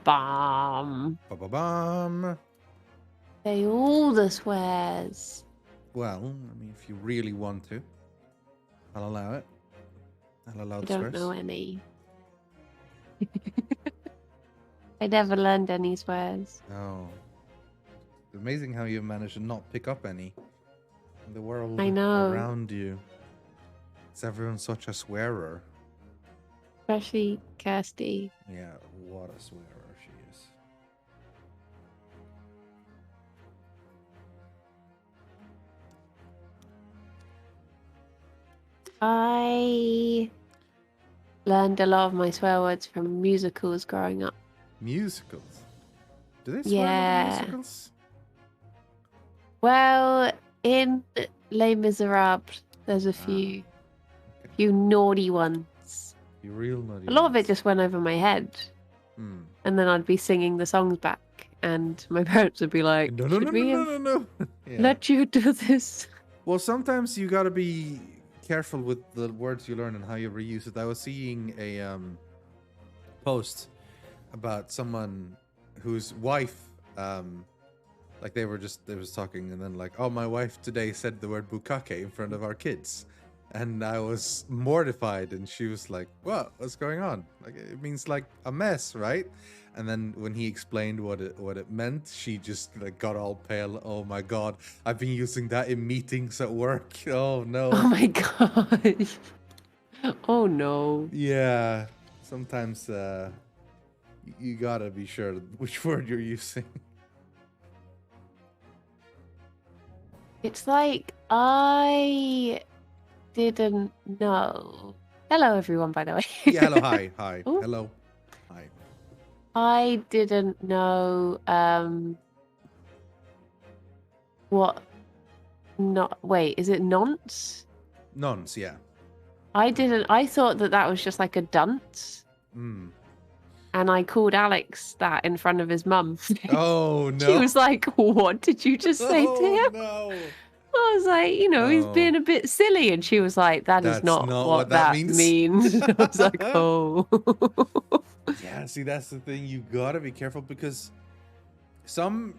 Bomb. Ba-ba-bum. Say all the swears. Well, I mean, if you really want to, I'll allow it. I'll allow I the don't swears. know any. I never learned any swears. Oh. It's amazing how you managed to not pick up any in the world I know. around you. Is everyone such a swearer? Especially Kirsty. Yeah, what a swearer she is. I learned a lot of my swear words from musicals growing up. Musicals? Do they swear in musicals? Well, in Les Miserables, there's a few naughty ones. You real naughty. A lot of it just went over my head. Hmm. And then I'd be singing the songs back, and my parents would be like, No. Yeah. Let you do this? Well, sometimes you gotta be careful with the words you learn and how you reuse it. I was seeing a post about someone whose wife, like they was talking, and then like, oh, my wife today said the word bukake in front of our kids, and I was mortified, and she was like, what? What's going on? Like, it means like a mess, right? And then when he explained what it meant, she just like got all pale. Oh my god, I've been using that in meetings at work. Oh no. Oh my god. Oh no. Yeah. Sometimes you gotta be sure which word you're using. It's like I didn't know. Hello, everyone, by the way. Yeah, hello, hi. Ooh. Hello. Hi. I didn't know what wait, is it nonce? Nonce, yeah. I thought that was just like a dunce. Mm. And I called Alex that in front of his mum. Oh no. She was like, what did you just say to him? No. I was like, he's being a bit silly. And she was like, that's is not what that means. I was like, oh. Yeah, see, that's the thing. You gotta be careful because some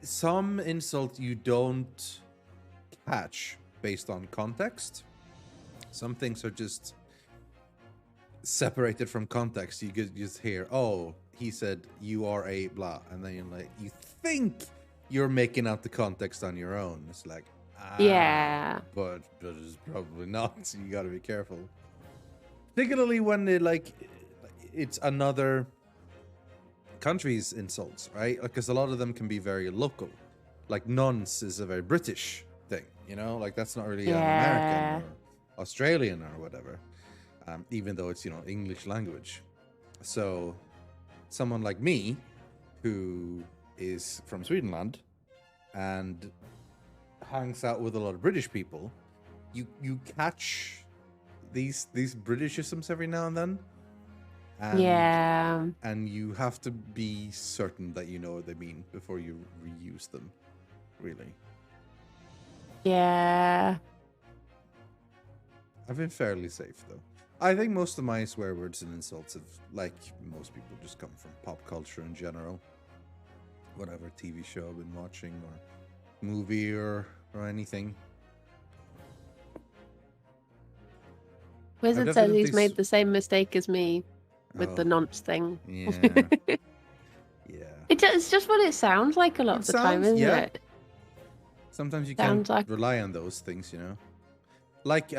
insults you don't catch based on context. Some things are just separated from context. You could just hear, oh, he said you are a blah, and then you're like, you think you're making out the context on your own. It's like, yeah, but it's probably not. So you gotta be careful, particularly when it's another country's insults, right? Because a lot of them can be very local. Like nonce is a very British thing, like that's not really an American or Australian or whatever, even though it's English language. So someone like me who is from Swedenland and hangs out with a lot of British people, you catch these Britishisms every now and then. And you have to be certain that you know what they mean before you reuse them, really. Yeah. I've been fairly safe, though. I think most of my swear words and insults have, like most people, just come from pop culture in general. Whatever TV show I've been watching or movie or anything. Wizard says he's made the same mistake as me with the nonce thing. Yeah. Yeah. It's just what it sounds like a lot of the time, isn't it? Sometimes you can't rely on those things, Like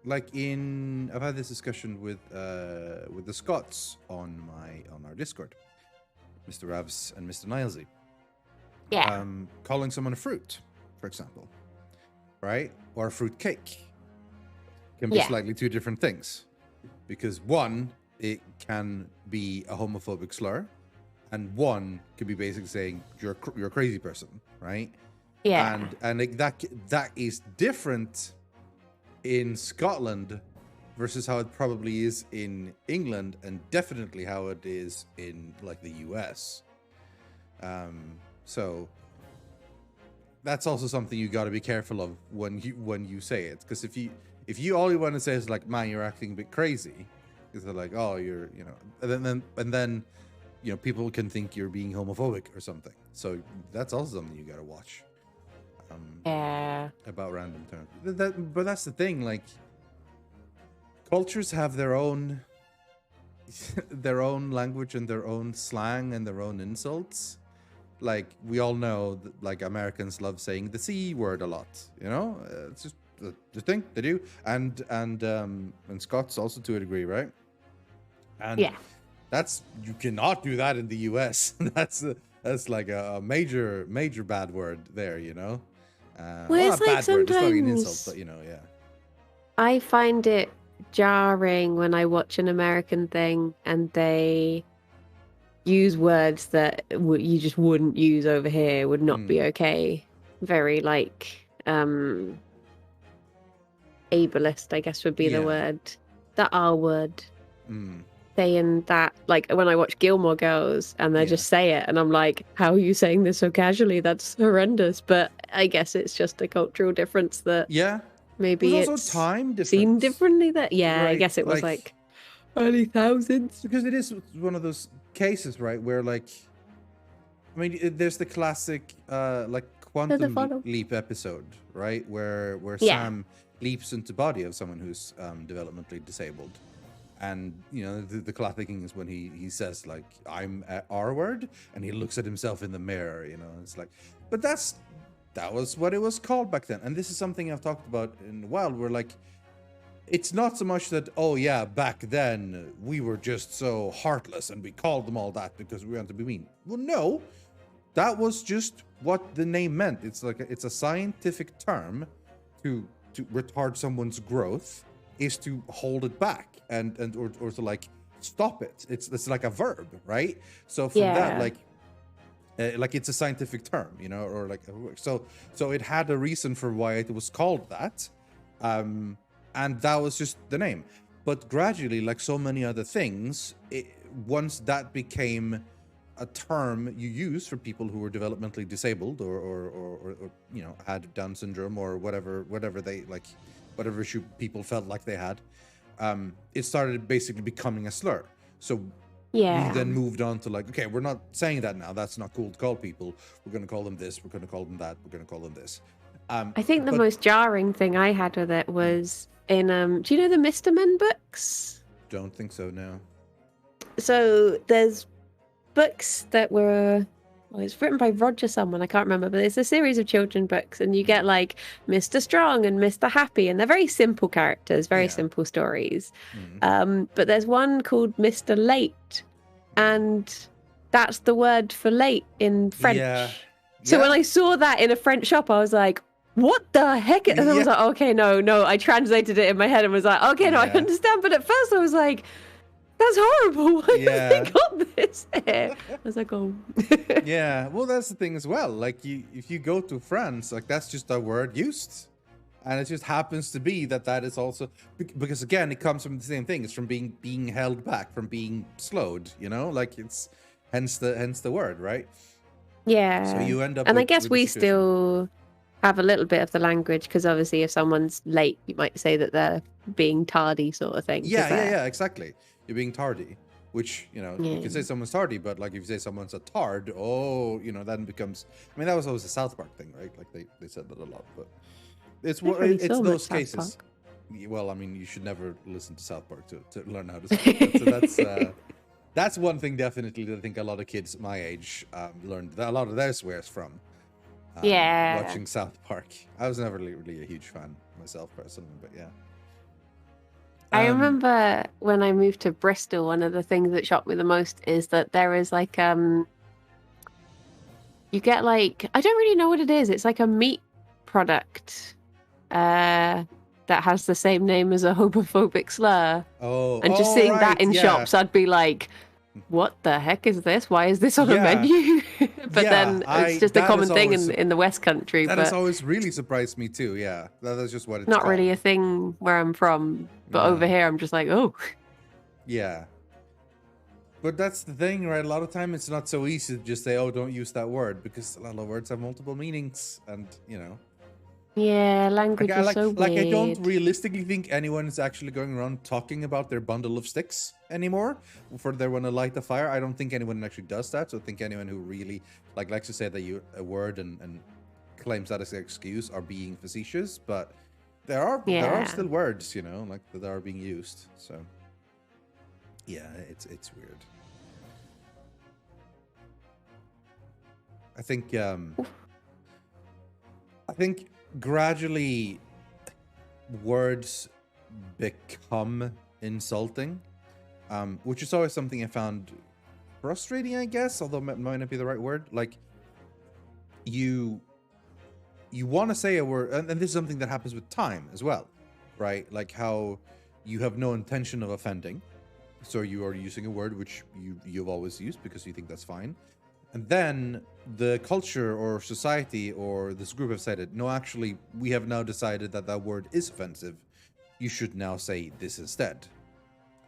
like I've had this discussion with the Scots on our Discord, Mr. Ravs and Mr. Nilesy. Yeah. Calling someone a fruit, for example, right? Or a fruit cake can be slightly two different things, because one, it can be a homophobic slur, and one could be basically saying you're a crazy person, right? Yeah. And that is different in Scotland versus how it probably is in England, and definitely how it is in like the US. So that's also something you got to be careful of when you say it, because if you all you want to say is like, man, you're acting a bit crazy, Because they're like, oh, you're, and then people can think you're being homophobic or something. So that's also something you gotta watch. About random terms. But that's the thing. Like, cultures have their own language and their own slang and their own insults. Like, we all know that, like, Americans love saying the C word a lot. It's just the thing they do, and Scots also to a degree, right? And you cannot do that in the US. that's like a major bad word there, Well, it's like bad word, it's not an sometimes insult, but I find it jarring when I watch an American thing and they use words that you just wouldn't use over here, would not be okay. Very like ableist, I guess would be the word. The R word. Saying that, like when I watch Gilmore Girls and they just say it and I'm like, how are you saying this so casually? That's horrendous. But I guess it's just a cultural difference that maybe it's also time difference. Seen differently that right. I guess it was like early thousands, because it is one of those cases, right, where like, I mean, there's the classic like Quantum Leap episode, right, where Sam leaps into the body of someone who's developmentally disabled. And the classic thing is when he says like, I'm R word, and he looks at himself in the mirror, it's like, but that was what it was called back then. And this is something I've talked about in a while, where like, it's not so much that, oh yeah, back then we were just so heartless and we called them all that because we want to be mean. Well, no, that was just what the name meant. It's like it's a scientific term to retard someone's growth, is to hold it back or to like stop it. It's like a verb, right? So from that, like it's a scientific term, or like so it had a reason for why it was called that, and that was just the name. But gradually, like so many other things, once that became a term you use for people who were developmentally disabled or had Down syndrome or whatever they like, whatever issue people felt like they had, it started basically becoming a slur. So we then moved on to like, okay, we're not saying that now. That's not cool to call people. We're going to call them this. We're going to call them that. We're going to call them this. I think the most jarring thing I had with it was in, do you know the Mr. Men books? Don't think so, no. So there's books that were, it's written by Roger someone, I can't remember, but it's a series of children books, and you get like Mr. Strong and Mr. Happy, and they're very simple characters, very simple stories. But there's one called Mr. Late, and that's the word for late in French. So when I saw that in a French shop, I was like, what the heck? And I was like, okay, no, I translated it in my head and was like, okay, no, I understand. But at first I was like, that's horrible. Why have they got this here? I was like, oh. Well, that's the thing as well. Like, if you go to France, like, that's just a word used. And it just happens to be that is also... Because, again, it comes from the same thing. It's from being held back, from being slowed, Like, it's hence the word, right? Yeah. So you end up and I guess we still have a little bit of the language, because obviously if someone's late, you might say that they're being tardy sort of thing. Yeah, exactly. You're being tardy, which, you can say someone's tardy, but like if you say someone's a tard, then becomes... I mean, that was always a South Park thing, right? Like they said that a lot, but it's those cases. Well, I mean, you should never listen to South Park to learn how to speak. So that's one thing definitely that I think a lot of kids my age learned a lot of their swears from. Watching South Park. I was never really a huge fan myself personally, but yeah. I remember when I moved to Bristol, one of the things that shocked me the most is that there is like you get like, I don't really know what it is. It's like a meat product that has the same name as a homophobic slur. And just seeing that in shops, I'd be like, what the heck is this? Why is this on a menu? But then it's just a common thing in the West Country. That has always really surprised me too. Yeah, that's just what it's not called. Really a thing where I'm from, but over here I'm just like, oh. Yeah. But that's the thing, right? A lot of time it's not so easy to just say, oh, don't use that word, because a lot of words have multiple meanings, and Yeah, language is so I don't weird. realistically think anyone is actually going around talking about their bundle of sticks anymore for they want to light the fire. I don't think anyone actually does that. So I think anyone who really likes to say that you a word and claims that as an excuse are being facetious. But there are Yeah. still words, like that are being used. So yeah, it's weird. I think gradually words become insulting, which is always something I found frustrating, I guess, although it might not be the right word. Like you want to say a word, and this is something that happens with time as well, right? Like how you have no intention of offending, so you are using a word which you've always used because you think that's fine. And then the culture or society or this group have said, no, actually, we have now decided that that word is offensive. You should now say this instead.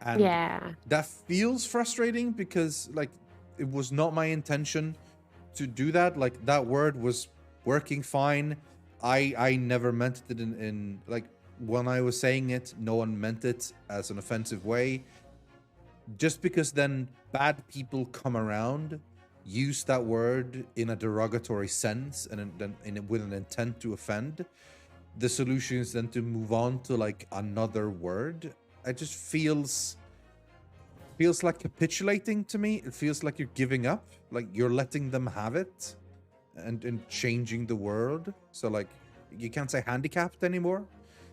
And Yeah. that feels frustrating because, like, it was not my intention to do that. Like, that word was working fine. I never meant it in like, when I was saying it, no one meant it as an offensive way. Just because then bad people come around, use that word in a derogatory sense and then with an intent to offend, the solution is then to move on to like another word. It just feels like capitulating to me. It feels like you're giving up, like you're letting them have it and changing the world. So like you can't say handicapped anymore.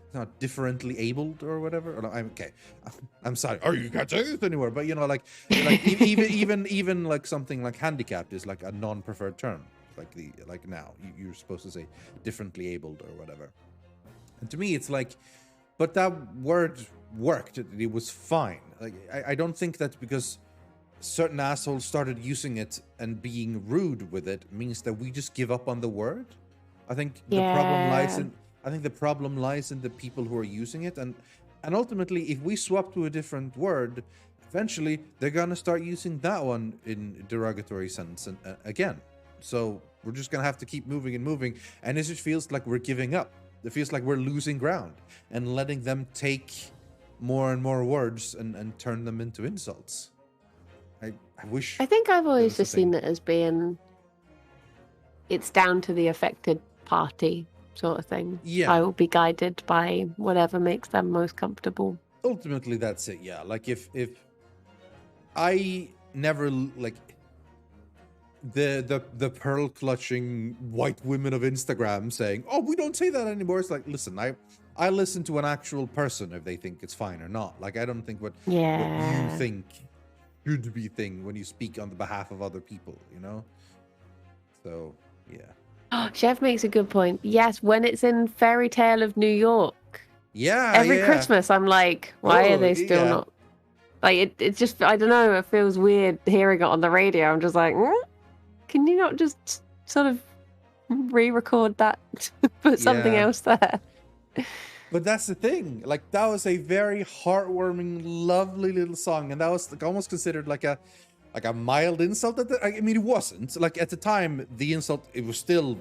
It's not differently abled or whatever. Or no, I'm sorry. Oh, you can't say this anymore. But even like something like handicapped is like a non-preferred term. Like now you're supposed to say differently abled or whatever. And to me, it's like, but that word worked. It was fine. Like I don't think that because certain assholes started using it and being rude with it means that we just give up on the word. I think the problem lies in the people who are using it, and ultimately, if we swap to a different word, eventually they're gonna start using that one in derogatory sense and again. So we're just gonna have to keep moving, and it just feels like we're giving up. It feels like we're losing ground and letting them take more and more words and turn them into insults. I wish. I think I've there always was a just seen thing. it as being it's down to the affected party sort of thing. Yeah. I will be guided by whatever makes them most comfortable. Ultimately, that's it. Yeah. Like if I never like the pearl clutching white women of Instagram saying, "Oh, we don't say that anymore." It's like, listen, I listen to an actual person if they think it's fine or not. Like I don't think what you think should be thing when you speak on the behalf of other people, So yeah. Chef makes a good point. Yes, when it's in Fairy Tale of New York. Yeah. Every yeah. Christmas, I'm like, why are they still not? Like, it's just, I don't know, it feels weird hearing it on the radio. I'm just like, can you not just sort of re-record that, put something else there? But that's the thing. Like, that was a very heartwarming, lovely little song, and that was like almost considered like a mild insult. I mean, it wasn't. Like at the time, the insult it was still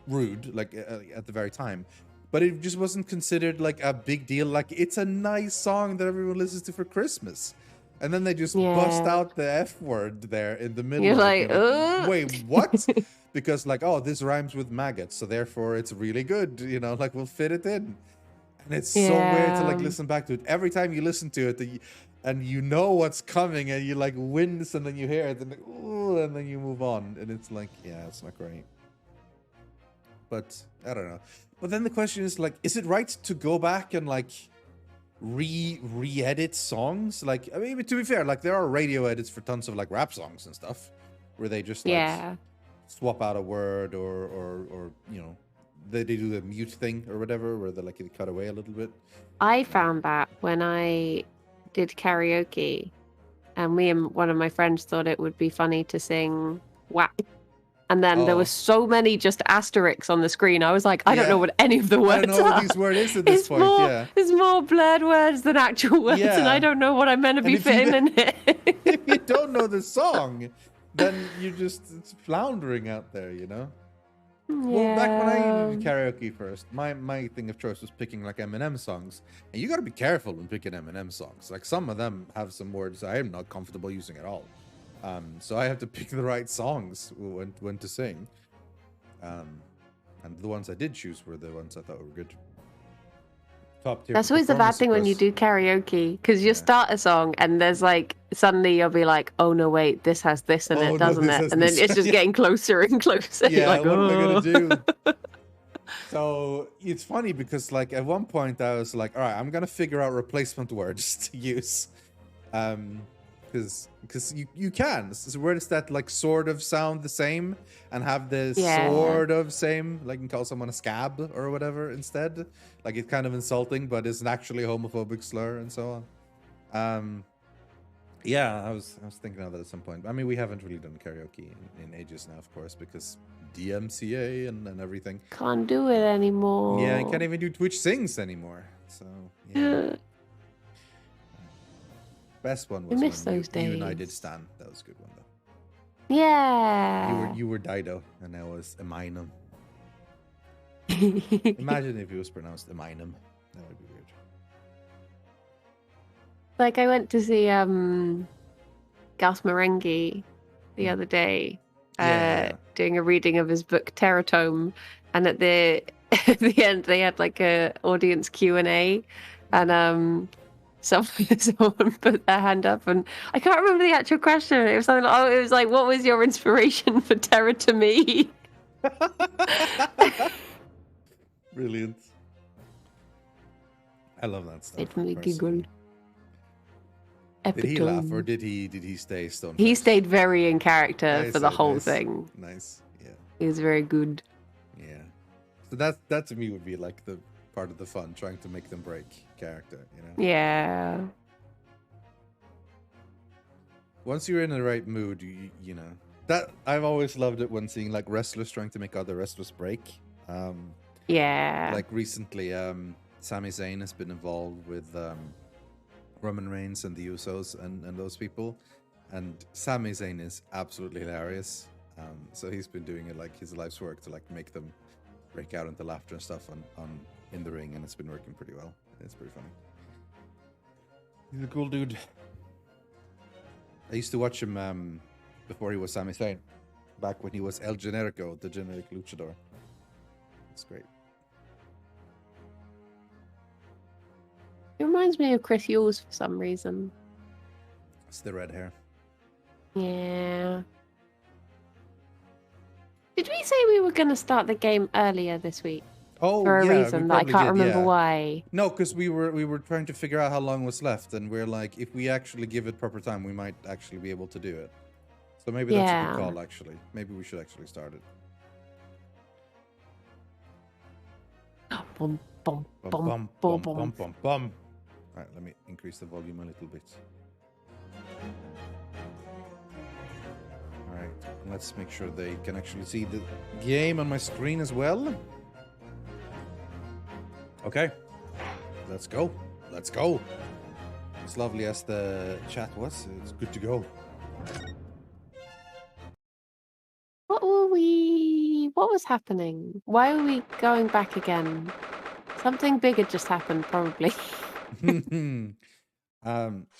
rude. Like at the very time, but it just wasn't considered like a big deal. Like it's a nice song that everyone listens to for Christmas, and then they just bust out the F word there in the middle. You're like, wait, what? Because like, oh, this rhymes with maggots, so therefore it's really good. Like we'll fit it in. And it's so weird to like listen back to it. Every time you listen to it, and you know what's coming, and you like wince, and then you hear it, and and then you move on, and it's like, yeah, it's not great. But I don't know. But then the question is like, is it right to go back and like re-edit songs? Like, I mean, to be fair, like there are radio edits for tons of like rap songs and stuff, where they just like swap out a word or they do the mute thing or whatever, where they cut away a little bit. I found that when I did karaoke, and me and one of my friends thought it would be funny to sing WAP. And then there were so many just asterisks on the screen. I was like, I don't know what any of the words are. I don't know what these words is at this point. It's more blurred words than actual words, and I don't know what I'm meant to be fitting in it. If you don't know the song, then you're just floundering out there, Well, back when I Yeah. did karaoke first, my thing of choice was picking like Eminem songs, and you got to be careful when picking Eminem songs. Like some of them have some words I am not comfortable using at all, so I have to pick the right songs when to sing. And the ones I did choose were the ones I thought were good. Top tier That's always the bad performance, of thing when you course. do karaoke, because you Yeah. start a song and there's like suddenly you'll be like, oh no, wait, this has this in Oh it, no, doesn't this it? has And then this. it's just Yeah. getting closer and closer. You're Yeah. like, What am I gonna oh. do? So it's funny because like at one point I was like, all right, I'm gonna figure out replacement words to use. Because you can. So words that like sort of sound the same and have the Yeah. sort of same, like you can call someone a scab or whatever instead. Like it's kind of insulting, but it's actually a homophobic slur and so on. Yeah, I was thinking of that at some point. I mean, we haven't really done karaoke in ages now, of course, because DMCA and everything. Can't do it anymore. Yeah, I can't even do Twitch Sings anymore. So yeah. Best one I was miss when those you and I did days. Stan. That was a good one though. Yeah. You were Dido and I was Eminum. Imagine if it was pronounced Eminum. That would be weird. Like I went to see Gus Marenghi the other day, Yeah. doing a reading of his book Teratome, and at the at the end they had like a audience Q&A, and someone put their hand up, and I can't remember the actual question. It was something like, oh, it was like, what was your inspiration for Terror to Me? Brilliant. I love that stuff. Made me personally. giggle. Did he laugh or Epitome. did he stay stone He faced? stayed very in character for the Nice, whole nice. thing. Nice. Yeah. He was very good. Yeah. So that to me would be like the part of the fun, trying to make them break character, you know? Yeah. Once you're in the right mood, you know. That I've always loved it when seeing like wrestlers trying to make other wrestlers break. Yeah. Like recently, Sami Zayn has been involved with Roman Reigns and the Usos and those people. And Sami Zayn is absolutely hilarious. So he's been doing it like his life's work to like make them break out into laughter and stuff on in the ring, and it's been working pretty well. It's pretty funny. He's a cool dude. I used to watch him before he was Sami Zayn, back when he was El Generico, the generic luchador. It's great. It reminds me of Chris Yules for some reason. It's the red hair. Yeah. Did we say we were going to start the game earlier this week? Oh, for a yeah, reason that I can't remember why. No, because we were trying to figure out how long was left, and we're like, if we actually give it proper time, we might actually be able to do it. So maybe that's a good call, actually. Maybe we should actually start it. Bum, bum, Bum, bum, bum, bum, bum, bum, bum. bum, bum. All right, let me increase the volume a little bit. All right, let's make sure they can actually see the game on my screen as well. Okay, let's go. Let's go. As lovely as the chat was, it's good to go. What was happening? Why were we going back again? Something big had just happened, probably.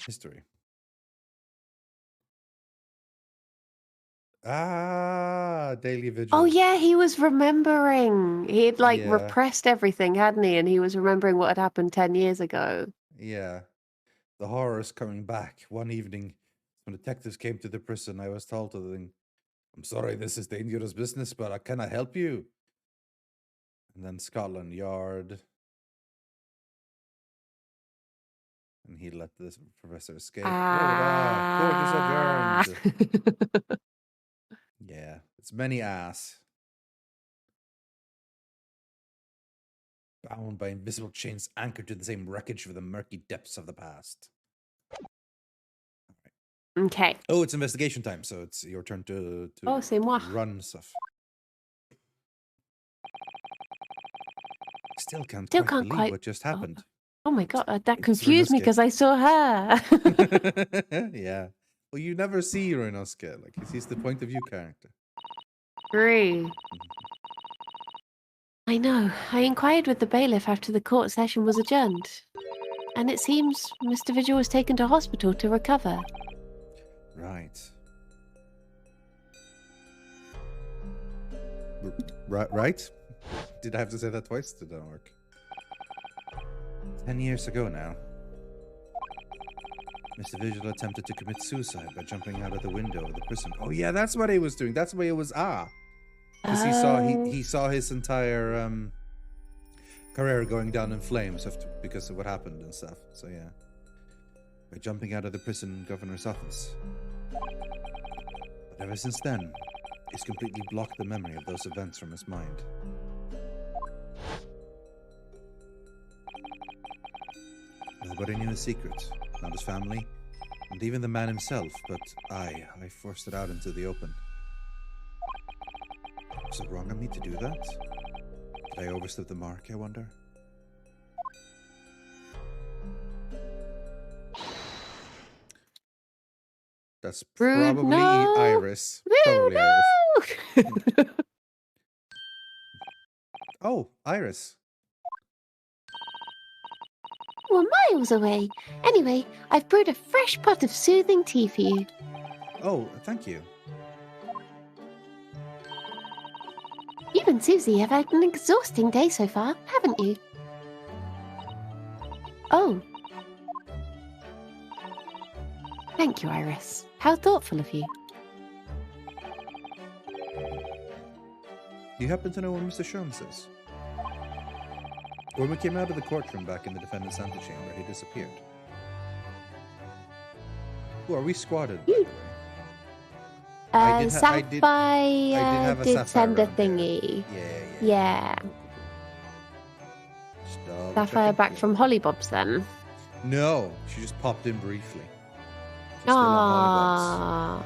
History. Daily vigil. Oh yeah, he was remembering. He had like Yeah. repressed everything, hadn't he? And he was remembering what had happened 10 years ago. Yeah. The horrors coming back. One evening, when detectives came to the prison, I was told to them, I'm sorry, this is dangerous business, but can I help you? And then Scotland Yard. And he let this professor escape. Ah. Court is adjourned. Yeah, it's many ass. Bound by invisible chains anchored to the same wreckage of the murky depths of the past. Okay. Oh, it's investigation time, so it's your turn to Oh, c'est moi. run stuff. Still can't believe what just happened. Oh my god, that confused me because I saw her. Yeah. Well, you never see Ryunosuke. Like, he's the point of view character. Agree. I know. I inquired with the bailiff after the court session was adjourned. And it seems Mr. Vigil was taken to hospital to recover. Right. Right? Did I have to say that twice? Did that work? 10 years ago now. Mr. Vigil attempted to commit suicide by jumping out of the window of the prison. Oh yeah, that's what he was doing. That's why it was because he saw his entire career going down in flames because of what happened and stuff. So yeah, by jumping out of the prison governor's office. But ever since then, he's completely blocked the memory of those events from his mind. Nobody knew his secret, not his family, and even the man himself, but I forced it out into the open. Was it wrong of me to do that? Did I overstep the mark, I wonder? That's probably Iris. Probably Iris. Oh, Iris. We're miles away. Anyway, I've brewed a fresh pot of soothing tea for you. Oh, thank you. You and Susie have had an exhausting day so far, haven't you? Oh. Thank you, Iris. How thoughtful of you. Do you happen to know where Mr. Sholmes is? When we came out of the courtroom back in the defendant's antechamber, he disappeared. Oh, are we squatted, by the way? Sapphire did send a thingy. Yeah. Sapphire back from Hollybobs then? No, she just popped in briefly. Ah.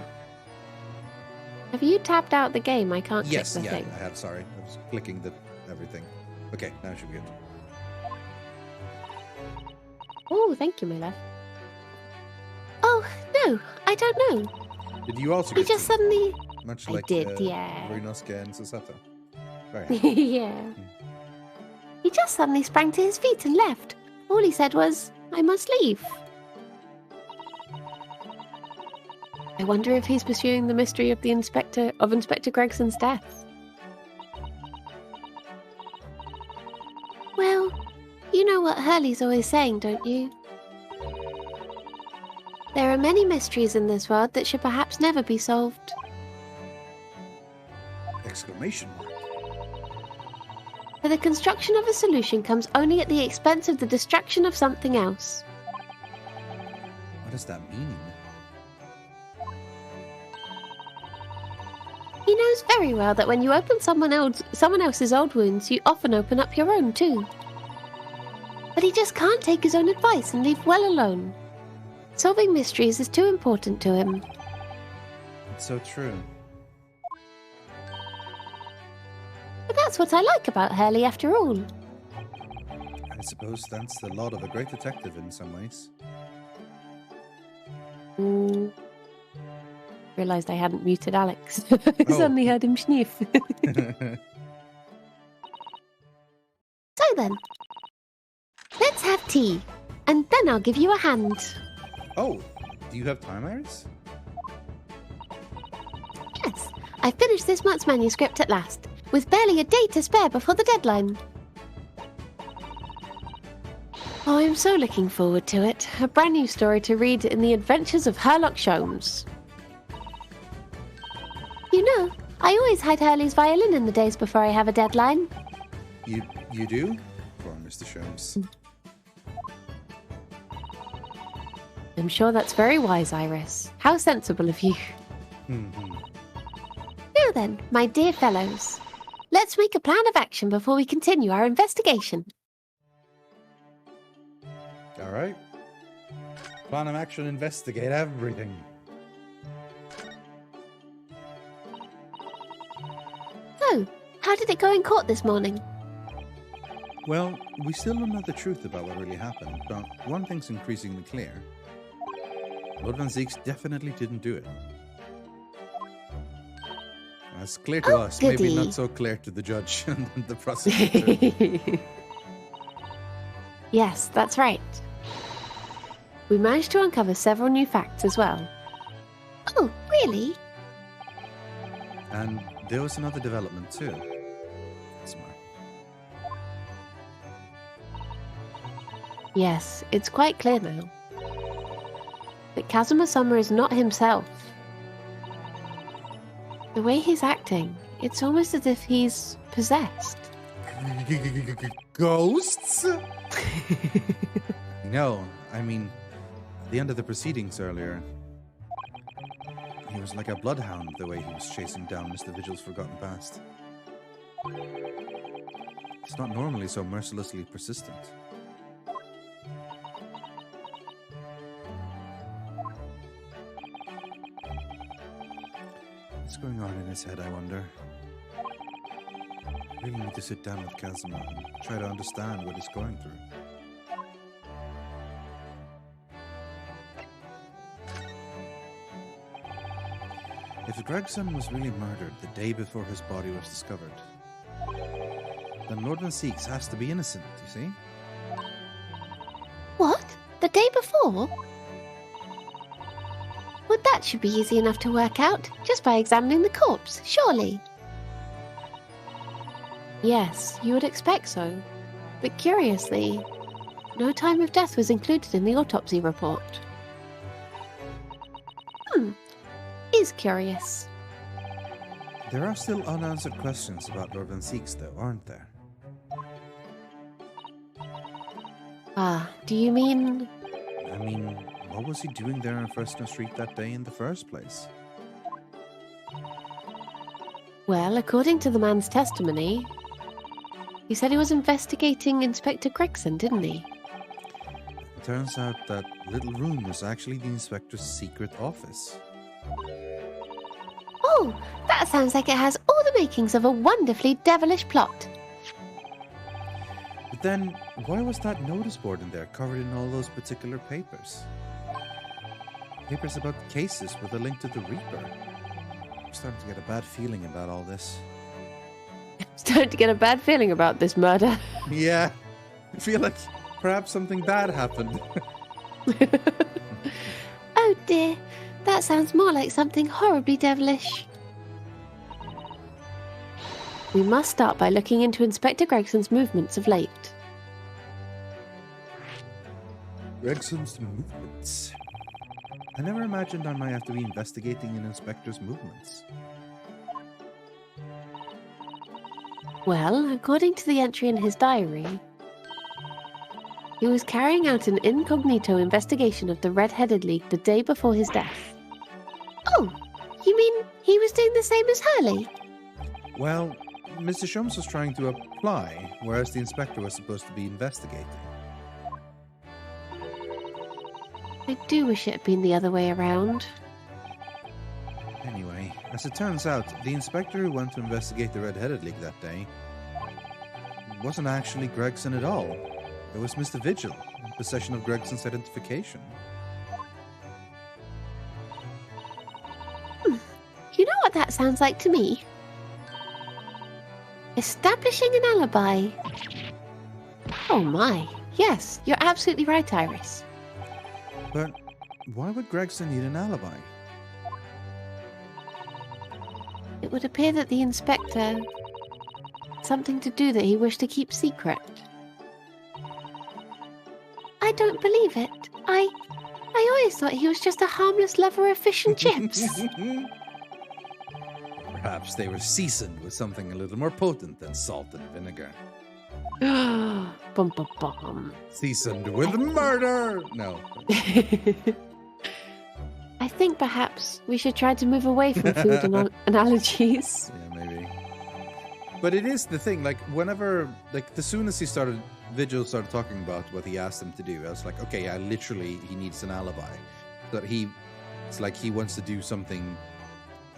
Have you tapped out the game? I can't click the thing. I have, sorry. I was clicking everything. Okay, now it should be good. Oh, thank you, my love. Oh, no, I don't know. Did you also He just suddenly... Much like yeah. Ryunosuke and Susato. Very Yeah. He just suddenly sprang to his feet and left. All he said was, I must leave. I wonder if he's pursuing the mystery of Inspector Gregson's death. Well, you know what Hurley's always saying, don't you? There are many mysteries in this world that should perhaps never be solved. Exclamation mark. For the construction of a solution comes only at the expense of the distraction of something else. What does that mean? He knows very well that when you open someone else's old wounds, you often open up your own too. But he just can't take his own advice and leave well alone. Solving mysteries is too important to him. It's so true. But that's what I like about Hurley after all. I suppose that's the lot of a great detective in some ways. Realised I hadn't muted Alex. I suddenly heard him sniff. So then, let's have tea, and then I'll give you a hand. Oh, do you have time, Iris? Yes, I finished this month's manuscript at last, with barely a day to spare before the deadline. Oh, I'm so looking forward to it. A brand new story to read in the adventures of Sherlock Sholmes. You know, I always hide Hurley's violin in the days before I have a deadline. You do? Poor Mr. Sholmes. I'm sure that's very wise, Iris. How sensible of you. Now then, my dear fellows, let's make a plan of action before we continue our investigation. All right. Plan of action, investigate everything. So, how did it go in court this morning? Well, we still don't know the truth about what really happened, but one thing's increasingly clear. Lord Van Zieks definitely didn't do it. It's clear to us, maybe goody. not so clear to the judge and the prosecutor. Yes, that's right. We managed to uncover several new facts as well. Oh, really? And there was another development too. Smart. Yes, it's quite clear now that Kazuma Summer is not himself. The way he's acting, it's almost as if he's possessed. Ghosts? No, I mean, at the end of the proceedings earlier, he was like a bloodhound the way he was chasing down Mr. Vigil's forgotten past. It's not normally so mercilessly persistent. What's going on in his head, I wonder? I really need to sit down with Kazuma and try to understand what he's going through. If Gregson was really murdered the day before his body was discovered, then Lord Van Seeks has to be innocent, you see? What? The day before? Well, that should be easy enough to work out, just by examining the corpse, surely. Yes, you would expect so. But curiously, no time of death was included in the autopsy report. Is curious. There are still unanswered questions about Lord Van Seeks, though, aren't there? Ah, do you mean... I mean, what was he doing there on Fresno Street that day in the first place? Well, according to the man's testimony, he said he was investigating Inspector Gregson, didn't he? It turns out that little room was actually the inspector's secret office. Oh, that sounds like it has all the makings of a wonderfully devilish plot. But then, why was that notice board in there covered in all those particular papers? Papers about cases with a link to the Reaper. I'm starting to get a bad feeling about all this. Starting to get a bad feeling about this murder. Yeah, I feel like perhaps something bad happened. Oh dear, that sounds more like something horribly devilish. We must start by looking into Inspector Gregson's movements of late. Gregson's movements. I never imagined I might have to be investigating an inspector's movements. Well, according to the entry in his diary, he was carrying out an incognito investigation of the Red-Headed League the day before his death. Oh, you mean he was doing the same as Hurley? Well, Mr. Shums was trying to apply, whereas the inspector was supposed to be investigating. I do wish it had been the other way around. Anyway, as it turns out, the inspector who went to investigate the Red-Headed League that day wasn't actually Gregson at all. It was Mr. Vigil, in possession of Gregson's identification. You know what that sounds like to me? Establishing an alibi. Oh my. Yes, you're absolutely right, Iris. But why would Gregson need an alibi? It would appear that the inspector had something to do that he wished to keep secret. I don't believe it. I always thought he was just a harmless lover of fish and chips. Perhaps they were seasoned with something a little more potent than salt and vinegar. Bum bum bum. Seasoned with murder! No. I think perhaps we should try to move away from food analogies. Yeah, maybe. But it is the thing, like, whenever, like, as soon as Vigil started talking about what he asked him to do, I was like, okay, yeah, literally, he needs an alibi. But it's like he wants to do something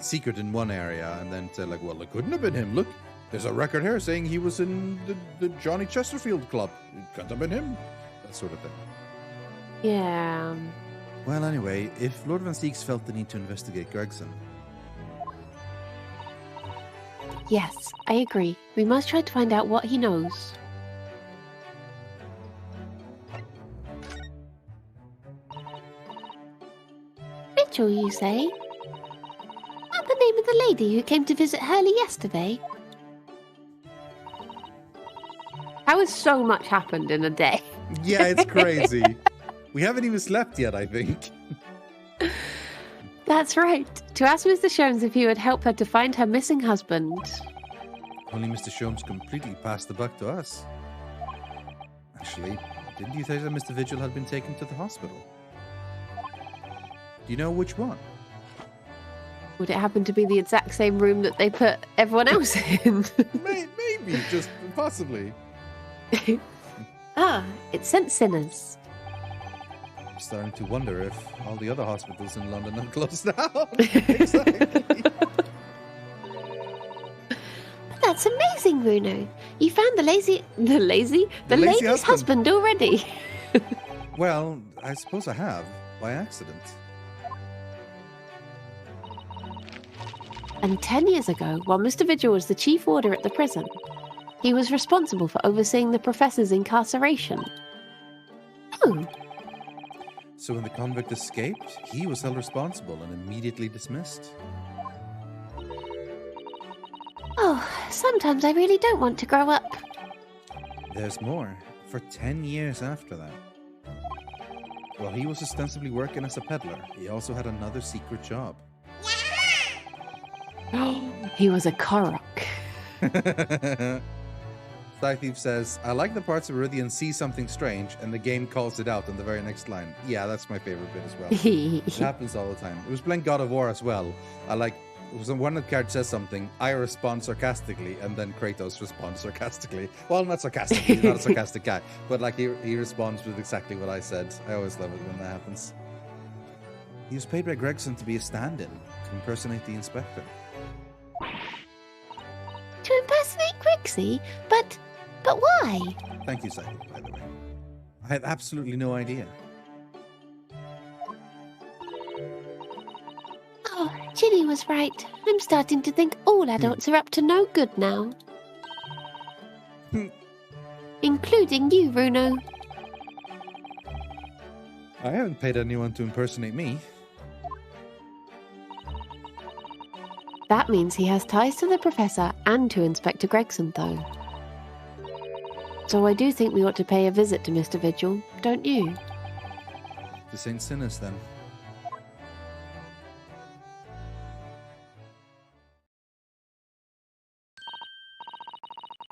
secret in one area, and then said, like, well, it couldn't have been him. Look, there's a record here saying he was in the Johnny Chesterfield Club. It couldn't have been him. That sort of thing. Yeah. Well, anyway, if Lord Van Seeks felt the need to investigate Gregson, Yes, I agree. We must try to find out what he knows. Mitchell, you say? What's the name of the lady who came to visit Hurley yesterday? How has so much happened in a day? Yeah, it's crazy. We haven't even slept yet, I think. That's right. To ask Mr. Sholmes if he would help her to find her missing husband. Only Mr. Sholmes completely passed the buck to us. Actually, didn't you say that Mr. Vigil had been taken to the hospital? Do you know which one? Would it happen to be the exact same room that they put everyone else in? Maybe, just possibly. It's St. Sinners. I'm starting to wonder if all the other hospitals in London have closed down. Exactly. That's amazing, Bruno. You found the lady's husband. husband already. Well, I suppose I have, by accident. And 10 years ago, while Mr. Vigil was the chief warder at the prison, he was responsible for overseeing the professor's incarceration. Oh, So when the convict escaped, he was held responsible and immediately dismissed. sometimes I really don't want to grow up. There's more. For 10 years after that. While he was ostensibly working as a peddler, he also had another secret job. He was a Korok. Sly Thief says, I like the parts where Iridian sees something strange and the game calls it out on the very next line. Yeah, that's my favorite bit as well. It happens all the time. It was playing God of War as well. It was when the character says something, I respond sarcastically, and then Kratos responds sarcastically. Well, not sarcastically, he's not a sarcastic guy, but like he responds with exactly what I said. I always love it when that happens. He was paid by Gregson to be a stand-in, to impersonate the inspector. To impersonate Grixie? But why? Thank you, Sly Thief, by the way. I have absolutely no idea. Oh, Ginny was right. I'm starting to think all adults are up to no good now. Including you, Bruno. I haven't paid anyone to impersonate me. That means he has ties to the professor and to Inspector Gregson, though. So I do think we ought to pay a visit to Mr. Vigil, don't you? To St. Sinners, then.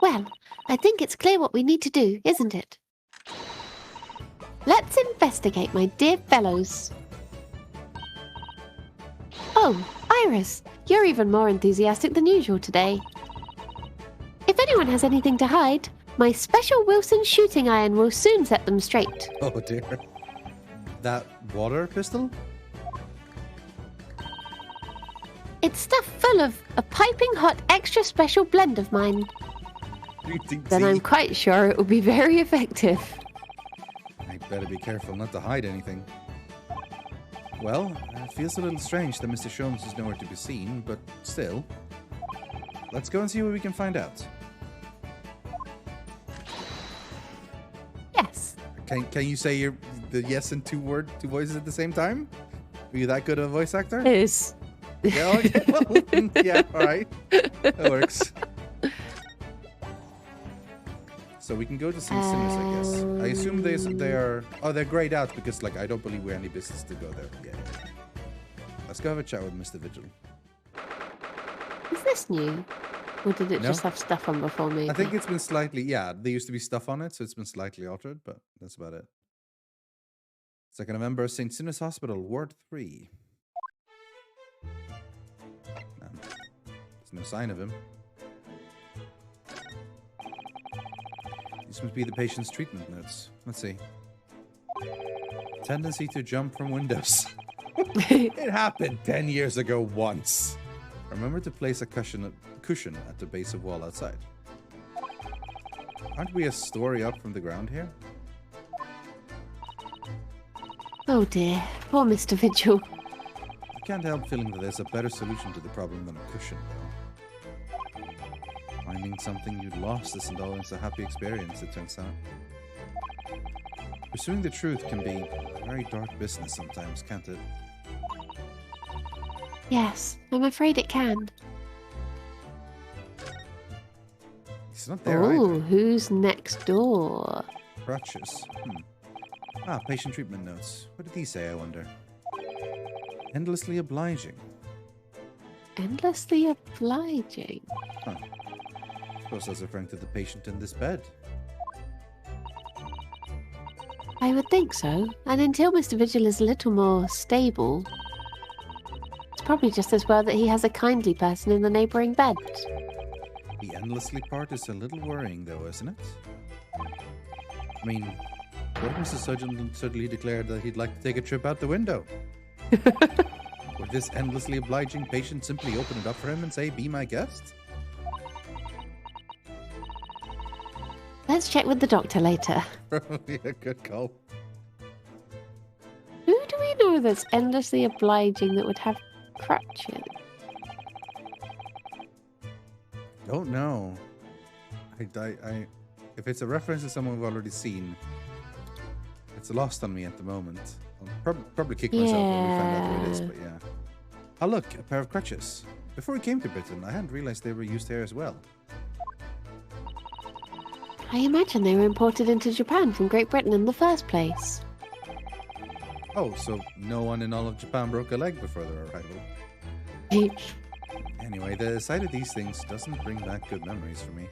Well, I think it's clear what we need to do, isn't it? Let's investigate, my dear fellows. Oh, Iris, you're even more enthusiastic than usual today. If anyone has anything to hide, my special Wilson shooting iron will soon set them straight. Oh dear. That water pistol? It's stuffed full of a piping hot extra special blend of mine. Then I'm quite sure it will be very effective. I better be careful not to hide anything. Well, it feels a little strange that Mr. Sholmes is nowhere to be seen, but still. Let's go and see what we can find out. Yes. Can you say the yes and two voices at the same time? Are you that good of a voice actor? Yes. Yeah, okay. Well, yeah, alright. That works. So we can go to St. Sinners, I guess. I assume they're grayed out because, like, I don't believe we have any business to go there. Yeah. Let's go have a chat with Mr. Vigil. Is this new? Or did it No. just have stuff on before me? I think it's been slightly, yeah, there used to be stuff on it, so it's been slightly altered, but that's about it. 2nd November, St. Sinners Hospital, Ward 3. There's no sign of him. These must be the patient's treatment notes. Let's see. Tendency to jump from windows. It happened 10 years ago once. Remember to place a cushion at the base of wall outside. Aren't we a story up from the ground here? Oh dear, poor Mr. Vigil. I can't help feeling that there's a better solution to the problem than a cushion, though. Finding something you'd lost isn't always a happy experience, it turns out. Pursuing the truth can be a very dark business sometimes, can't it? Yes, I'm afraid it can. He's not there Oh, either. who's next door? Crutches. Ah, patient treatment notes. What did he say, I wonder? Endlessly obliging. Endlessly obliging. Huh. Suppose that's referring to the patient in this bed. I would think so. And until Mr. Vigil is a little more stable, it's probably just as well that he has a kindly person in the neighbouring bed. The endlessly part is a little worrying, though, isn't it? I mean, what if Mr. Surgeon suddenly declared that he'd like to take a trip out the window? Would this endlessly obliging patient simply open it up for him and say, "Be my guest"? Let's check with the doctor later. Probably a good call. Who do we know that's endlessly obliging that would have crutches? Don't know. If it's a reference to someone we've already seen, it's lost on me at the moment. I'll probably kick myself when we find out who it is, but yeah. Oh look, a pair of crutches. Before we came to Britain, I hadn't realized they were used here as well. I imagine they were imported into Japan from Great Britain in the first place. Oh, so no one in all of Japan broke a leg before their arrival. Anyway, the sight of these things doesn't bring back good memories for me.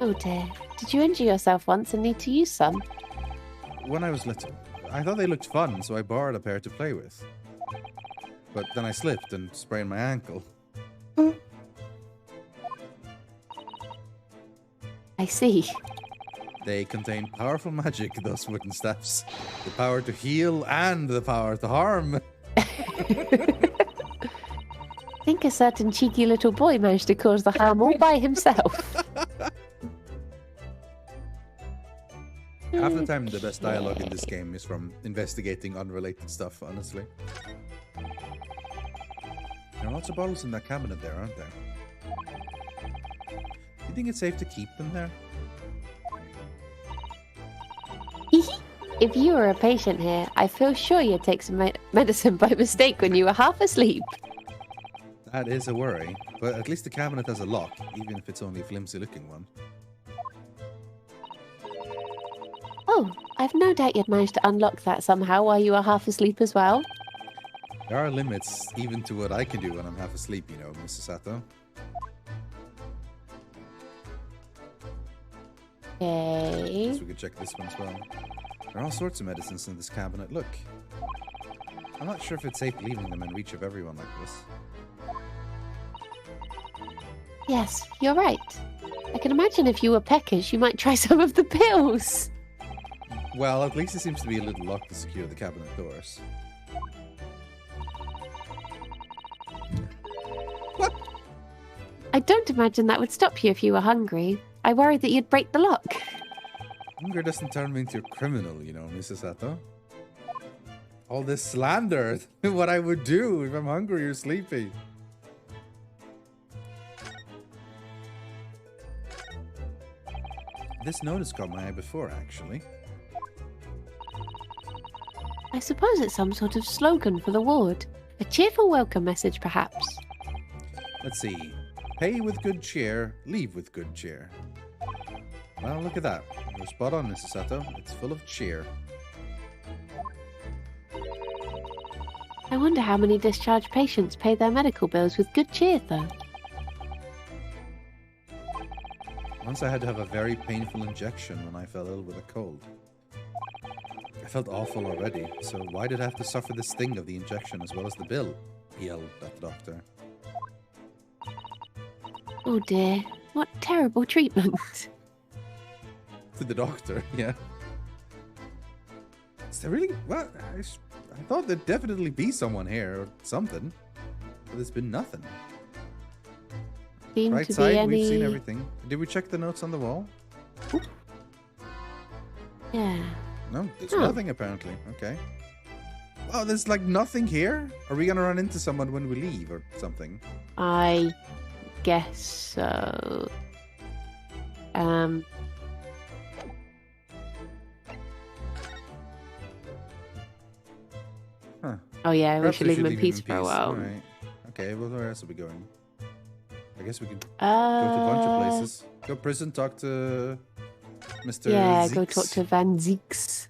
Oh dear. Did you injure yourself once and need to use some? When I was little, I thought they looked fun, so I borrowed a pair to play with. But then I slipped and sprained my ankle. I see. They contain powerful magic, those wooden staffs. The power to heal and the power to harm. I think a certain cheeky little boy managed to cause the harm all by himself. Half the time, the best dialogue in this game is from investigating unrelated stuff, honestly. There are lots of bottles in that cabinet there, aren't there? Do you think it's safe to keep them there? If you were a patient here, I feel sure you'd take some medicine by mistake when you were half asleep. That is a worry, but at least the cabinet has a lock, even if it's only a flimsy-looking one. Oh, I've no doubt you'd managed to unlock that somehow while you were half asleep as well. There are limits even to what I can do when I'm half asleep, you know, Mr. Sato. Okay. So we could check this one as well. There are all sorts of medicines in this cabinet. Look. I'm not sure if it's safe leaving them in reach of everyone like this. Yes, you're right. I can imagine if you were peckish, you might try some of the pills. Well, at least it seems to be a little lock to secure the cabinet doors. What? I don't imagine that would stop you if you were hungry. I worried that you'd break the lock. Hunger doesn't turn me into a criminal, you know, Mrs. Sato. All this slander, what I would do if I'm hungry or sleepy. This note has caught my eye before, actually. I suppose it's some sort of slogan for the ward. A cheerful welcome message, perhaps. Let's see. Pay with good cheer, leave with good cheer. Well, look at that. You're spot on, Mrs. Sato. It's full of cheer. I wonder how many discharged patients pay their medical bills with good cheer, though. Once I had to have a very painful injection when I fell ill with a cold. I felt awful already, so why did I have to suffer the sting of the injection as well as the bill? He yelled at the doctor. Oh dear, what terrible treatment. To the doctor, yeah. Is there really? What? I thought there'd definitely be someone here or something, but there's been nothing. Seem Right to side, be any... we've seen everything. Did we check the notes on the wall? Yeah. No, there's Oh. nothing apparently. Okay. Oh, there's like nothing here? Are we gonna run into someone when we leave or something? I guess so. Huh. Oh yeah, we Perhaps should leave him in peace for a while. All right. Okay, well, where else are we going? I guess we can go to a bunch of places. Go prison, talk to Mr. Yeah, Zeeks. go talk to Van Zeeks.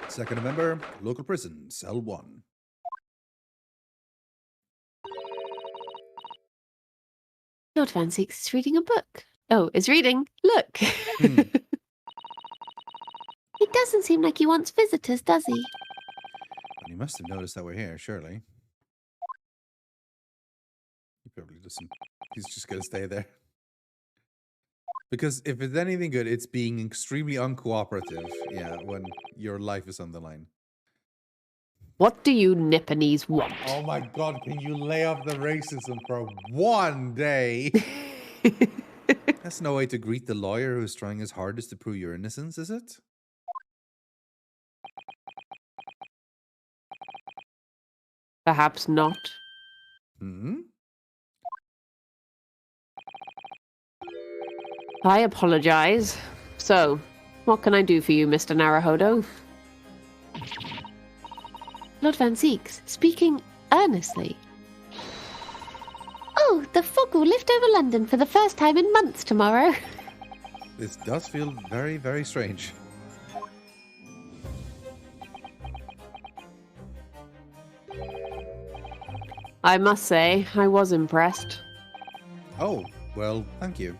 Second November, local prison, cell 1. Lord Van Zeeks is reading a book. Oh, is reading. Look. He doesn't seem like he wants visitors, does he? And he must have noticed that we're here, surely. He probably doesn't. He's just going to stay there. Because if it's anything good, it's being extremely uncooperative, yeah, when your life is on the line. What do you Nipponese want? Oh my god, can you lay off the racism for one day? That's no way to greet the lawyer who's trying his hardest to prove your innocence, is it? Perhaps not. I apologize. So, what can I do for you, Mr. Naruhodo? Lord Van Zeeks, speaking earnestly. Oh, the fog will lift over London for the first time in months tomorrow. This does feel very, very strange. I must say, I was impressed. Oh, well, thank you.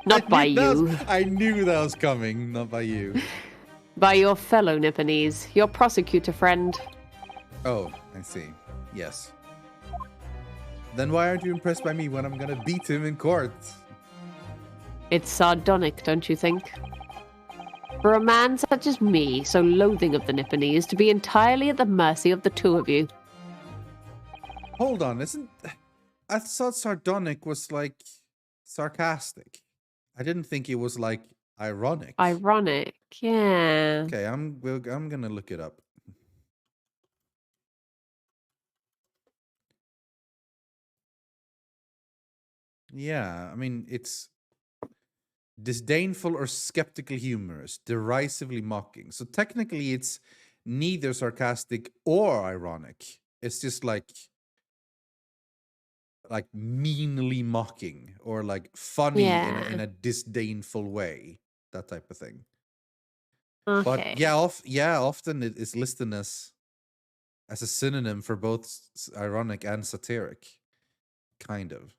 Not by you. I knew that was coming, not by you. By your fellow Nipponese, your prosecutor friend. Oh, I see. Yes. Then why aren't you impressed by me when I'm gonna beat him in court? It's sardonic, don't you think? For a man such as me, so loathing of the Nipponese, to be entirely at the mercy of the two of you. Hold on, I thought sardonic was like sarcastic. I didn't think it was like ironic. Ironic, yeah. Okay, I'm gonna look it up. Yeah, I mean, it's disdainful or skeptical humorous, derisively mocking. So technically it's neither sarcastic or ironic. It's just like meanly mocking or like funny in a disdainful way, that type of thing. Okay. But yeah, often it is listed as a synonym for both ironic and satiric, kind of.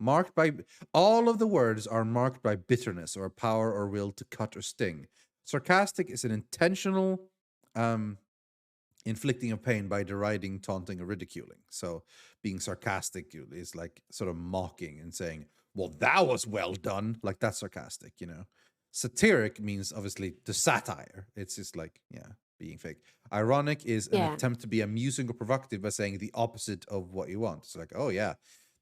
Marked by all of the words are marked by bitterness or power or will to cut or sting. Sarcastic is an intentional inflicting of pain by deriding, taunting, or ridiculing. So being sarcastic is like sort of mocking and saying, well, that was well done. Like that's sarcastic, you know. Satiric means obviously the satire. It's just like, yeah, being fake. Ironic is an attempt to be amusing or provocative by saying the opposite of what you want. It's like, oh yeah,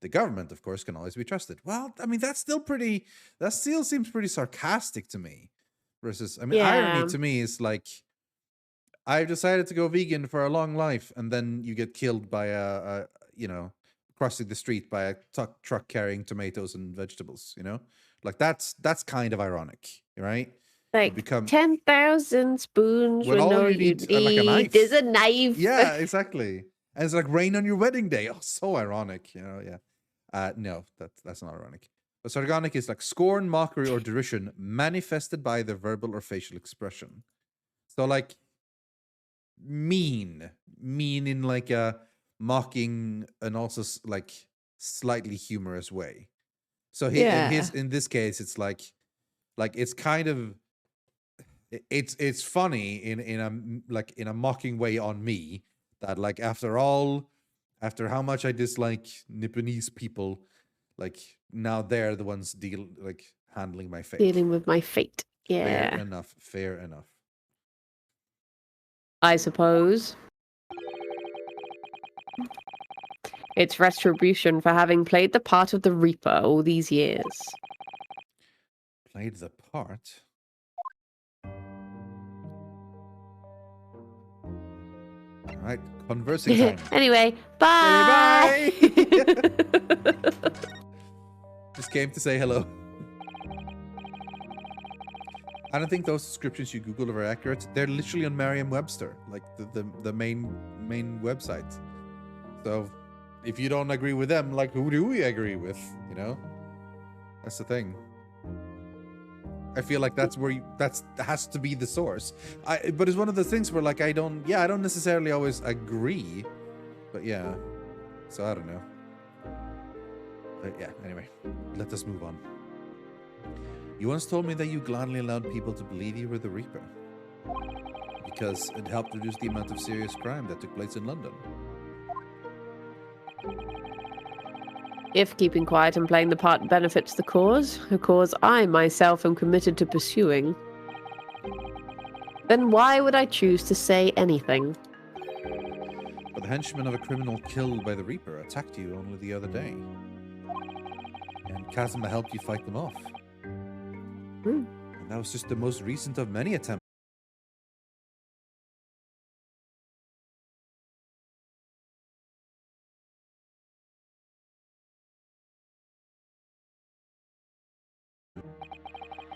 the government, of course, can always be trusted. Well, I mean, that still seems pretty sarcastic to me. Versus, I mean, irony to me is like, I've decided to go vegan for a long life, and then you get killed by crossing the street by a truck carrying tomatoes and vegetables, you know? Like that's kind of ironic, right? Like 10,000 spoons when all you need like a knife. Is a knife. Yeah, exactly. And it's like rain on your wedding day. Oh, so ironic, you know, yeah. No, that's not ironic. But sardonic is like scorn, mockery, or derision manifested by the verbal or facial expression. So like mean in like a mocking and also like slightly humorous way. So in this case, it's like it's kind of it's funny in a mocking way on me that like after how much I dislike Nipponese people, like now they're the ones handling my fate. Dealing with my fate. Yeah. Fair enough. I suppose. It's retribution for having played the part of the Reaper all these years. Played the part? All right, conversing time. Anyway, bye. Just came to say hello. I don't think those descriptions you Googled are accurate. They're literally on Merriam-Webster, like the main website. So if you don't agree with them, like who do we agree with? You know, that's the thing. I feel like that's where that has to be the source. But it's one of those things where like I don't necessarily always agree, but yeah. So I don't know. But yeah. Anyway, let us move on. You once told me that you gladly allowed people to believe you were the Reaper because it helped reduce the amount of serious crime that took place in London. If keeping quiet and playing the part benefits the cause, a cause I myself am committed to pursuing, then why would I choose to say anything? But the henchman of a criminal killed by the Reaper attacked you only the other day. And Kazuma helped you fight them off. And that was just the most recent of many attempts.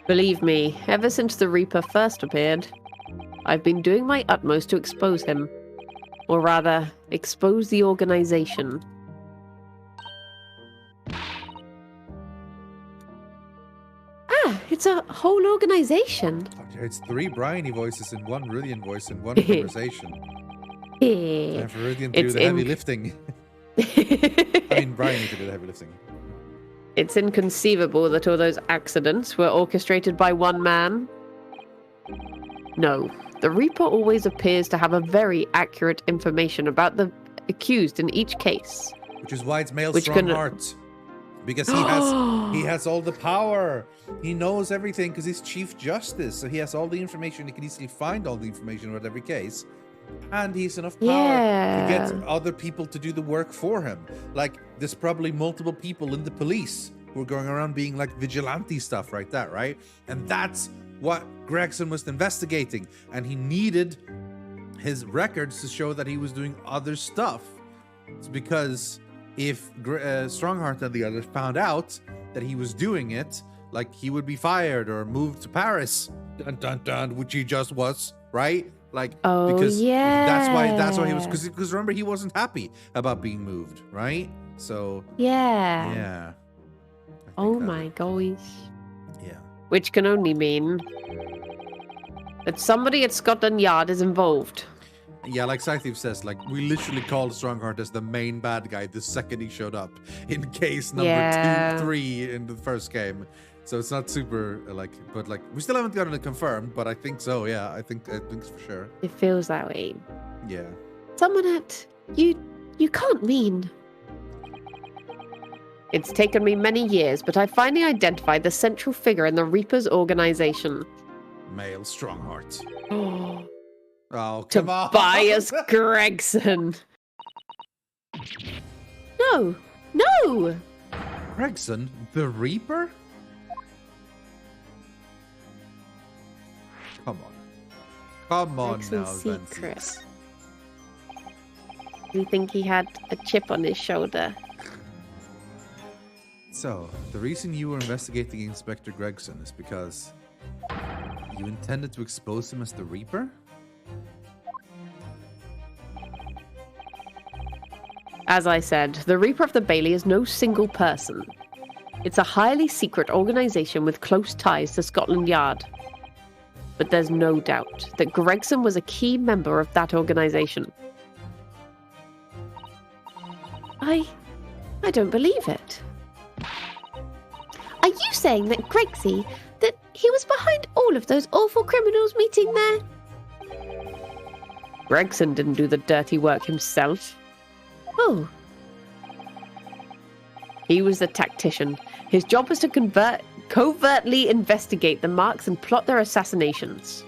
Believe me, ever since the Reaper first appeared, I've been doing my utmost to expose him. Or rather, expose the organization. Ah, it's a whole organization. It's 3 Briony voices and 1 Rudian voice in one conversation. Time for Rudian to do the heavy lifting. I mean, Briony to do the heavy lifting. It's inconceivable that all those accidents were orchestrated by one man. No, the Reaper always appears to have a very accurate information about the accused in each case. Which is why it's Male Strongheart. Because he has all the power. He knows everything because he's Chief Justice. So he has all the information. He can easily find all the information about every case. And he's enough power to get other people to do the work for him. Like, there's probably multiple people in the police who are going around being like vigilante stuff like that, right? And that's what Gregson was investigating. And he needed his records to show that he was doing other stuff. It's because if Strongheart and the others found out that he was doing it, like, he would be fired or moved to Paris, dun dun dun, which he just was, right? Like, because that's why he was, because remember, he wasn't happy about being moved, right? So yeah. Oh my gosh. Yeah. Which can only mean that somebody at Scotland Yard is involved. Yeah, like Scythive says, like, we literally called Strongheart as the main bad guy the second he showed up in case number 2, 3 in the first game. So it's not super, like, but, like, we still haven't gotten it confirmed, but I think so, yeah. I think it's for sure. It feels that way. Yeah. Someone at... You can't mean... It's taken me many years, but I finally identified the central figure in the Reaper's organization. Male Strongheart. Oh, come on. Tobias Gregson. No! Gregson? The Reaper? Come on now, secret. Ventus. You think he had a chip on his shoulder? So, the reason you were investigating Inspector Gregson is because you intended to expose him as the Reaper? As I said, the Reaper of the Bailey is no single person. It's a highly secret organization with close ties to Scotland Yard. But there's no doubt that Gregson was a key member of that organization. I don't believe it. Are you saying that that he was behind all of those awful criminals meeting there? Gregson didn't do the dirty work himself. Oh. He was the tactician. His job was to covertly investigate the Marks and plot their assassinations.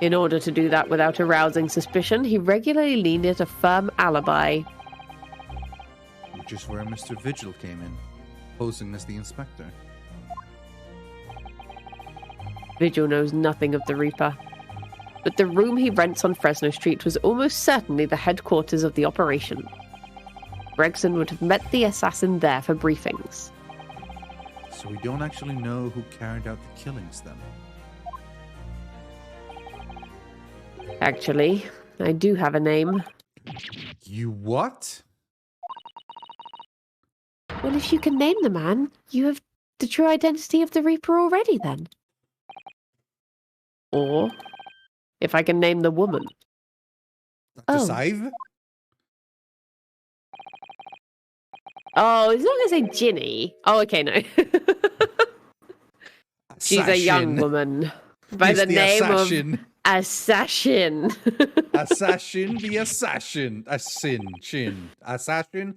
In order to do that without arousing suspicion, he regularly needed a firm alibi. Which is where Mr. Vigil came in, posing as the inspector. Vigil knows nothing of the Reaper. but the room he rents on Fresno Street was almost certainly the headquarters of the operation. Gregson would have met the assassin there for briefings. So we don't actually know who carried out the killings then. Actually, I do have a name. You what? Well, if you can name the man, you have the true identity of the Reaper already then. Or, if I can name the woman. Dr. Oh. Scythe? Oh, as long as I say Ginny. Oh, okay, no. She's a young woman. By the name assassin. of Assassin. Assassin the assassin. Assassin.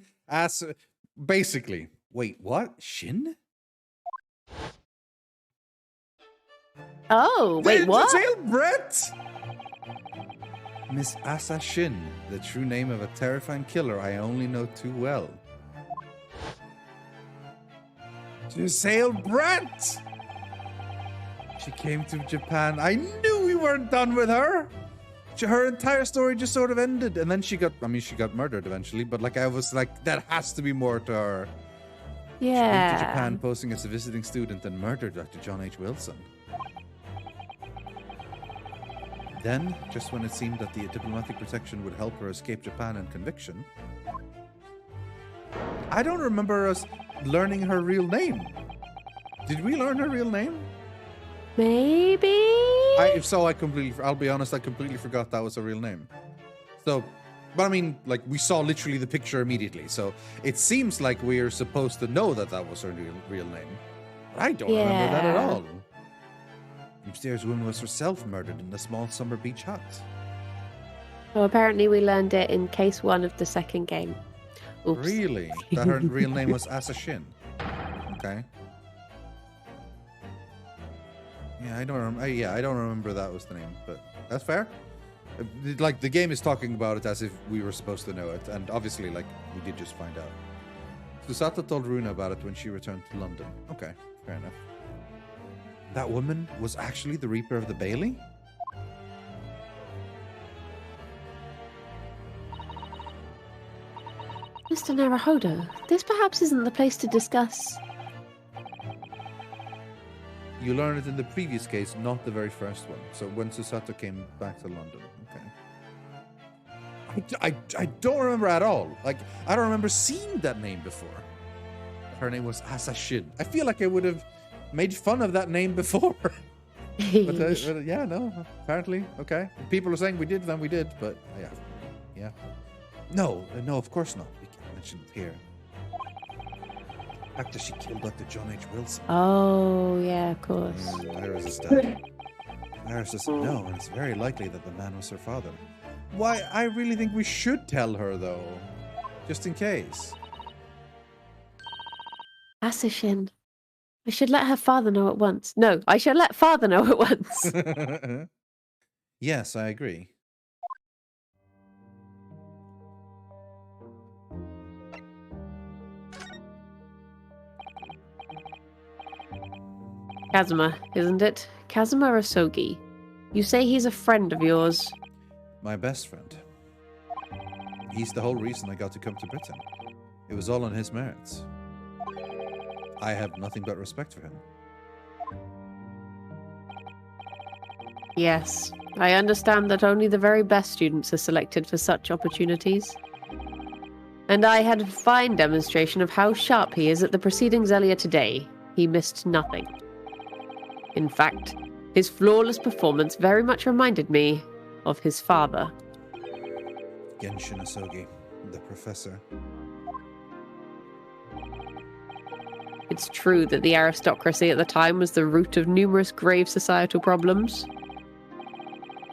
Basically. Wait, what? Shin? Oh, wait, what? Brett? Miss Assassin, the true name of a terrifying killer I only know too well. Giselle Brett! She came to Japan. I knew we weren't done with her. Her entire story just sort of ended. And then she got murdered eventually. But like, I was like, that has to be more to her. Yeah. She came to Japan posing as a visiting student and murdered Dr. John H. Wilson. Then, just when it seemed that the diplomatic protection would help her escape Japan and conviction, I don't remember us learning her real name. Did we learn her real name? Maybe? If so, I'll be honest, I completely forgot that was her real name. So, but I mean, like, we saw literally the picture immediately, so it seems like we're supposed to know that that was her real name. But I don't remember that at all. The mysterious woman was herself murdered in the small summer beach hut. Well, apparently we learned it in case 1 of the second game. Oops. Really? That her real name was Assassin? Okay. Yeah, I don't remember that was the name, but that's fair. Like, the game is talking about it as if we were supposed to know it, and obviously, like, we did just find out. Susato told Runa about it when she returned to London. Okay, fair enough. That woman was actually the Reaper of the Bailey? Mr. Naruhodo, this perhaps isn't the place to discuss. You learned it in the previous case, not the very first one. So when Susato came back to London. Okay. I don't remember at all. Like, I don't remember seeing that name before. Her name was Assassin. I feel like I would have made fun of that name before. but yeah, no, apparently. Okay. If people are saying we did, then we did. But yeah. No, of course not. We can't mention it here. After she killed Dr. John H. Wilson. Oh, yeah, of course. Iris is dead. Iris doesn't know, and it's very likely that the man was her father. Why, I really think we should tell her, though. Just in case. Assassin. I should let her father know at once. No, I should let father know at once. Yes, I agree. Kazuma, isn't it? Kazuma Asogi. You say he's a friend of yours. My best friend. He's the whole reason I got to come to Britain. It was all on his merits. I have nothing but respect for him. Yes, I understand that only the very best students are selected for such opportunities. And I had a fine demonstration of how sharp he is at the proceedings earlier today. He missed nothing. In fact, his flawless performance very much reminded me of his father. Genshin Asogi, the professor. It's true that the aristocracy at the time was the root of numerous grave societal problems.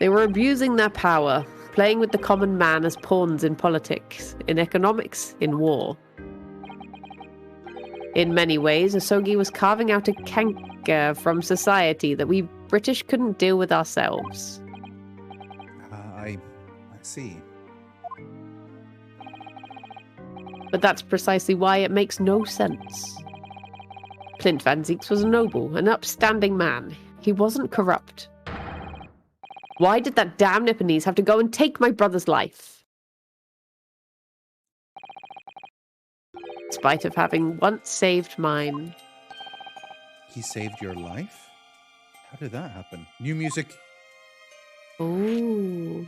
They were abusing their power, playing with the common man as pawns in politics, in economics, in war. In many ways, Asogi was carving out a canker from society that we British couldn't deal with ourselves. I see. But that's precisely why it makes no sense. Clint Van Zieks was a noble, an upstanding man. He wasn't corrupt. Why did that damn Nipponese have to go and take my brother's life? In spite of having once saved mine. He saved your life? How did that happen? New music. Ooh.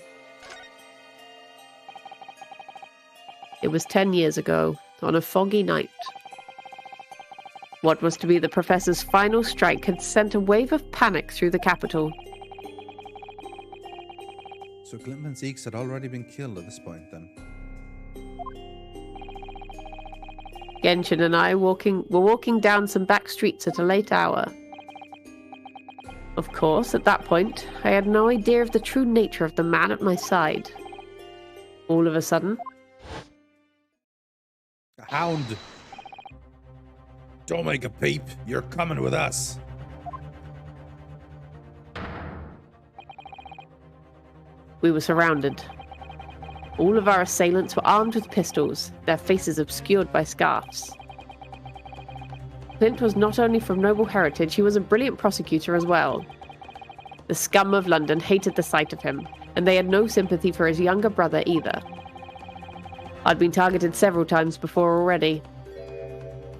It was 10 years ago, on a foggy night. What was to be the professor's final strike had sent a wave of panic through the capital. So Clint and Zeeks had already been killed at this point, then. Genshin and I were walking down some back streets at a late hour. Of course, at that point, I had no idea of the true nature of the man at my side. All of a sudden... A hound! Don't make a peep. You're coming with us. We were surrounded. All of our assailants were armed with pistols, their faces obscured by scarves. Clint was not only from noble heritage, he was a brilliant prosecutor as well. The scum of London hated the sight of him, and they had no sympathy for his younger brother either. I'd been targeted several times before already.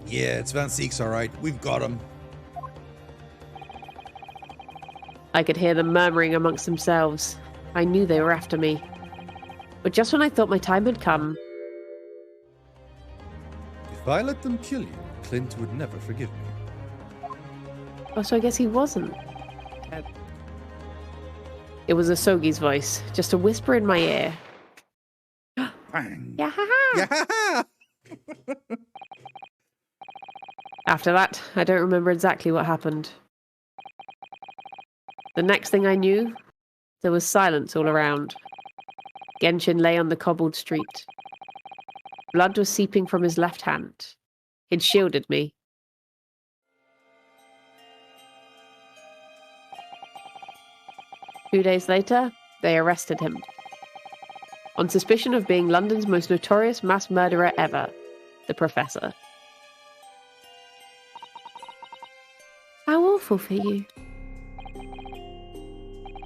Yeah, it's Van Zeeks, all right. We've got him. I could hear them murmuring amongst themselves. I knew they were after me. But just when I thought my time had come... If I let them kill you, Clint would never forgive me. Oh, so I guess he wasn't. It was Asogi's voice, just a whisper in my ear. Bang. Yahaha! Yeah! After that, I don't remember exactly what happened. The next thing I knew, there was silence all around. Genshin lay on the cobbled street. Blood was seeping from his left hand. He'd shielded me. Two days later, they arrested him. On suspicion of being London's most notorious mass murderer ever, the Professor. How awful for you.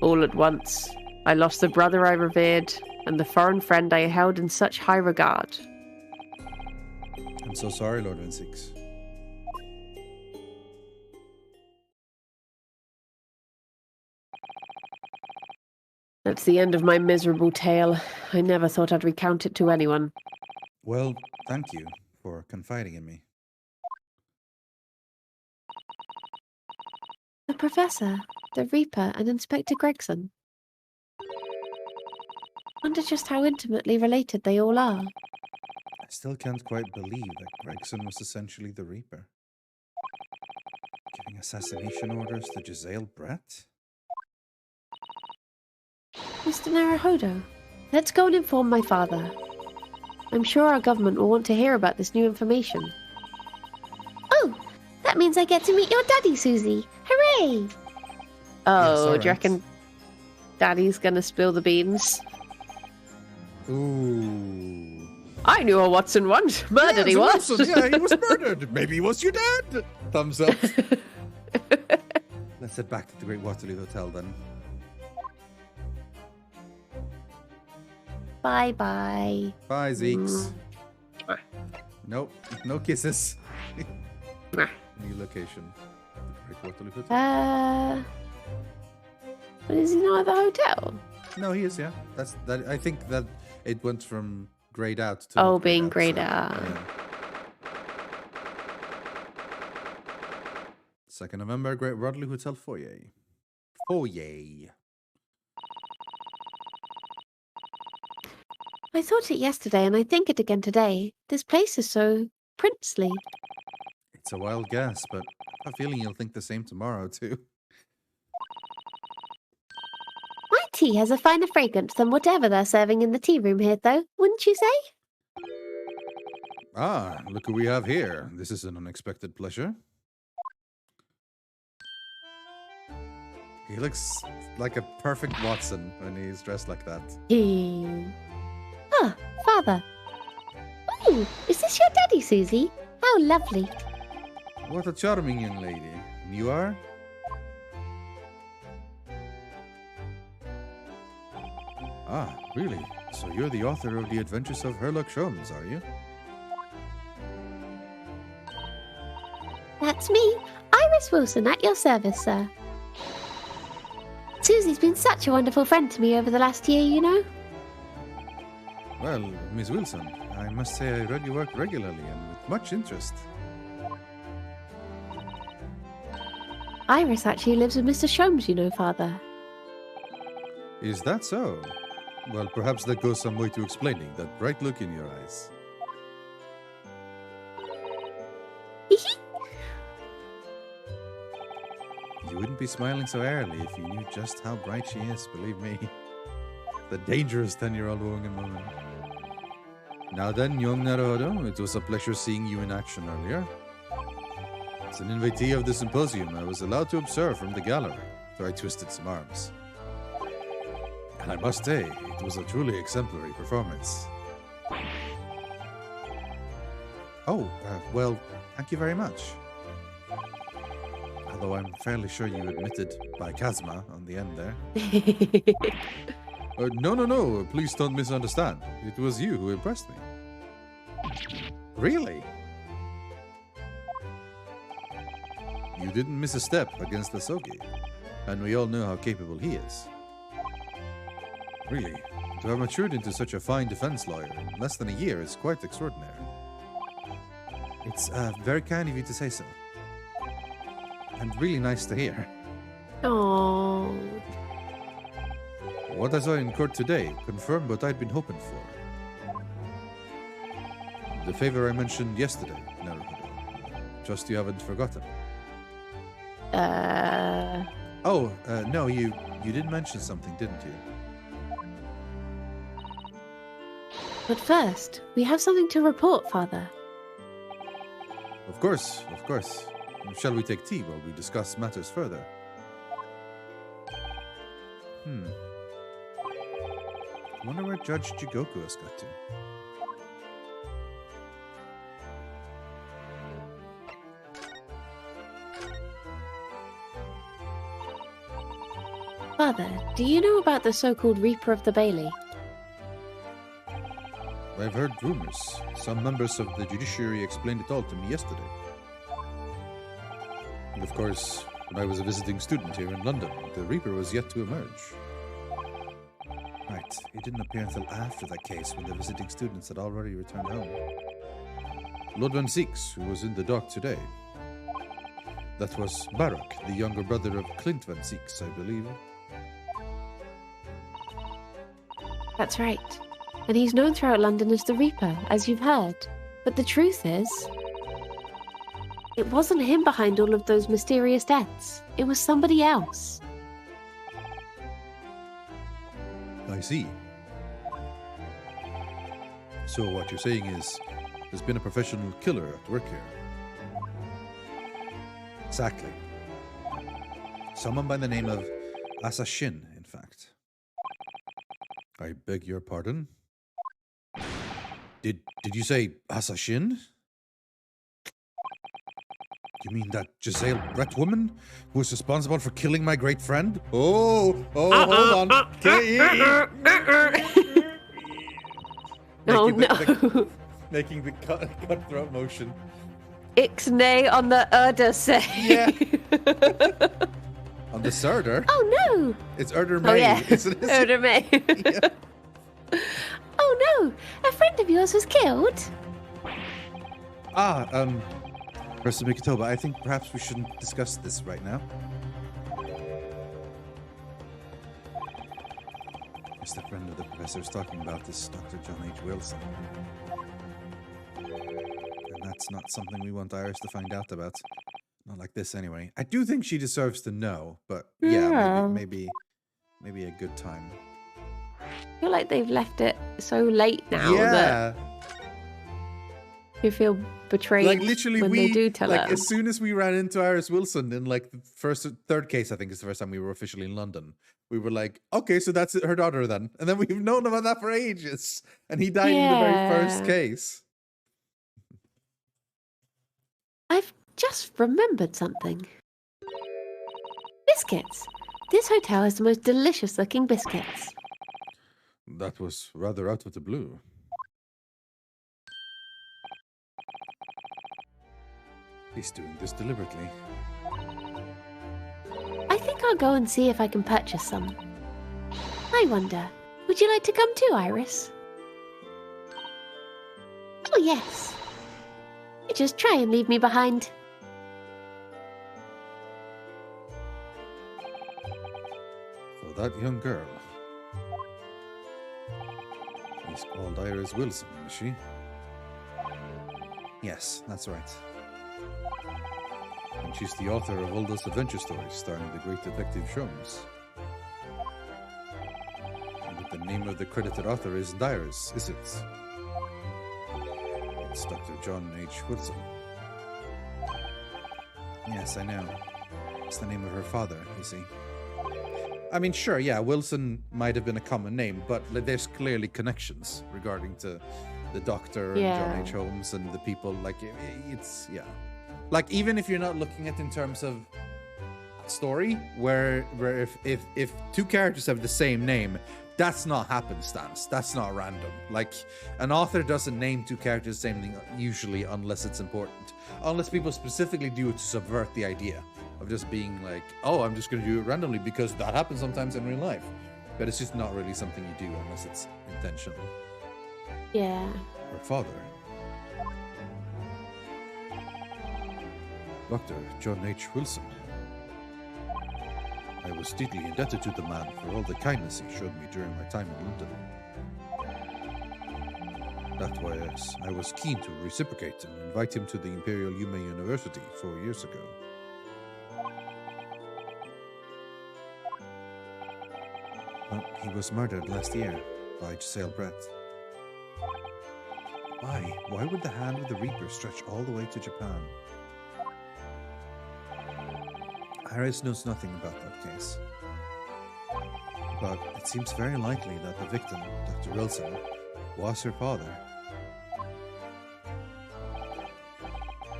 All at once, I lost the brother I revered and the foreign friend I held in such high regard. I'm so sorry, Lord Van Zeeks. That's the end of my miserable tale. I never thought I'd recount it to anyone. Well, thank you for confiding in me. The Professor, the Reaper, and Inspector Gregson. Wonder just how intimately related they all are. I still can't quite believe that Gregson was essentially the Reaper. Giving assassination orders to Giselle Brett? Mr. Naruhodo, let's go and inform my father. I'm sure our government will want to hear about this new information. Oh, that means I get to meet your daddy, Susie. Hooray! Oh, Yes, do you reckon Daddy's gonna spill the beans? Ooh. I knew a Watson once. Murdered he was. Watson. Yeah, he was murdered. Maybe he was your dad. Thumbs up. Let's head back to the Great Waterloo Hotel then. Bye-bye. Bye, Zeeks. Nope, no kisses. New location. The Great Waterloo Hotel. But is he not at the hotel? No, he is, yeah. That's that. I think that it went from grayed out to Oh, not being grayed so, out. yeah. 2nd November, Great Waterloo Hotel foyer. Foyer. I thought it yesterday and I think it again today. This place is so princely. It's a wild guess, but I have a feeling you'll think the same tomorrow, too. My tea has a finer fragrance than whatever they're serving in the tea room here, though, wouldn't you say? Ah, look who we have here. This is an unexpected pleasure. He looks like a perfect Watson when he's dressed like that. Ah, father. Oh, is this your daddy, Susie? How lovely. What a charming young lady. And you are? Ah, really? So you're the author of The Adventures of Herlock Sholmes, are you? That's me, Iris Wilson, at your service, sir. Susie's been such a wonderful friend to me over the last year, you know. Well, Miss Wilson, I must say I read your work regularly and with much interest. Iris actually lives with Mr. Sholmes, you know, Father. Is that so? Well, perhaps that goes some way to explaining that bright look in your eyes. You wouldn't be smiling so airily if you knew just how bright she is, believe me. The dangerous 10-year-old woman. Now then, young Naruhodo, it was a pleasure seeing you in action earlier. As an invitee of the symposium, I was allowed to observe from the gallery, though I twisted some arms. And I must say, it was a truly exemplary performance. Oh, well, thank you very much. Although I'm fairly sure you admitted bichasma on the end there. No, please don't misunderstand. It was you who impressed me. Really? You didn't miss a step against the Sogi, and we all know how capable he is. Really, to have matured into such a fine defense lawyer in less than a year is quite extraordinary. It's very kind of you to say so. And really nice to hear. Oh. What I saw in court today confirmed what I'd been hoping for. The favor I mentioned yesterday, Naruhodo. Trust you haven't forgotten. Oh, no, you did mention something, didn't you? But first, we have something to report, Father. Of course. Shall we take tea while we discuss matters further? I wonder where Judge Jigoku has got to. Father, do you know about the so-called Reaper of the Bailey? I've heard rumors. Some members of the judiciary explained it all to me yesterday. And of course, when I was a visiting student here in London, the Reaper was yet to emerge. Right, he didn't appear until after that case when the visiting students had already returned home. Lord Van Six, who was in the dock today. That was Barak, the younger brother of Clint Van Six, I believe. That's right. And he's known throughout London as the Reaper, as you've heard. But the truth is, it wasn't him behind all of those mysterious deaths. It was somebody else. I see. So what you're saying is, there's been a professional killer at work here. Exactly. Someone by the name of Asashin, in fact. I beg your pardon? Did you say Asashin? You mean that Giselle Brett woman who was responsible for killing my great friend? Hold on. Oh no. Making the cutthroat motion. Ixnay on the Urda say. Yeah. On the Surder? Oh no! It's Urder Oh May. yeah. Urder May. Yeah. Oh no! A friend of yours was killed? Professor Mikitoba, I think perhaps we shouldn't discuss this right now. Yes, the friend of the professor's talking about this Dr. John H. Wilson. And that's not something we want Iris to find out about. Not like this, anyway. I do think she deserves to know, but yeah. maybe a good time. I feel like they've left it so late now that you feel betrayed. Like literally, when they do tell her. As soon as we ran into Iris Wilson in like the third case, I think is the first time we were officially in London. We were like, okay, so that's her daughter then, and then we've known about that for ages, and he died in the very first case. I've just remembered something. Biscuits. This hotel has the most delicious looking biscuits. That was rather out of the blue. He's doing this deliberately. I think I'll go and see if I can purchase some. I wonder, would you like to come too, Iris? Oh, yes. You just try and leave me behind. For that young girl. She's called Iris Wilson, is she? Yes, that's right. And she's the author of all those adventure stories starring the great detective Sholmes. And the name of the credited author isn't Iris, is it? It's Dr. John H. Wilson. Yes, I know. It's the name of her father, you see. I mean, sure, yeah, Wilson might have been a common name, but there's clearly connections regarding to the doctor and John H. Holmes and the people. Like, it's, yeah. Like, even if you're not looking at it in terms of story, where if two characters have the same name, that's not happenstance. That's not random. Like, an author doesn't name two characters the same thing usually unless it's important. Unless people specifically do it to subvert the idea of just being like, oh, I'm just going to do it randomly because that happens sometimes in real life. But it's just not really something you do unless it's intentional. Yeah. Her father, Dr. John H. Wilson. I was deeply indebted to the man for all the kindness he showed me during my time in London. That's why I was keen to reciprocate and invite him to the Imperial Yuma University 4 years ago. Well, he was murdered last year by Giselle Brett. Why? Why would the hand of the Reaper stretch all the way to Japan? Iris knows nothing about that case. But it seems very likely that the victim, Dr. Wilson, was her father.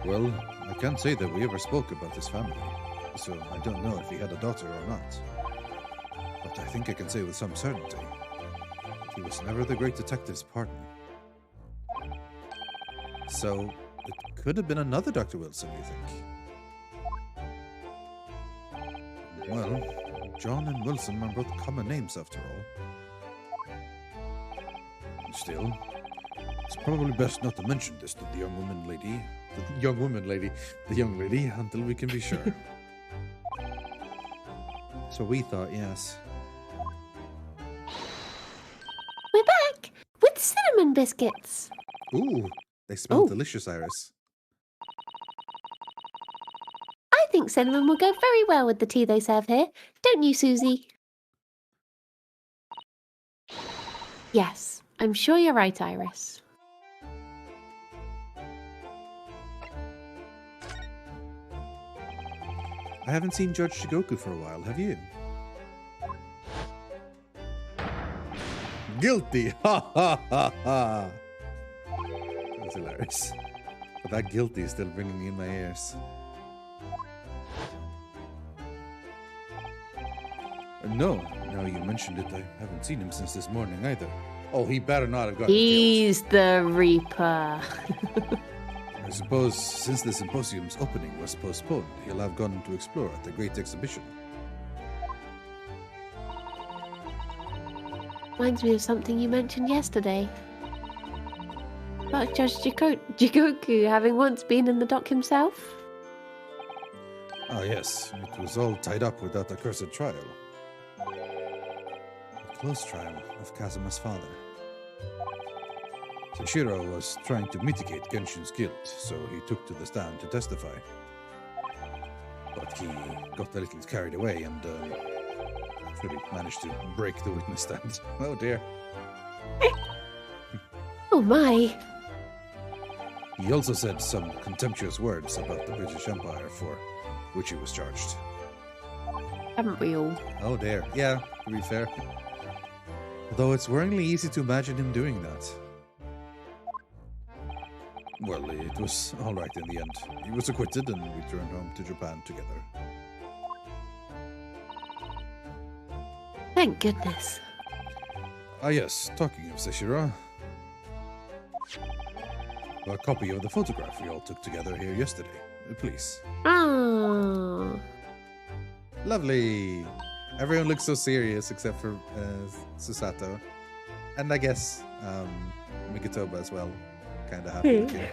Well, I can't say that we ever spoke about his family, so I don't know if he had a daughter or not. But I think I can say with some certainty that he was never the great detective's partner. So, it could have been another Dr. Wilson, you think? Well, John and Wilson are both common names after all. Still, it's probably best not to mention this to the young lady, until we can be sure. So we thought, yes. We're back with cinnamon biscuits. Ooh, they smell delicious, Iris. I think cinnamon will go very well with the tea they serve here. Don't you, Susie? Yes, I'm sure you're right, Iris. I haven't seen Judge Shigoku for a while, have you? Guilty! Ha ha ha ha! That's hilarious. But that guilty is still ringing in my ears. No, now you mentioned it, I haven't seen him since this morning either. Oh, he better not have gotten He's killed. the Reaper. I suppose since the symposium's opening was postponed, he'll have gone to explore at the Great Exhibition. Reminds me of something you mentioned yesterday. About Judge Jigoku having once been in the dock himself. Ah yes, it was all tied up with that accursed trial. A close trial of Kazuma's father. Toshiro was trying to mitigate Genshin's guilt, so he took to the stand to testify. But he got a little carried away and actually managed to break the witness stand. Oh dear. Oh my. He also said some contemptuous words about the British Empire, for which he was charged. Haven't we all? Oh dear. Yeah, to be fair. Although it's worryingly easy to imagine him doing that. Well, it was alright in the end. He was acquitted and returned home to Japan together. Thank goodness. Ah, yes, talking of Seshira. A copy of the photograph we all took together here yesterday. Please. Oh. Lovely. Everyone looks so serious except for Susato. And I guess Migatoba as well. Kind of happy looking.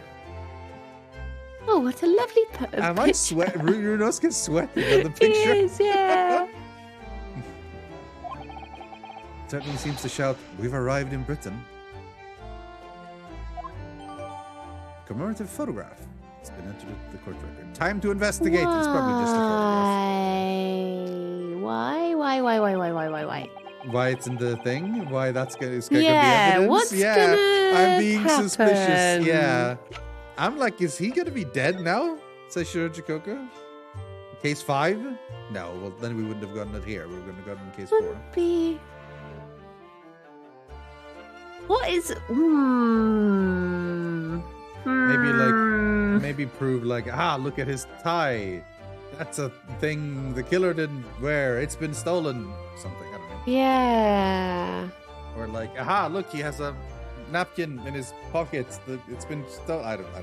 Oh, what a lovely Am I picture. sweat? Runosuke's sweating on the picture. He is, yeah. Certainly seems to shout, "We've arrived in Britain." Commemorative photograph. It's been entered into the court record. Time to investigate. It's probably just a photograph. Why? Why it's in the thing? Why that's gonna, it's gonna Yeah, be evidence? what's Yeah, gonna I'm being suspicious. happen? Yeah, I'm like, is he gonna be dead now? Says Shirojikoka. Case 5? No, well then we wouldn't have gotten it here. We were gonna gotten case 4. Would be. What is? Maybe prove like, look at his tie. That's a thing the killer didn't wear. It's been stolen. Something, I don't know. Yeah. Or like, look, he has a napkin in his pockets. It's been stolen. I don't know.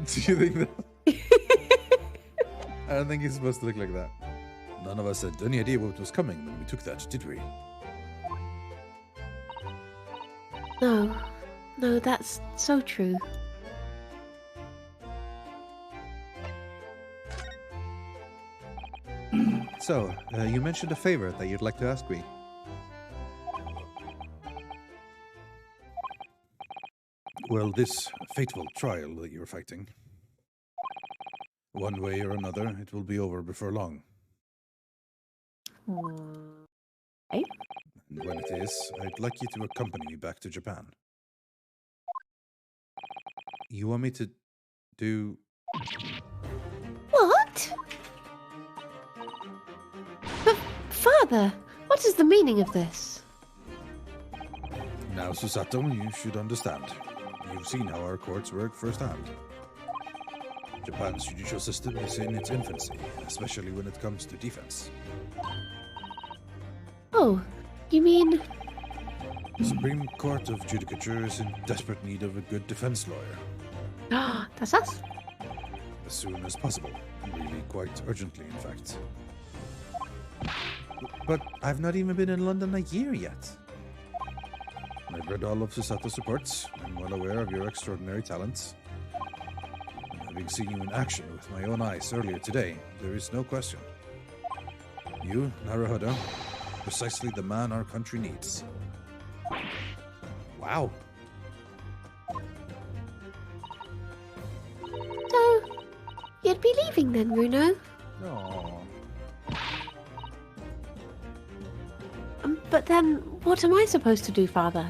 Do you think that? I don't think he's supposed to look like that. None of us had any idea what was coming when we took that, did we? No, that's so true. So, you mentioned a favor that you'd like to ask me. Well, this fateful trial that you're fighting, one way or another, it will be over before long. Okay. And when it is, I'd like you to accompany me back to Japan. You want me to do... What? But, Father, what is the meaning of this? Now, Susato, you should understand. You've seen how our courts work firsthand. Japan's judicial system is in its infancy, especially when it comes to defense. Oh, you mean... The Supreme Court of Judicature is in desperate need of a good defense lawyer. That's us? As soon as possible. Really quite urgently, in fact. But I've not even been in London a year yet. I've read all of Susato's reports. I'm well aware of your extraordinary talents. And having seen you in action with my own eyes earlier today, there is no question. You, Naruhodo, precisely the man our country needs. Wow. So, you'd be leaving then, Runo? No. But then, what am I supposed to do, Father?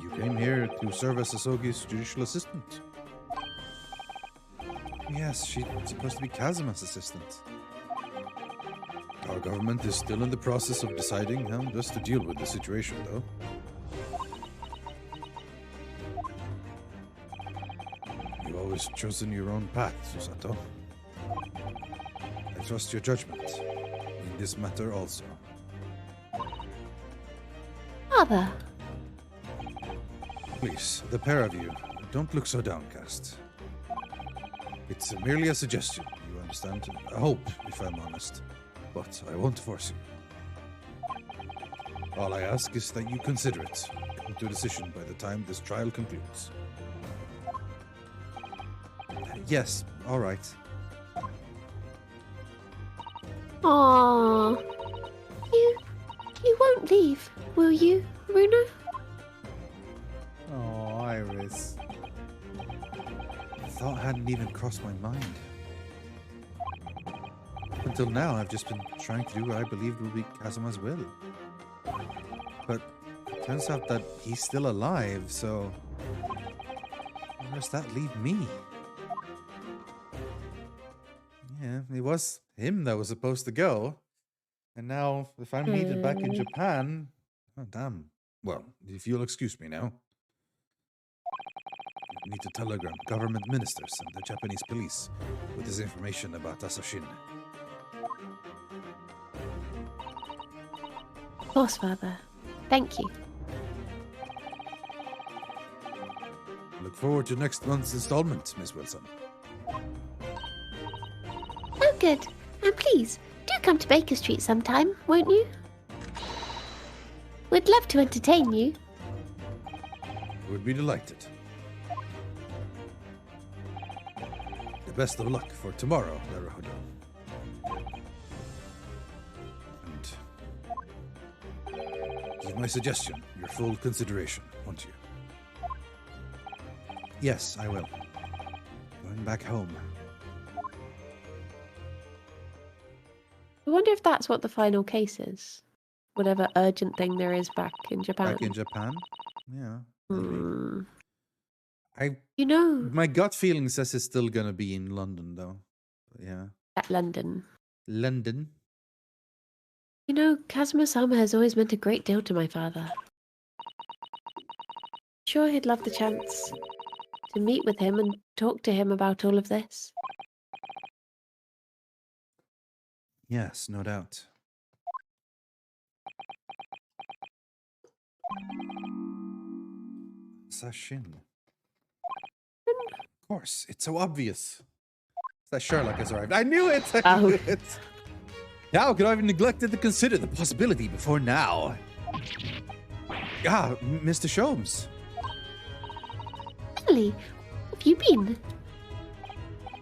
You came here to serve as Asogi's judicial assistant. Yes, she's supposed to be Kazuma's assistant. Our government is still in the process of deciding how best to deal with the situation, though. You've always chosen your own path, Susato. I trust your judgment in this matter also. Father. Please, the pair of you, don't look so downcast. It's merely a suggestion, you understand? A hope, if I'm honest. But I won't force you. All I ask is that you consider it. Come to a decision by the time this trial concludes. Yes, all right. Aww. You won't leave, will you, Runo? Oh, Iris. The thought hadn't even crossed my mind. Until now, I've just been trying to do what I believed would be Kazuma's will. But it turns out that he's still alive, so... where does that leave me? Yeah, it was him that was supposed to go. And now, if I'm needed back in Japan... oh, damn. Well, if you'll excuse me now. We need to telegram government ministers and the Japanese police with this information about Asashin. Of course, Father. Thank you. Look forward to next month's installment, Miss Wilson. Oh, good. And please, do come to Baker Street sometime, won't you? We'd love to entertain you. Would be delighted. The best of luck for tomorrow, Naruhodo. And give my suggestion your full consideration, won't you? Yes, I will. Going back home. I wonder if that's what the final case is. Whatever urgent thing there is back in Japan. Back in Japan? Yeah. Maybe. You know, My gut feeling says it's still gonna be in London, though. But yeah. at London. London? You know, Kazuma-sama has always meant a great deal to my father. Sure, he'd love the chance to meet with him and talk to him about all of this. Yes, no doubt. Sashin. Of course, it's so obvious. That Sherlock has arrived. I knew it! I knew it! How could I have neglected to consider the possibility before now? Ah, Mr. Sholmes. Emily, have you been?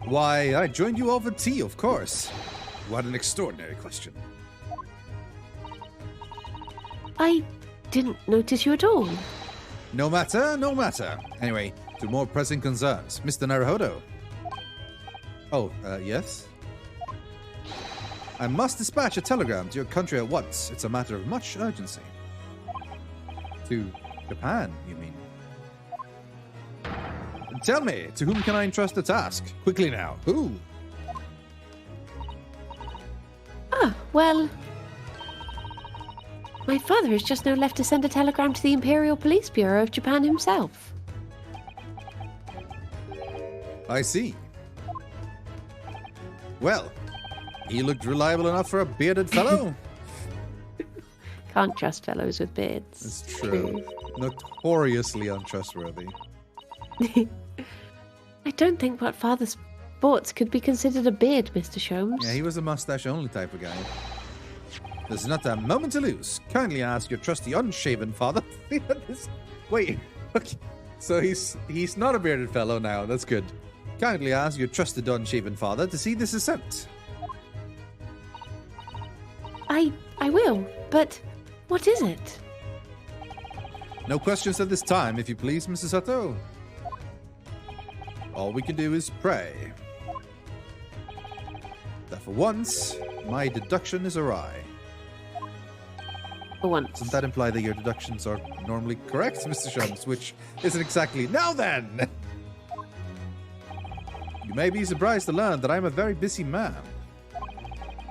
Why, I joined you over tea, of course. What an extraordinary question. I didn't notice you at all. No matter, no matter. Anyway, to more pressing concerns. Mr. Naruhodo. Oh, yes? I must dispatch a telegram to your country at once. It's a matter of much urgency. To Japan, you mean? Tell me, to whom can I entrust the task? Quickly now. Who? Ah, well... My father has just now left to send a telegram to the Imperial Police Bureau of Japan himself. I see. Well, he looked reliable enough for a bearded fellow. Can't trust fellows with beards. It's true. Notoriously untrustworthy. I don't think what father sports could be considered a beard, Mr. Sholmes. Yeah, he was a mustache-only type of guy. There's not a moment to lose. Kindly ask your trusty unshaven father. Wait. Okay. So he's not a bearded fellow now. That's good. Kindly ask your trusted unshaven father to see this is sent. I will, but what is it? No questions at this time, if you please, Mrs. Sato. All we can do is pray that for once, my deduction is awry. For once. Doesn't that imply that your deductions are normally correct, Mr. Sholmes? Which isn't exactly... Now then! You may be surprised to learn that I'm a very busy man.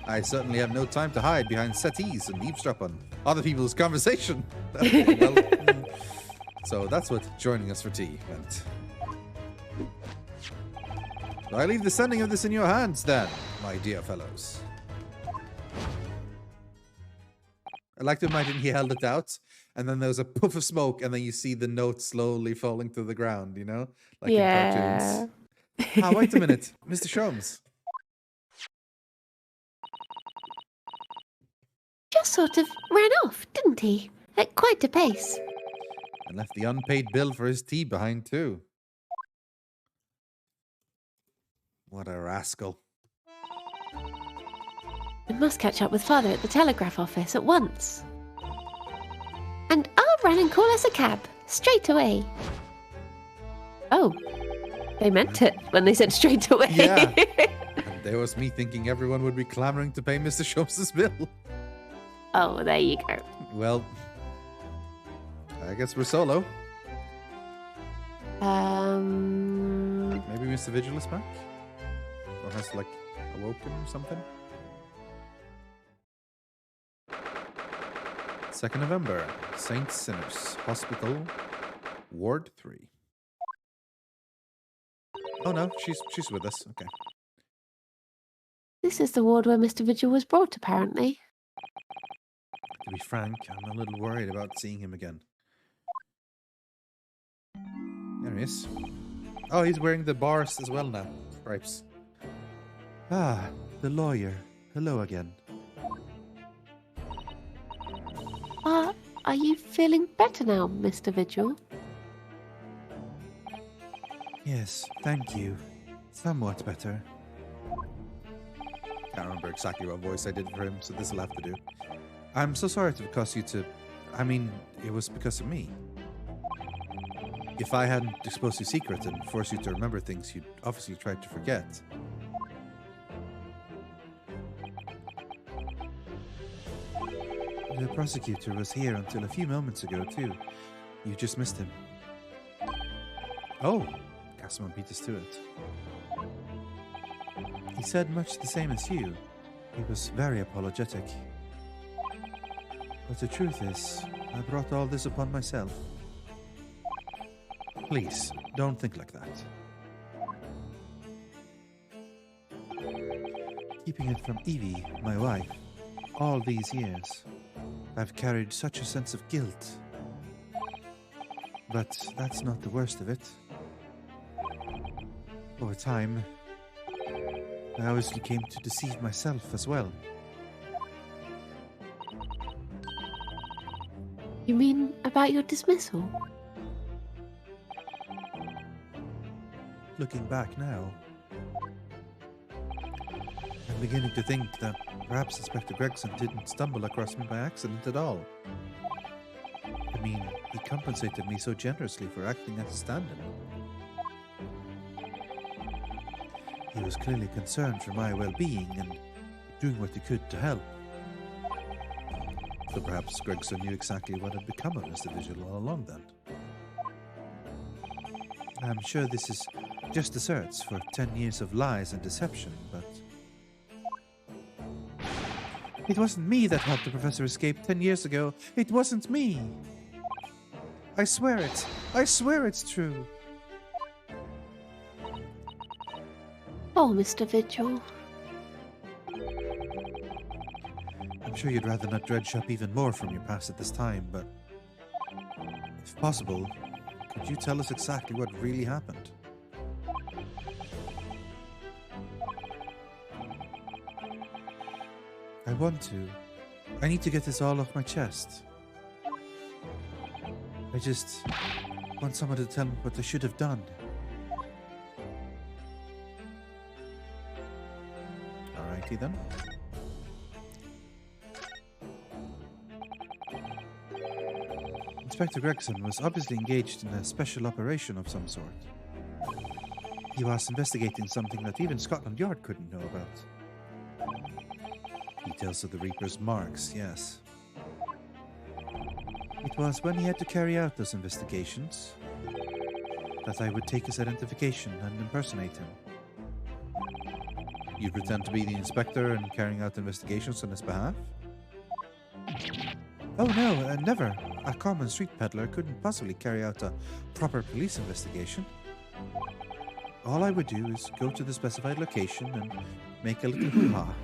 I certainly have no time to hide behind settees and eavesdrop on other people's conversation. Well, so that's what joining us for tea meant. I leave the sending of this in your hands, then, my dear fellows. I like to imagine he held it out, and then there was a puff of smoke, and then you see the note slowly falling to the ground, you know? Like in cartoons. Ah, wait a minute. Mr. Sholmes. Just sort of ran off, didn't he? At quite a pace. And left the unpaid bill for his tea behind, too. What a rascal. I must catch up with father at the telegraph office at once. And I'll run and call us a cab, straight away. Oh, they meant it when they said straight away. Yeah. And there was me thinking everyone would be clamoring to pay Mr. Sholmes' bill. Oh, there you go. Well, I guess we're solo. Maybe Mr. Vigil is back? Or has, like, awoken or something? 2nd November, St. Sinners Hospital, Ward 3. Oh no, she's with us. Okay. This is the ward where Mr. Vigil was brought, apparently. To be frank, I'm a little worried about seeing him again. There he is. Oh, he's wearing the bars as well now. Stripes. Ah, the lawyer. Hello again. Are you feeling better now, Mr. Vigil? Yes, thank you. Somewhat better. Can't remember exactly what voice I did for him, so this will have to do. I'm so sorry to cause you to... I mean, it was because of me. If I hadn't exposed your secret and forced you to remember things you'd obviously tried to forget. The prosecutor was here until a few moments ago, too. You just missed him. Oh, Castleman beat us to it. He said much the same as you. He was very apologetic. But the truth is, I brought all this upon myself. Please, don't think like that. Keeping it from Evie, my wife, all these years, I've carried such a sense of guilt. But that's not the worst of it. Over time, I obviously came to deceive myself as well. You mean about your dismissal? Looking back now, I'm beginning to think that perhaps Inspector Gregson didn't stumble across me by accident at all. I mean, he compensated me so generously for acting as a stand-in. He was clearly concerned for my well-being and doing what he could to help. So perhaps Gregson knew exactly what had become of Mr. Vigil all along then. I'm sure this is just desserts for 10 years of lies and deception, but... It wasn't me that helped the professor escape 10 years ago. It wasn't me. I swear it. I swear it's true. Oh, Mr. Vigil. I'm sure you'd rather not dredge up even more from your past at this time, but... If possible, could you tell us exactly what really happened? I want to. I need to get this all off my chest. I just want someone to tell me what I should have done. Alrighty then. Inspector Gregson was obviously engaged in a special operation of some sort. He was investigating something that even Scotland Yard couldn't know about. Details of the Reaper's marks, yes. It was when he had to carry out those investigations that I would take his identification and impersonate him. You pretend to be the inspector and carrying out investigations on his behalf? Oh no, never. A common street peddler couldn't possibly carry out a proper police investigation. All I would do is go to the specified location and make a little hoo-ha.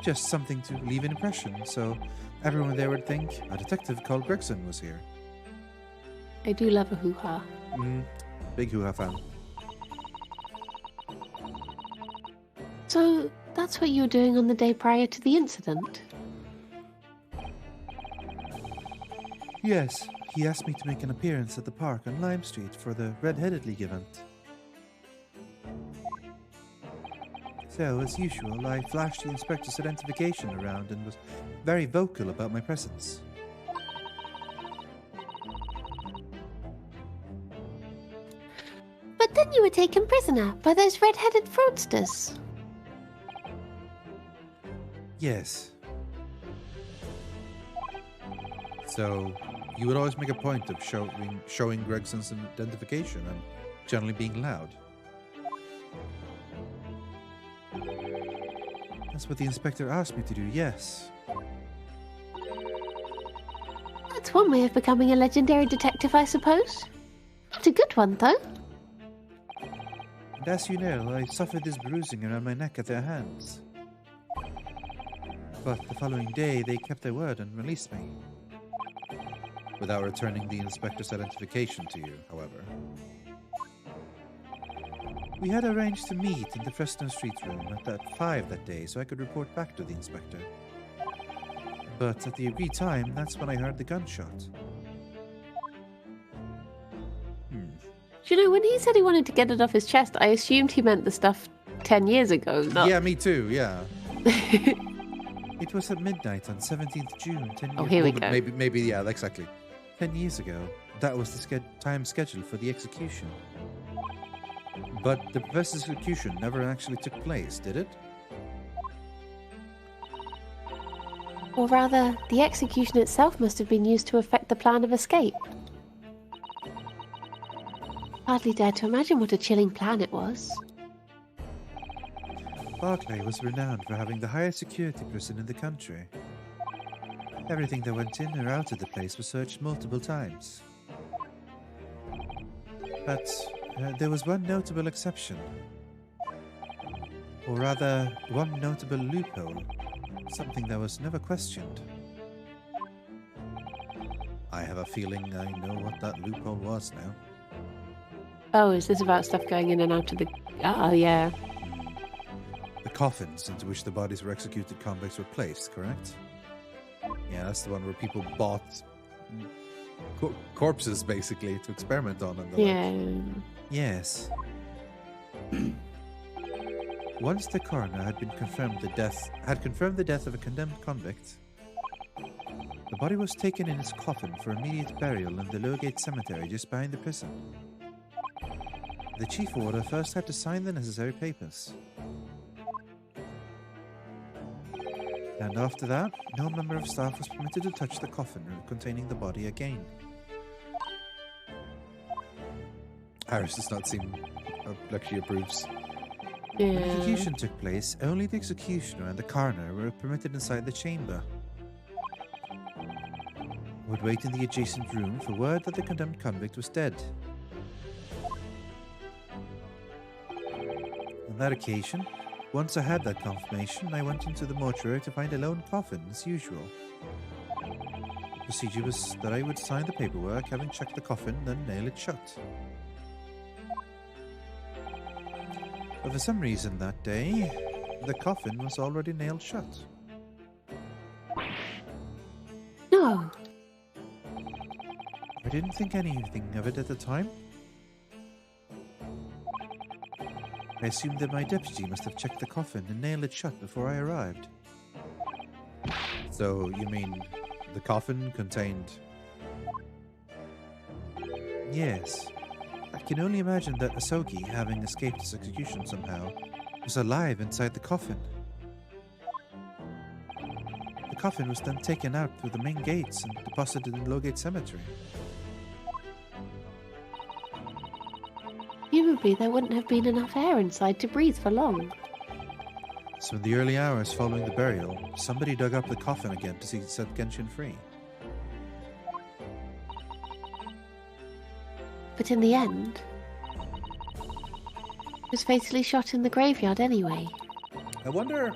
Just something to leave an impression, so everyone there would think a detective called Gregson was here. I do love a hoo-ha. Big hoo-ha fan. So, that's what you were doing on the day prior to the incident? Yes, he asked me to make an appearance at the park on Lime Street for the Red-Headed League event. So, as usual, I flashed the inspector's identification around and was very vocal about my presence. But then you were taken prisoner by those red-headed fraudsters. Yes. So, you would always make a point of showing Gregson's identification and generally being loud. That's what the inspector asked me to do, yes. That's one way of becoming a legendary detective, I suppose. Not a good one, though. And as you know, I suffered this bruising around my neck at their hands. But the following day, they kept their word and released me. Without returning the inspector's identification to you, however. We had arranged to meet in the Fresno Street room at 5 that day so I could report back to the inspector. But at the agreed time, that's when I heard the gunshot. Do you know, when he said he wanted to get it off his chest, I assumed he meant the stuff 10 years ago. Not... Yeah, me too, yeah. It was at midnight on 17th June, 10 years Oh, here we Well, go. Maybe, yeah, exactly. 10 years ago. That was the time scheduled for the execution. But the professor's execution never actually took place, did it? Or rather, the execution itself must have been used to effect the plan of escape. Hardly dare to imagine what a chilling plan it was. Barclay was renowned for having the highest security prison in the country. Everything that went in or out of the place was searched multiple times. But there was one notable exception. Or rather, one notable loophole. Something that was never questioned. I have a feeling I know what that loophole was now. Oh, is this about stuff going in and out of the... Oh, yeah. The coffins into which the bodies of executed convicts were placed, correct? Yeah, that's the one where people bought corpses, basically, to experiment on. And the Yeah. like. Yes. Once the coroner had confirmed the death of a condemned convict, the body was taken in its coffin for immediate burial in the Lowgate Cemetery just behind the prison. The chief warder first had to sign the necessary papers. And after that, no member of staff was permitted to touch the coffin containing the body again. Harris does not seem like she approves. When the Yeah. execution took place, only the executioner and the coroner were permitted inside the chamber. Would wait in the adjacent room for word that the condemned convict was dead. On that occasion, once I had that confirmation, I went into the mortuary to find a lone coffin, as usual. The procedure was that I would sign the paperwork, having checked the coffin, then nail it shut. But for some reason that day, the coffin was already nailed shut. No. I didn't think anything of it at the time. I assumed that my deputy must have checked the coffin and nailed it shut before I arrived. So, you mean the coffin contained... Yes. I can only imagine that Asogi, having escaped his execution somehow, was alive inside the coffin. The coffin was then taken out through the main gates and deposited in Lowgate Cemetery. Presumably there wouldn't have been enough air inside to breathe for long. So in the early hours following the burial, somebody dug up the coffin again to set Genshin free. But in the end, he was fatally shot in the graveyard anyway. I wonder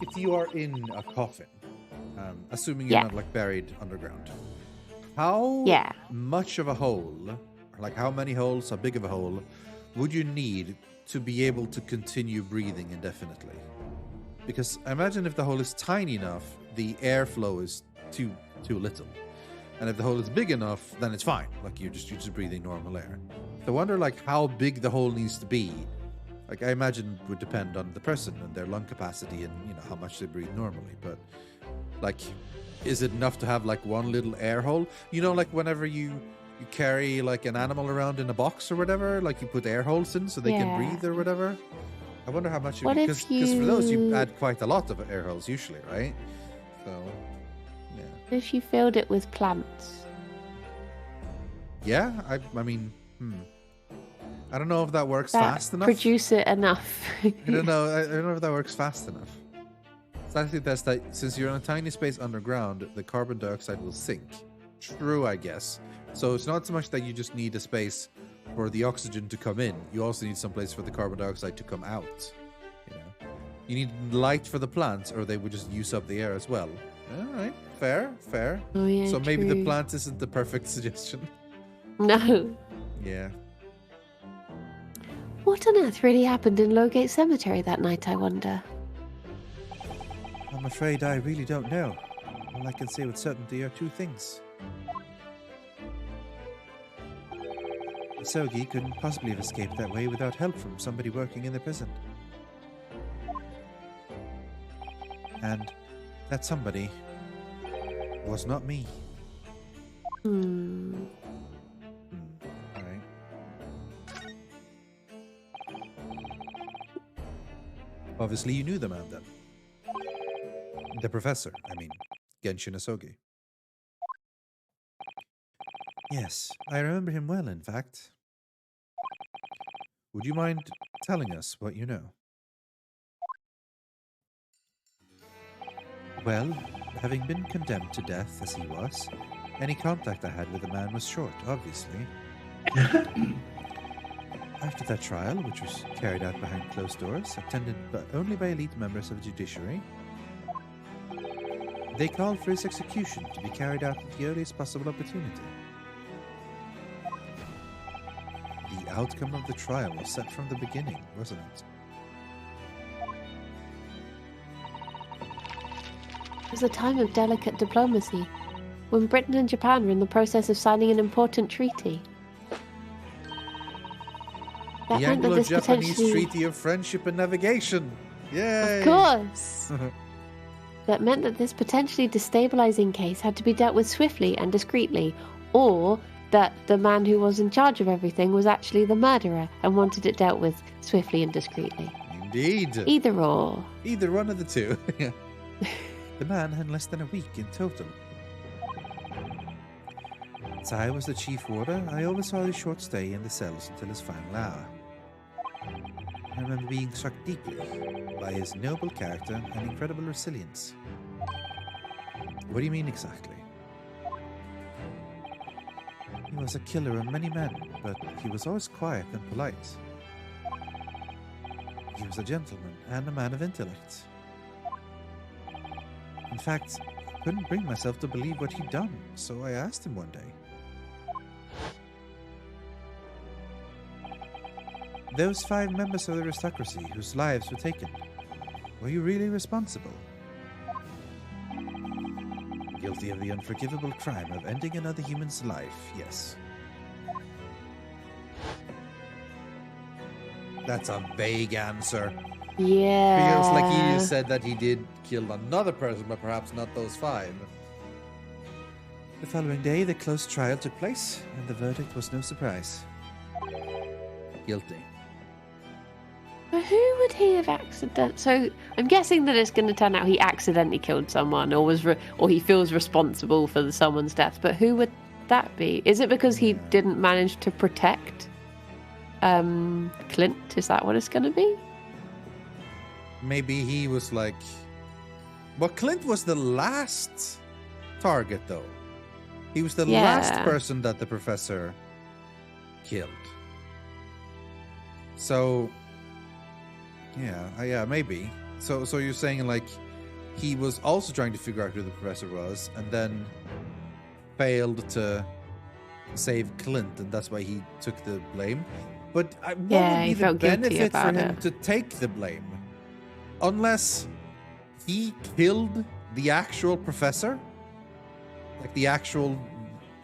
if you are in a coffin, assuming you're Yeah. not like buried underground. How Yeah. much of a hole, or like how many holes, how big of a hole, would you need to be able to continue breathing indefinitely? Because I imagine if the hole is tiny enough, the airflow is too little. And if the hole is big enough, then it's fine. Like you're just breathing normal air. So I wonder like how big the hole needs to be. Like I imagine it would depend on the person and their lung capacity and how much they breathe normally. But like, is it enough to have like one little air hole? Like whenever you carry like an animal around in a box or whatever, like you put air holes in so they can Yeah. breathe or whatever. I wonder how much. What Because if for those you you- add quite a lot of air holes usually, right? So yeah. If you filled it with plants. Yeah, I mean, I don't know if that works That fast enough. produce it enough. I don't know. I don't know if that works fast enough. So I think that's that. Since you're in a tiny space underground, the carbon dioxide will sink. True, I guess. So it's not so much that you just need a space for the oxygen to come in, you also need some place for the carbon dioxide to come out. You need light for the plants, or they would just use up the air as well. All right, fair. Oh, yeah, So maybe the true. plant isn't the perfect suggestion. No. Yeah. What on earth really happened in Lowgate Cemetery that night, I wonder? I'm afraid I really don't know. All I can say with certainty are two things. Sogi couldn't possibly have escaped that way without help from somebody working in the prison. And that somebody was not me. Hmm. All right. Obviously, you knew the man then. The professor, I mean, Genshin Asogi. Yes, I remember him well, in fact. Would you mind telling us what you know? Well, having been condemned to death as he was, any contact I had with the man was short, obviously. After that trial, which was carried out behind closed doors, attended only by elite members of the judiciary, they called for his execution to be carried out at the earliest possible opportunity. The outcome of the trial was set from the beginning, wasn't it? It was a time of delicate diplomacy, when Britain and Japan were in the process of signing an important treaty. That The meant that this Anglo-Japanese potentially... Treaty of Friendship and Navigation. Yay! Of course! That meant that this potentially destabilizing case had to be dealt with swiftly and discreetly, or that the man who was in charge of everything was actually the murderer and wanted it dealt with swiftly and discreetly. Indeed. Either or. Either one of the two. Yeah. The man had less than a week in total. As I was the chief warder, I oversaw his short stay in the cells until his final hour. I remember being struck deeply by his noble character and incredible resilience. What do you mean exactly? He was a killer of many men, but he was always quiet and polite. He was a gentleman and a man of intellect. In fact, I couldn't bring myself to believe what he'd done, so I asked him one day. Those 5 members of the aristocracy whose lives were taken, were you really responsible? Guilty of the unforgivable crime of ending another human's life, yes. That's a vague answer. Yeah. Feels like he just said that he did kill another person, but perhaps not those 5. The following day, the closed trial took place, and the verdict was no surprise. Guilty. But who would he have So I'm guessing that it's going to turn out he accidentally killed someone, or or he feels responsible for someone's death. But who would that be? Is it because he didn't manage to protect Clint? Is that what it's going to be? Maybe he was like... Well, Clint was the last target, though. He was the last person that the professor killed. So... Yeah, maybe. So you're saying, like, he was also trying to figure out who the professor was, and then failed to save Clint, and that's why he took the blame. But what would be the benefit for him to take the blame? Unless he killed the actual professor? Like the actual...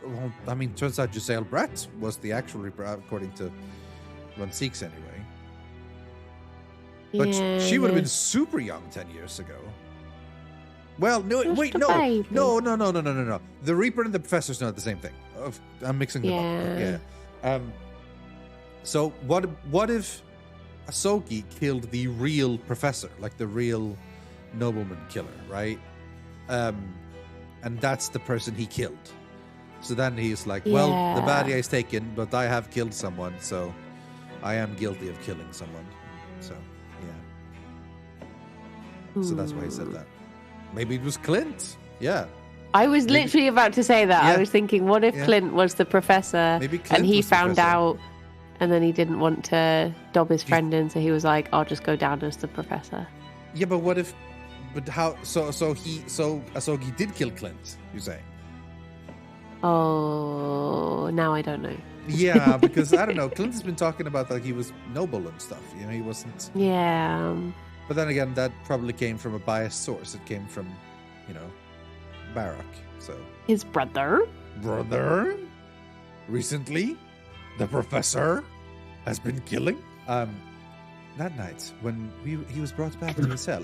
Well, I mean, turns out Giselle Brett was the actual Reaper, according to Ron Seeks anyway. But she would have been super young 10 years ago. Well, no, wait, no. The Reaper and the Professor's not the same thing. I'm mixing them up. Yeah. So what if Asogi killed the real professor, like the real nobleman killer, right? And that's the person he killed. So then he's like, well, the bad guy's taken, but I have killed someone, so I am guilty of killing someone. So, yeah. So that's why he said that. Maybe it was Clint. Yeah. I was literally about to say that. I was thinking, what if Clint was the professor Maybe Clint and he was the found professor. out And then he didn't want to dob his friend in, so he was like, I'll just go down as the professor. Yeah, but what if? But how? So Asogi did kill Clint. You say? Oh, now I don't know. Yeah, because I don't know. Clint has been talking about like he was noble and stuff. You know, he wasn't. Yeah. But then again, that probably came from a biased source. It came from, you know, Barak. So His brother? Recently, the professor has been killing. That night, when he was brought back to his cell,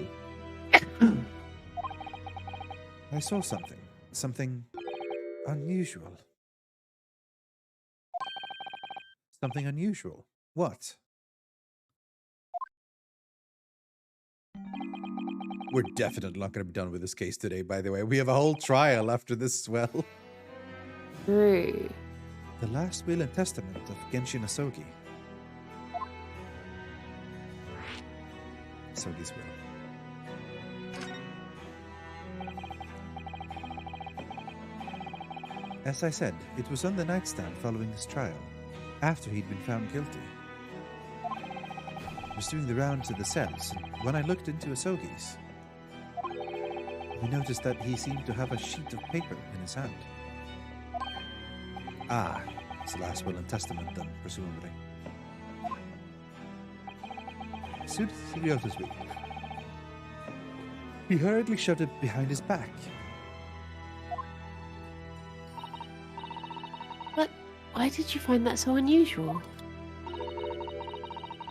I saw something unusual. Something unusual. What? We're definitely not going to be done with this case today, by the way. We have a whole trial after this as well. True. The last will and testament of Genshin Asogi. Asogi's will. As I said, it was on the nightstand following his trial, after he'd been found guilty. I was doing the rounds of the cells, and when I looked into Asogi's, we noticed that he seemed to have a sheet of paper in his hand. Ah, it's the last will and testament then, presumably. As soon as he wrote his will, he hurriedly shoved it behind his back. But why did you find that so unusual?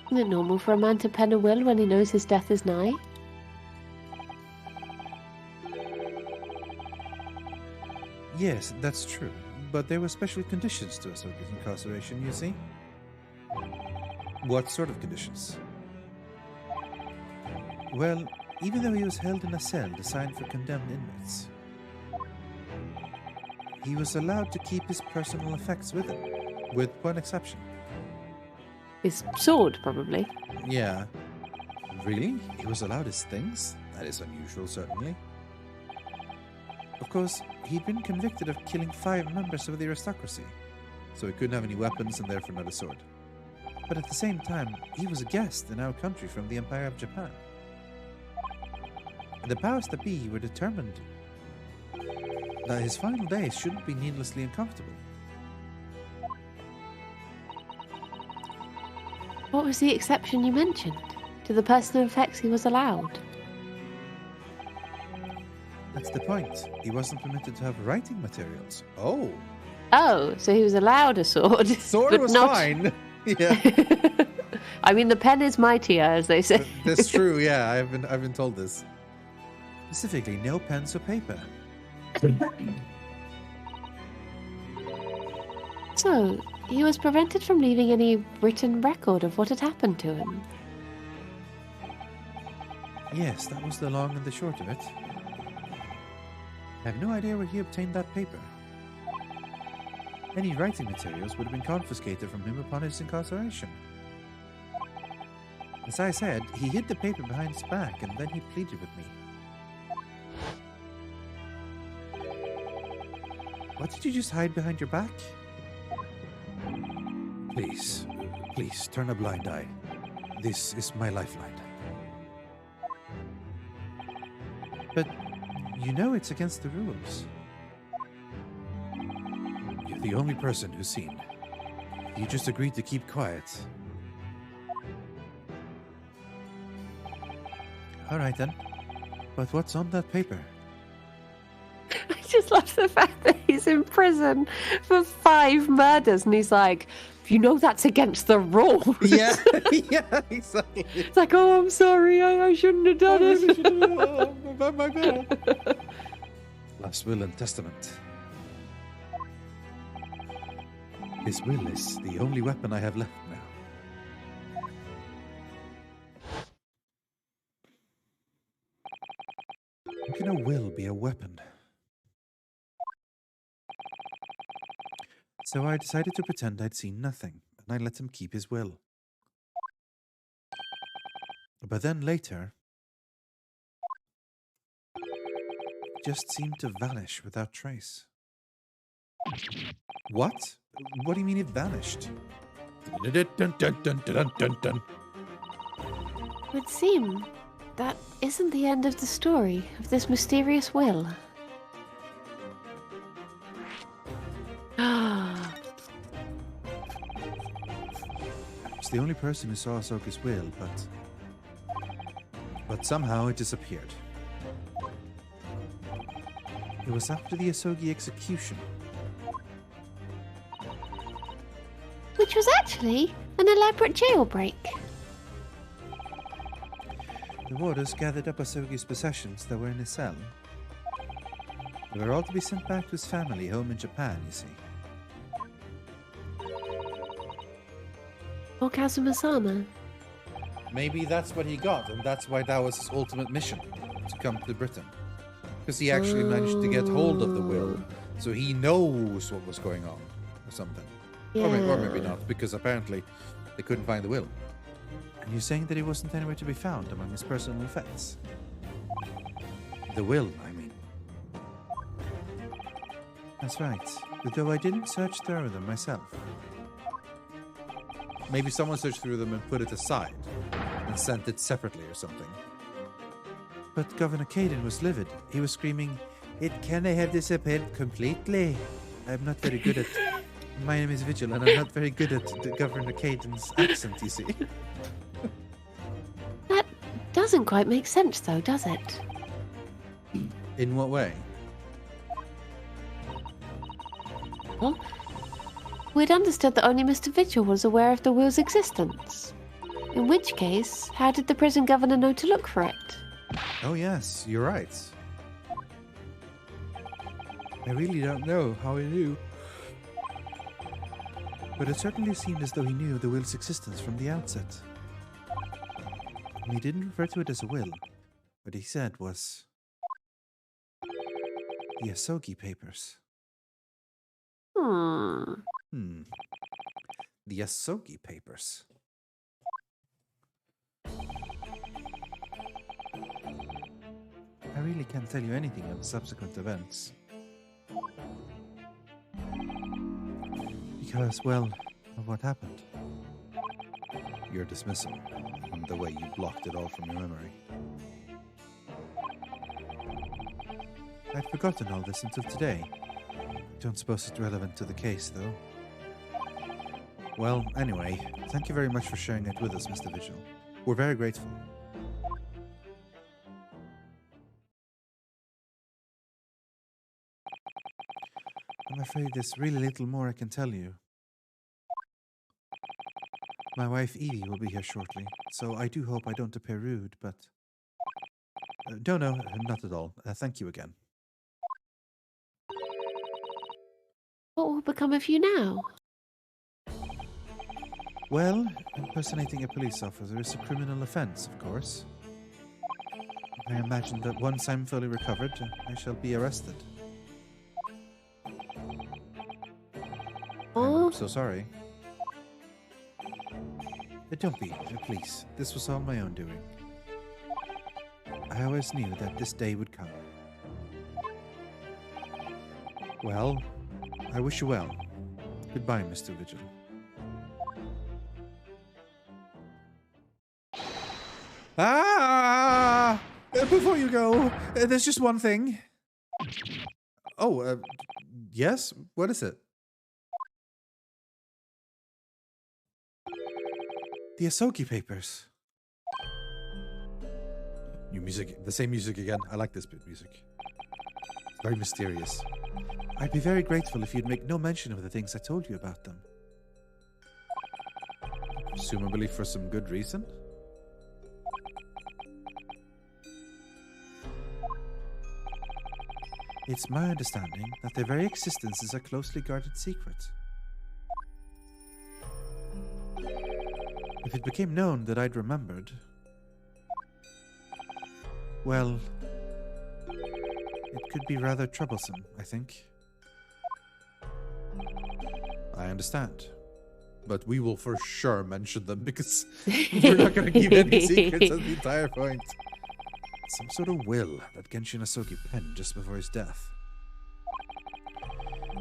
Isn't it normal for a man to pen a will when he knows his death is nigh? Yes, that's true. But there were special conditions to Asogi's incarceration, you see? What sort of conditions? Well, even though he was held in a cell designed for condemned inmates, he was allowed to keep his personal effects with him, with one exception. His sword, probably. Yeah. Really? He was allowed his things? That is unusual, certainly. Of course, he'd been convicted of killing 5 members of the aristocracy, So he couldn't have any weapons and therefore not a sword. but at the same time, he was a guest in our country from the Empire of Japan. And the powers that be were determined that his final days shouldn't be needlessly uncomfortable. What was the exception you mentioned? To the personal effects he was allowed? That's the point. He wasn't permitted to have writing materials. Oh. Oh, so he was allowed a sword. Sword but was not... fine. Yeah. I mean, the pen is mightier, as they say. That's true, yeah. I've been told this. Specifically, no pens or paper. So, he was prevented from leaving any written record of what had happened to him. Yes, that was the long and the short of it. I have no idea where he obtained that paper. Any writing materials would have been confiscated from him upon his incarceration. As I said, he hid the paper behind his back and then he pleaded with me. What did you just hide behind your back? Please, turn a blind eye. This is my lifeline. But you know it's against the rules. You're the only person who's seen. You just agreed to keep quiet. All right then. But what's on that paper? I just love the fact that he's in prison for 5 murders and he's like, you know that's against the rules. Yeah, yeah, exactly. It's like, oh, I'm sorry, I shouldn't have done it. Oh, my bad. Last will and testament. His will is the only weapon I have left now. How can a will be a weapon? So I decided to pretend I'd seen nothing, and I let him keep his will. But then later, it just seemed to vanish without trace. What? What do you mean it vanished? Dun, dun, dun, dun, dun, dun. It would seem that isn't the end of the story of this mysterious will. Ah, I was the only person who saw Ahsoka's will, but somehow it disappeared. It was after the Ahsogi execution. which was actually an elaborate jailbreak. The warders gathered up Ahsogi's possessions that were in his cell. They were all to be sent back to his family home in Japan, you see. Or Kazuma-sama. Maybe that's what he got, and that's why that was his ultimate mission, to come to Britain. Because he actually managed to get hold of the will, so he knows what was going on, or something. Yeah. Or maybe not, because apparently they couldn't find the will. And you're saying that he wasn't anywhere to be found among his personal effects? The will, I mean. That's right, though I didn't search through them myself. Maybe someone searched through them and put it aside, and sent it separately or something. But Governor Caden was livid. He was screaming, "It can I have disappeared completely?" I'm not very good at... My name is Vigil, and I'm not very good at Governor Caden's accent, you see. That doesn't quite make sense, though, does it? In what way? Well, we'd understood that only Mr. Vigil was aware of the will's existence. In which case, how did the prison governor know to look for it? Oh yes, you're right. I really don't know how he knew. But it certainly seemed as though he knew of the will's existence from the outset. He didn't refer to it as a will. What he said was... the Ahsogi papers. Hmm. The Ahsogi papers. I really can't tell you anything of the subsequent events. Because, well, of what happened. Your dismissal, and the way you blocked it all from your memory. I'd forgotten all this until today. Don't suppose it's relevant to the case, though. Well, anyway, thank you very much for sharing it with us, Mr. Vigil. We're very grateful. I'm afraid there's really little more I can tell you. My wife Evie will be here shortly, so I do hope I don't appear rude, but... no, not at all. Thank you again. What will become of you now? Well, impersonating a police officer is a criminal offense, of course. I imagine that once I'm fully recovered, I shall be arrested. Oh, I'm so sorry. Don't be, please. This was all my own doing. I always knew that this day would come. Well, I wish you well. Goodbye, Mr. Vigil. Ah! Before you go, there's just one thing. Oh, yes? What is it? The Ahsogi papers. New music. The same music again. I like this bit of music. It's very mysterious. I'd be very grateful if you'd make no mention of the things I told you about them. Presumably for some good reason? It's my understanding that their very existence is a closely guarded secret. If it became known that I'd remembered, well, it could be rather troublesome, I think. I understand. But we will for sure mention them because we're not going to keep any secrets at the entire point. Some sort of will that Genshin Ahsogi penned just before his death,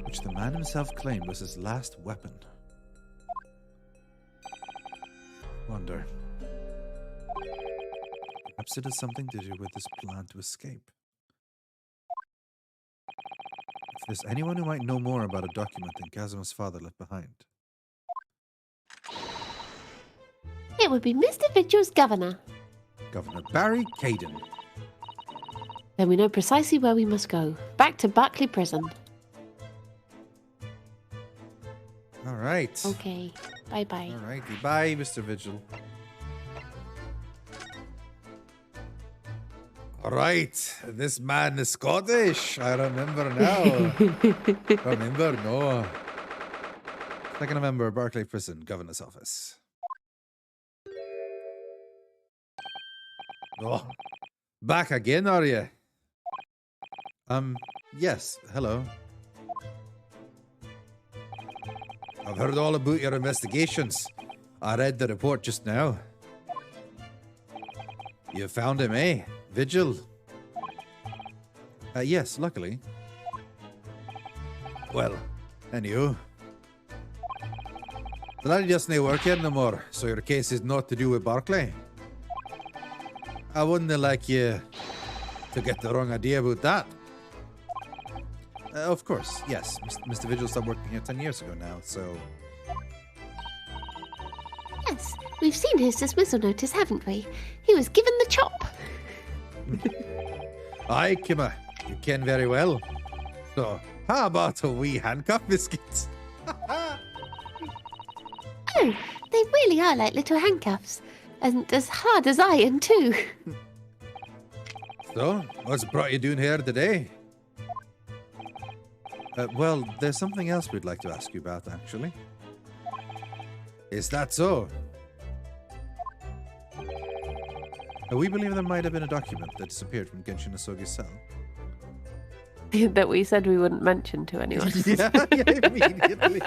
which the man himself claimed was his last weapon. wonder. Perhaps it has something to do with this plan to escape. If there's anyone who might know more about a document than Kazuma's father left behind. It would be Mr. Vigil's governor. Governor Barry Caden. Then we know precisely where we must go. Back to Barclay Prison. All right. Okay. Bye-bye. All righty. Bye, Mr. Vigil. All right. This man is Scottish. I remember now. Remember? No. Second November, Barclay Prison, Governor's Office. Oh, back again, are you? Yes, hello. I've heard all about your investigations. I read the report just now. You found him, eh? Vigil? Yes, luckily. Well, and you? The lad doesn't work here no more, so your case is not to do with Barclay. I wouldn't like you to get the wrong idea about that. Of course, yes. Mr. Vigil stopped working here 10 years ago now, so... Yes, we've seen his dismissal notice, haven't we? He was given the chop. Aye, Kimmer, you can very well. So, how about a wee handcuff biscuit? Oh, they really are like little handcuffs. And as hard as iron, too. So, what's brought you down here today? Well, there's something else we'd like to ask you about, actually. Is that so? We believe there might have been a document that disappeared from Genshin Asogi's cell. That we said we wouldn't mention to anyone. yeah, immediately.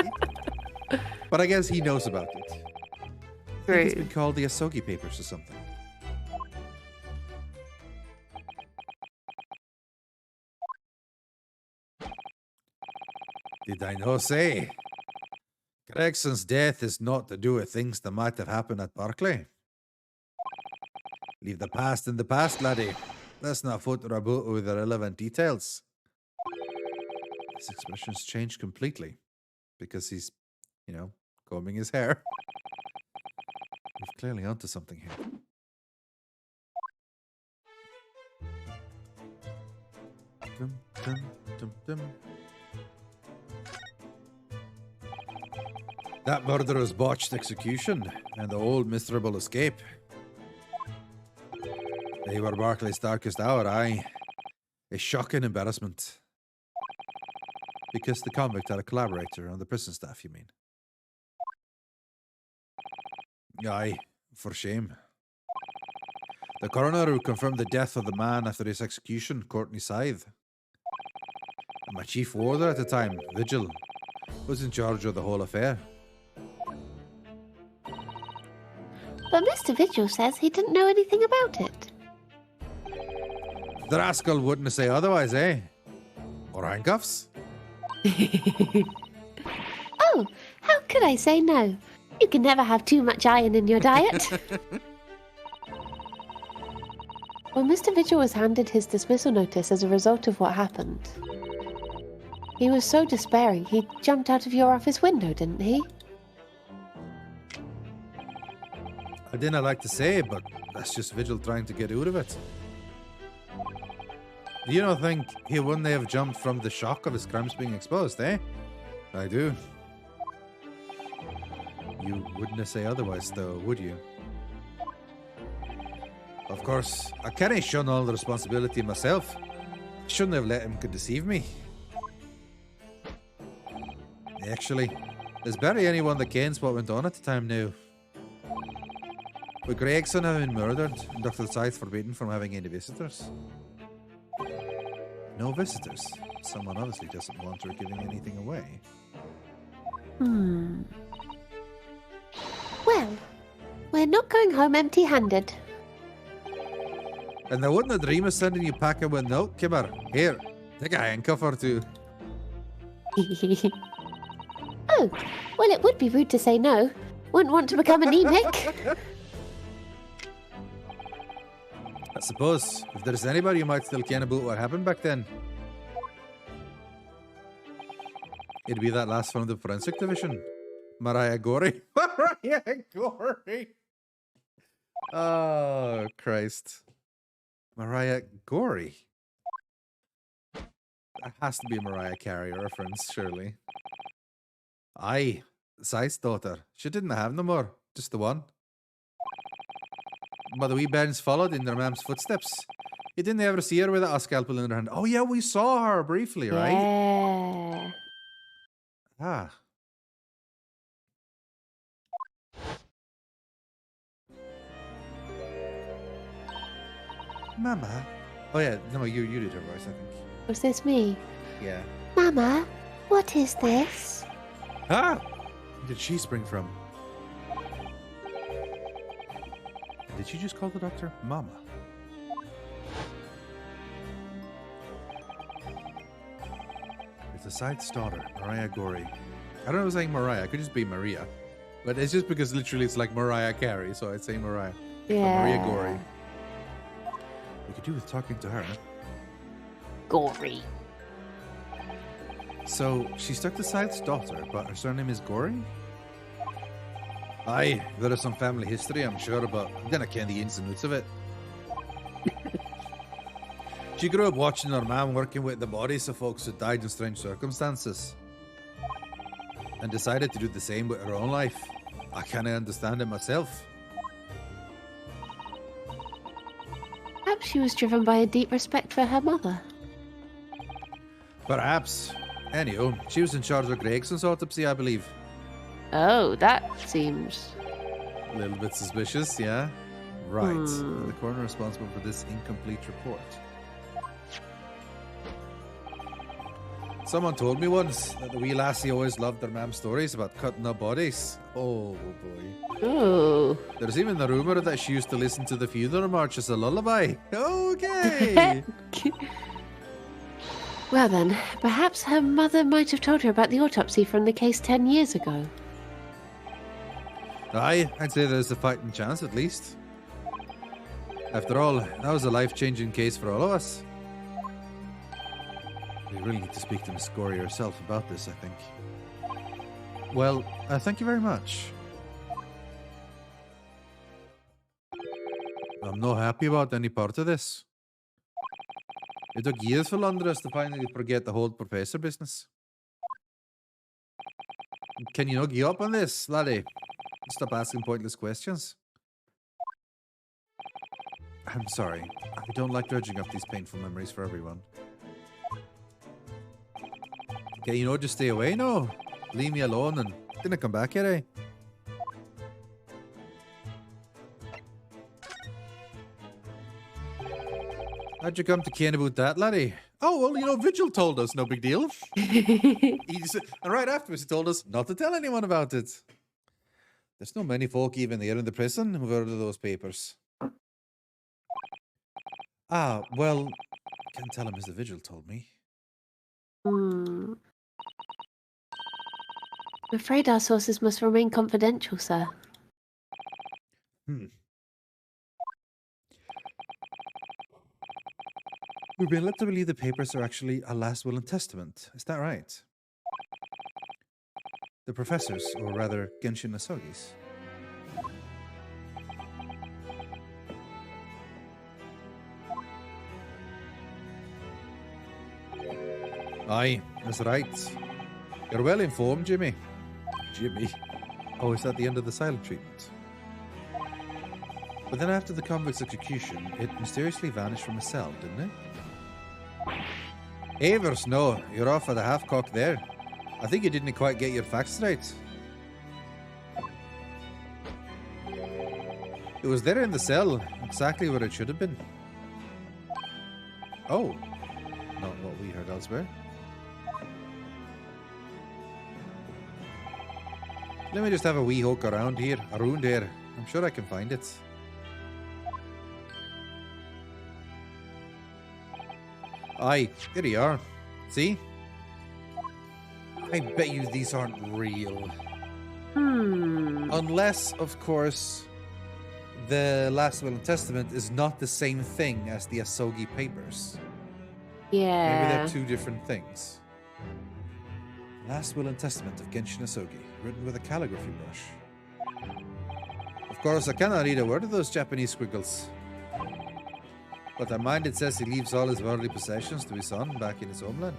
But I guess he knows about it. I think it's been called the Asogi Papers or something. Did I not say? Gregson's death is not to do with things that might have happened at Barclay. Leave the past in the past, laddie. Let's not foot about with the relevant details. His expressions changed completely because he's, combing his hair. We're clearly onto something here. Dum, dum, dum, dum. That murderer's botched execution and the old miserable escape. They were Barclay's darkest hour, aye. A shocking embarrassment. Because the convict had a collaborator on the prison staff, you mean? Aye, for shame. The coroner who confirmed the death of the man after his execution, Courtney Scythe. And my chief warder at the time, Vigil, was in charge of the whole affair. But Mr. Vigil says he didn't know anything about it. The rascal wouldn't say otherwise, eh? Or handcuffs? Oh, how could I say no? You can never have too much iron in your diet. Well, Mr. Vigil was handed his dismissal notice as a result of what happened. He was so despairing, he jumped out of your office window, didn't he? I didn't like to say, but that's just Vigil trying to get out of it. Do you not think he wouldn't have jumped from the shock of his crimes being exposed, eh? I do. You wouldn't say otherwise, though, would you? Of course, I can't shun all the responsibility myself. Shouldn't have let him deceive me. Actually, is Barry anyone that kens what went on at the time now? With Gregson having been murdered and Dr. Scythe forbidden from having any visitors? No visitors. Someone obviously doesn't want her giving anything away. Well, we're not going home empty-handed. And I wouldn't have dreamed of sending you packing with a note, Kimmer. Here, take a handcuff or two. Oh, well, it would be rude to say no. Wouldn't want to become anemic. I suppose, if there's anybody who might still ken about what happened back then, it'd be that last one of the forensic division. Mariah Gorey. Mariah Gorey. Oh, Christ. Mariah Gorey. That has to be a Mariah Carey reference, surely. Aye, Scythe's daughter. She didn't have no more, just the one. But the wee bairns followed in their mam's footsteps. You didn't ever see her with a scalpel in her hand. Oh yeah, we saw her briefly, right? Yeah. Ah. Mama, Oh yeah, no, you did her voice, I think. Was this me? Yeah. Mama, what is this? Ah! Where did she spring from? did she just call the doctor Mama? It's the Scythe's daughter, Mariah Gorey. I don't know if it's saying Mariah. It could just be Maria. But it's just because literally it's like Mariah Carey, so I'd say Mariah. But Yeah. Maria Gorey. We could do with talking to her. Gory. So, she's stuck to Scythe's daughter, but her surname is Gorey? Aye, there is some family history, I'm sure, but then I ken the ins and outs of it. She grew up watching her mum working with the bodies of folks who died in strange circumstances. And decided to do the same with her own life. I can't understand it myself. Perhaps she was driven by a deep respect for her mother. Perhaps. Anyhow, she was in charge of Gregson's autopsy, I believe. Oh, that seems... A little bit suspicious, yeah? Right. And the coroner responsible for this incomplete report. Someone told me once that the wee lassie always loved her mam's stories about cutting up bodies. Oh boy. Oh. There's even the rumour that she used to listen to the funeral march as a lullaby. Okay. Well then, perhaps her mother might have told her about the autopsy from the case 10 years ago. Aye, I'd say there's a fighting chance at least. After all, that was a life-changing case for all of us. We really need to speak to Miss Gorey herself about this, I think. Well, Thank you very much. I'm not happy about any part of this. It took years for Londres to finally forget the whole professor business. Can you not give up on this, laddie? Stop asking pointless questions. I'm sorry. I don't like dredging up these painful memories for everyone. Can you not just stay away now? Leave me alone and didn't come back here, eh? How'd you come to ken about that, laddie? Oh, well, you know, Vigil told us, no big deal. And right afterwards, he told us not to tell anyone about it. There's not many folk even there in the prison who've heard of those papers. Ah, well, can't tell him as the Vigil told me. Hmm. I'm afraid our sources must remain confidential, sir. We've been led to believe the papers are actually a last will and testament. Is that right? The professors, or rather Genshin Asogi's. Aye, that's right. You're well informed, Jimmy. Jimmy. Oh, is that the end of the silent treatment? But then after the convict's execution, it mysteriously vanished from a cell, didn't it? Avers, no. You're off at the half-cock there. I think you didn't quite get your facts right. It was there in the cell, exactly where it should have been. Oh, not what we heard elsewhere. Let me just have a wee hook around here. I'm sure I can find it. Aye, here you are. See? I bet you these aren't real. Hmm. Unless, of course, the Last Will and Testament is not the same thing as the Asogi Papers. Maybe Yeah. they're two different things. Last Will and Testament of Genshin Asogi, written with a calligraphy brush. Of course, I cannot read a word of those Japanese squiggles. But I mind it says he leaves all his worldly possessions to his son back in his homeland.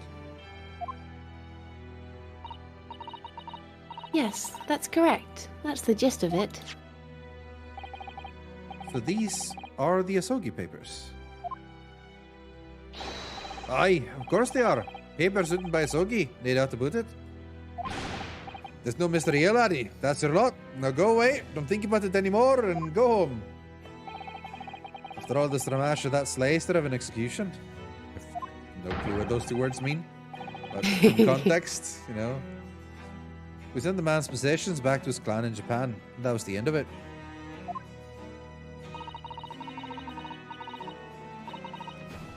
Yes, that's correct. That's the gist of it. So these are the Asogi Papers. Aye, of course they are. Papers written by Asogi, no doubt about it. There's no mystery here, laddie. That's your lot. Now go away, don't think about it anymore, and go home. After all this ramash of that slay instead of an execution. No clue what those two words mean. But in context, you know. We sent the man's possessions back to his clan in Japan. And that was the end of it.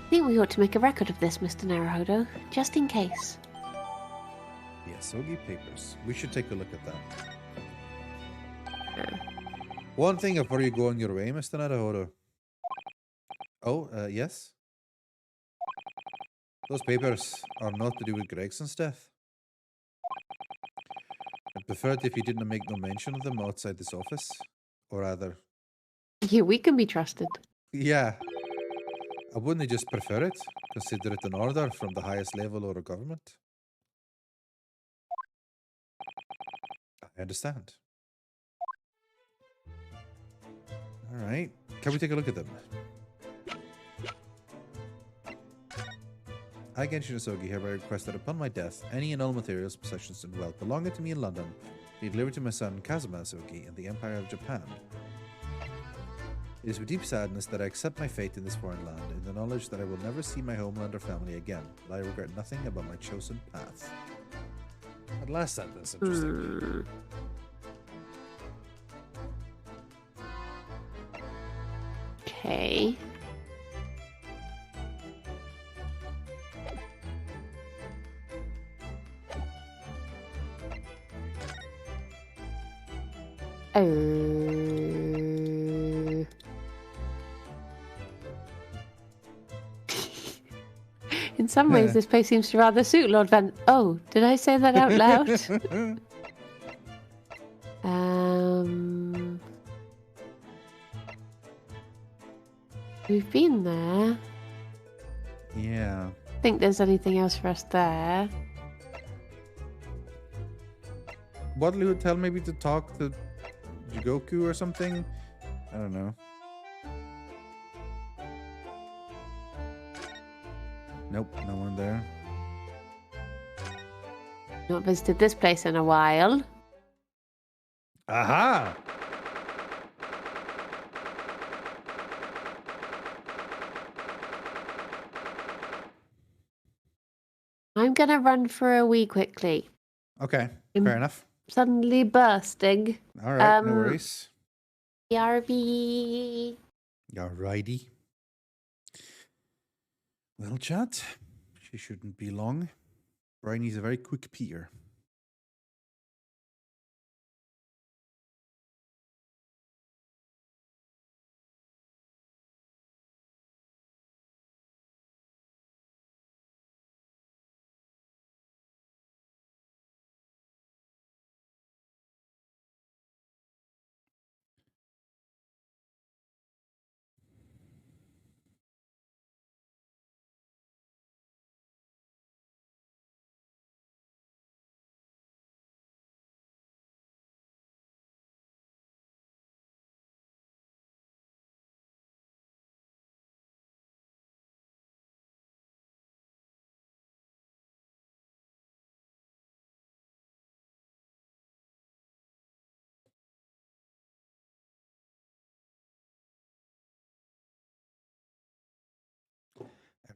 I think we ought to make a record of this, Mr. Naruhodo, just in case. The Asogi Papers. We should take a look at that. One thing before you go on your way, Mr. Naruhodo. Oh, yes? Those papers are not to do with Gregson's death. I'd prefer it if you didn't make no mention of them outside this office. Or rather... Yeah, we can be trusted. Yeah. I wouldn't just prefer it. Consider it an order from the highest level of our government. I understand. Alright. Can we take a look at them? I, Genshin Asogi, hereby request that upon my death, any and all materials, possessions, and wealth belonging to me in London be delivered to my son Kazuma Asogi in the Empire of Japan. It is with deep sadness that I accept my fate in this foreign land, in the knowledge that I will never see my homeland or family again, but I regret nothing about my chosen path. That last sentence, interesting. Okay. In some ways, this place seems to rather suit Lord Van... Oh, did I say that out loud? We've been there. Yeah. Think there's anything else for us there. Wadley would tell maybe to talk to Jigoku or something. I don't know. Nope, no one there. Not visited this place in a while. Aha! I'm gonna run for a wee quickly. Okay, fair enough. Suddenly bursting. All right, no worries. BRB. Alrighty. Well, chat, she shouldn't be long. Briony's a very quick peer.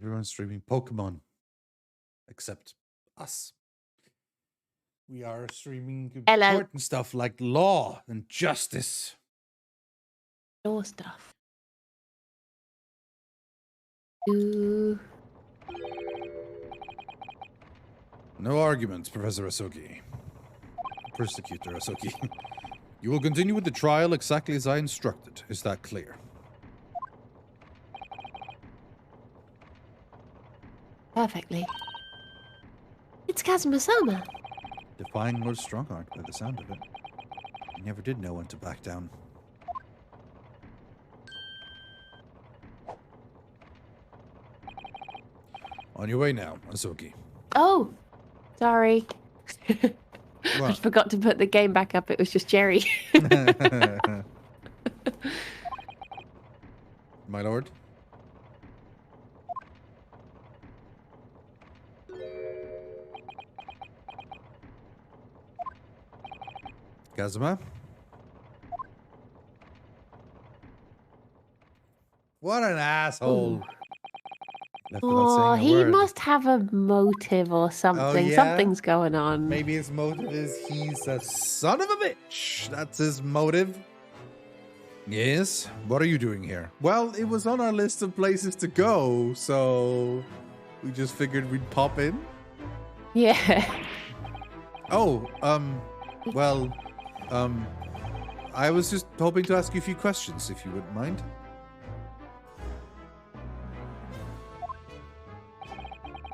Everyone's streaming Pokemon. Except us. We are streaming important stuff like law and justice. Law stuff. Ooh. No arguments, Professor Asogi. Persecutor Asogi. You will continue with the trial exactly as I instructed. Is that clear? Perfectly. It's Kazuma-sama. Defying Lord Strongheart by the sound of it. He never did know when to back down. On your way now, Asoki. Oh, sorry. I What? forgot to put the game back up. It was just Jerry. My lord? Kazuma? What an asshole. Left without Oh, saying a he word. must have a motive or something. yeah? Something's going on. Maybe his motive is he's a son of a bitch. That's his motive. Yes? What are you doing here? Well, it was on our list of places to go, so we just figured we'd pop in. Yeah. Oh, well, I was just hoping to ask you a few questions, if you wouldn't mind.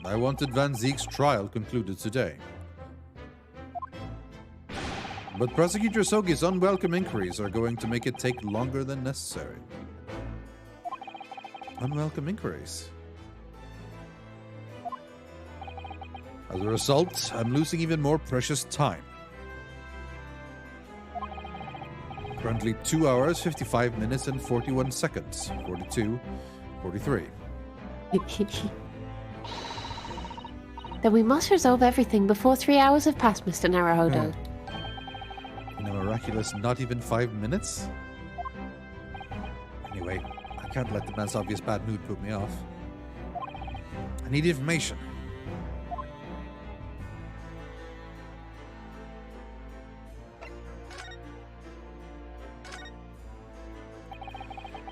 I wanted Van Zeek's trial concluded today. But Prosecutor Sogi's unwelcome inquiries are going to make it take longer than necessary. Unwelcome inquiries. As a result, I'm losing even more precious time. Currently 2 hours, 55 minutes, and 41 seconds. 42, 43. Then we must resolve everything before 3 hours have passed, Mr. Naruhodo. In a miraculous not even 5 minutes? Anyway, I can't let the man's obvious bad mood put me off. I need information.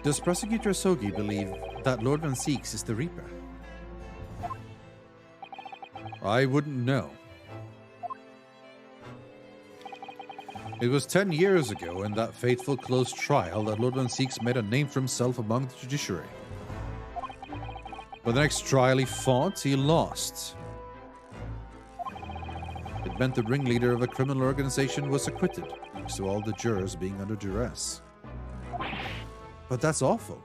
Does Prosecutor Sogi believe that Lord Van Zeeks is the Reaper? I wouldn't know. It was 10 years ago in that fateful close trial that Lord Van Zeeks made a name for himself among the judiciary. But the next trial he fought, he lost. It meant the ringleader of a criminal organization was acquitted, thanks to all the jurors being under duress. But that's awful.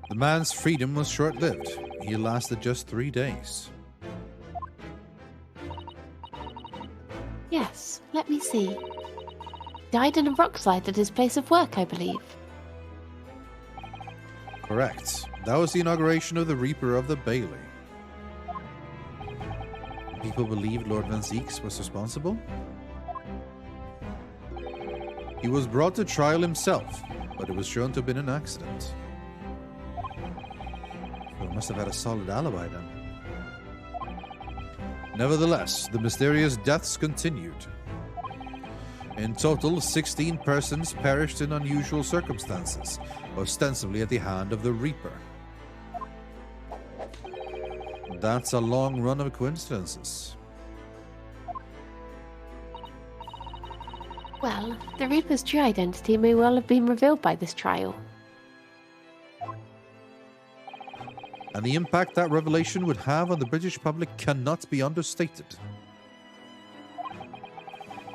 The man's freedom was short-lived. He lasted just 3 days. Yes, let me see. Died in a rock slide at his place of work, I believe. Correct. That was the inauguration of the Reaper of the Bailey. People believed Lord Van Zeeks was responsible? He was brought to trial himself, but it was shown to have been an accident. Well, must have had a solid alibi then. Nevertheless, the mysterious deaths continued. In total, 16 persons perished in unusual circumstances, ostensibly at the hand of the Reaper. That's a long run of coincidences. Well, the Reaper's true identity may well have been revealed by this trial. And the impact that revelation would have on the British public cannot be understated.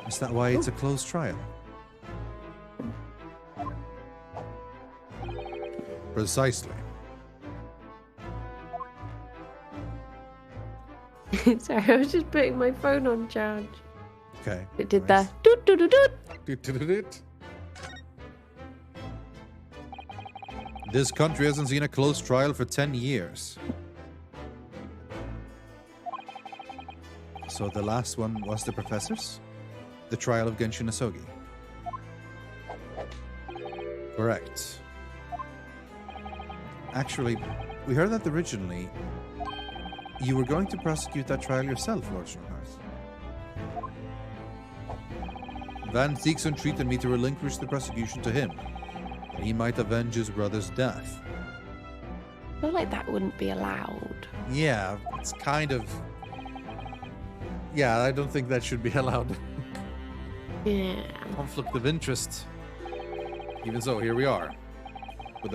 Is that why it's a closed trial? Precisely. Sorry, I was just putting my phone on charge. Okay. It did nice. that. Doot, doot, doot, doot. This country hasn't seen a close trial for 10 years. So the last one was the professors? The trial of Genshin Asogi? Correct. Actually, we heard that originally you were going to prosecute that trial yourself, Lord Strongheart. Van Zeeks entreated me to relinquish the prosecution to him, and he might avenge his brother's death. I feel like that wouldn't be allowed. Yeah, it's kind of... Yeah, I don't think that should be allowed. Yeah. Conflict of interest. Even so, here we are. With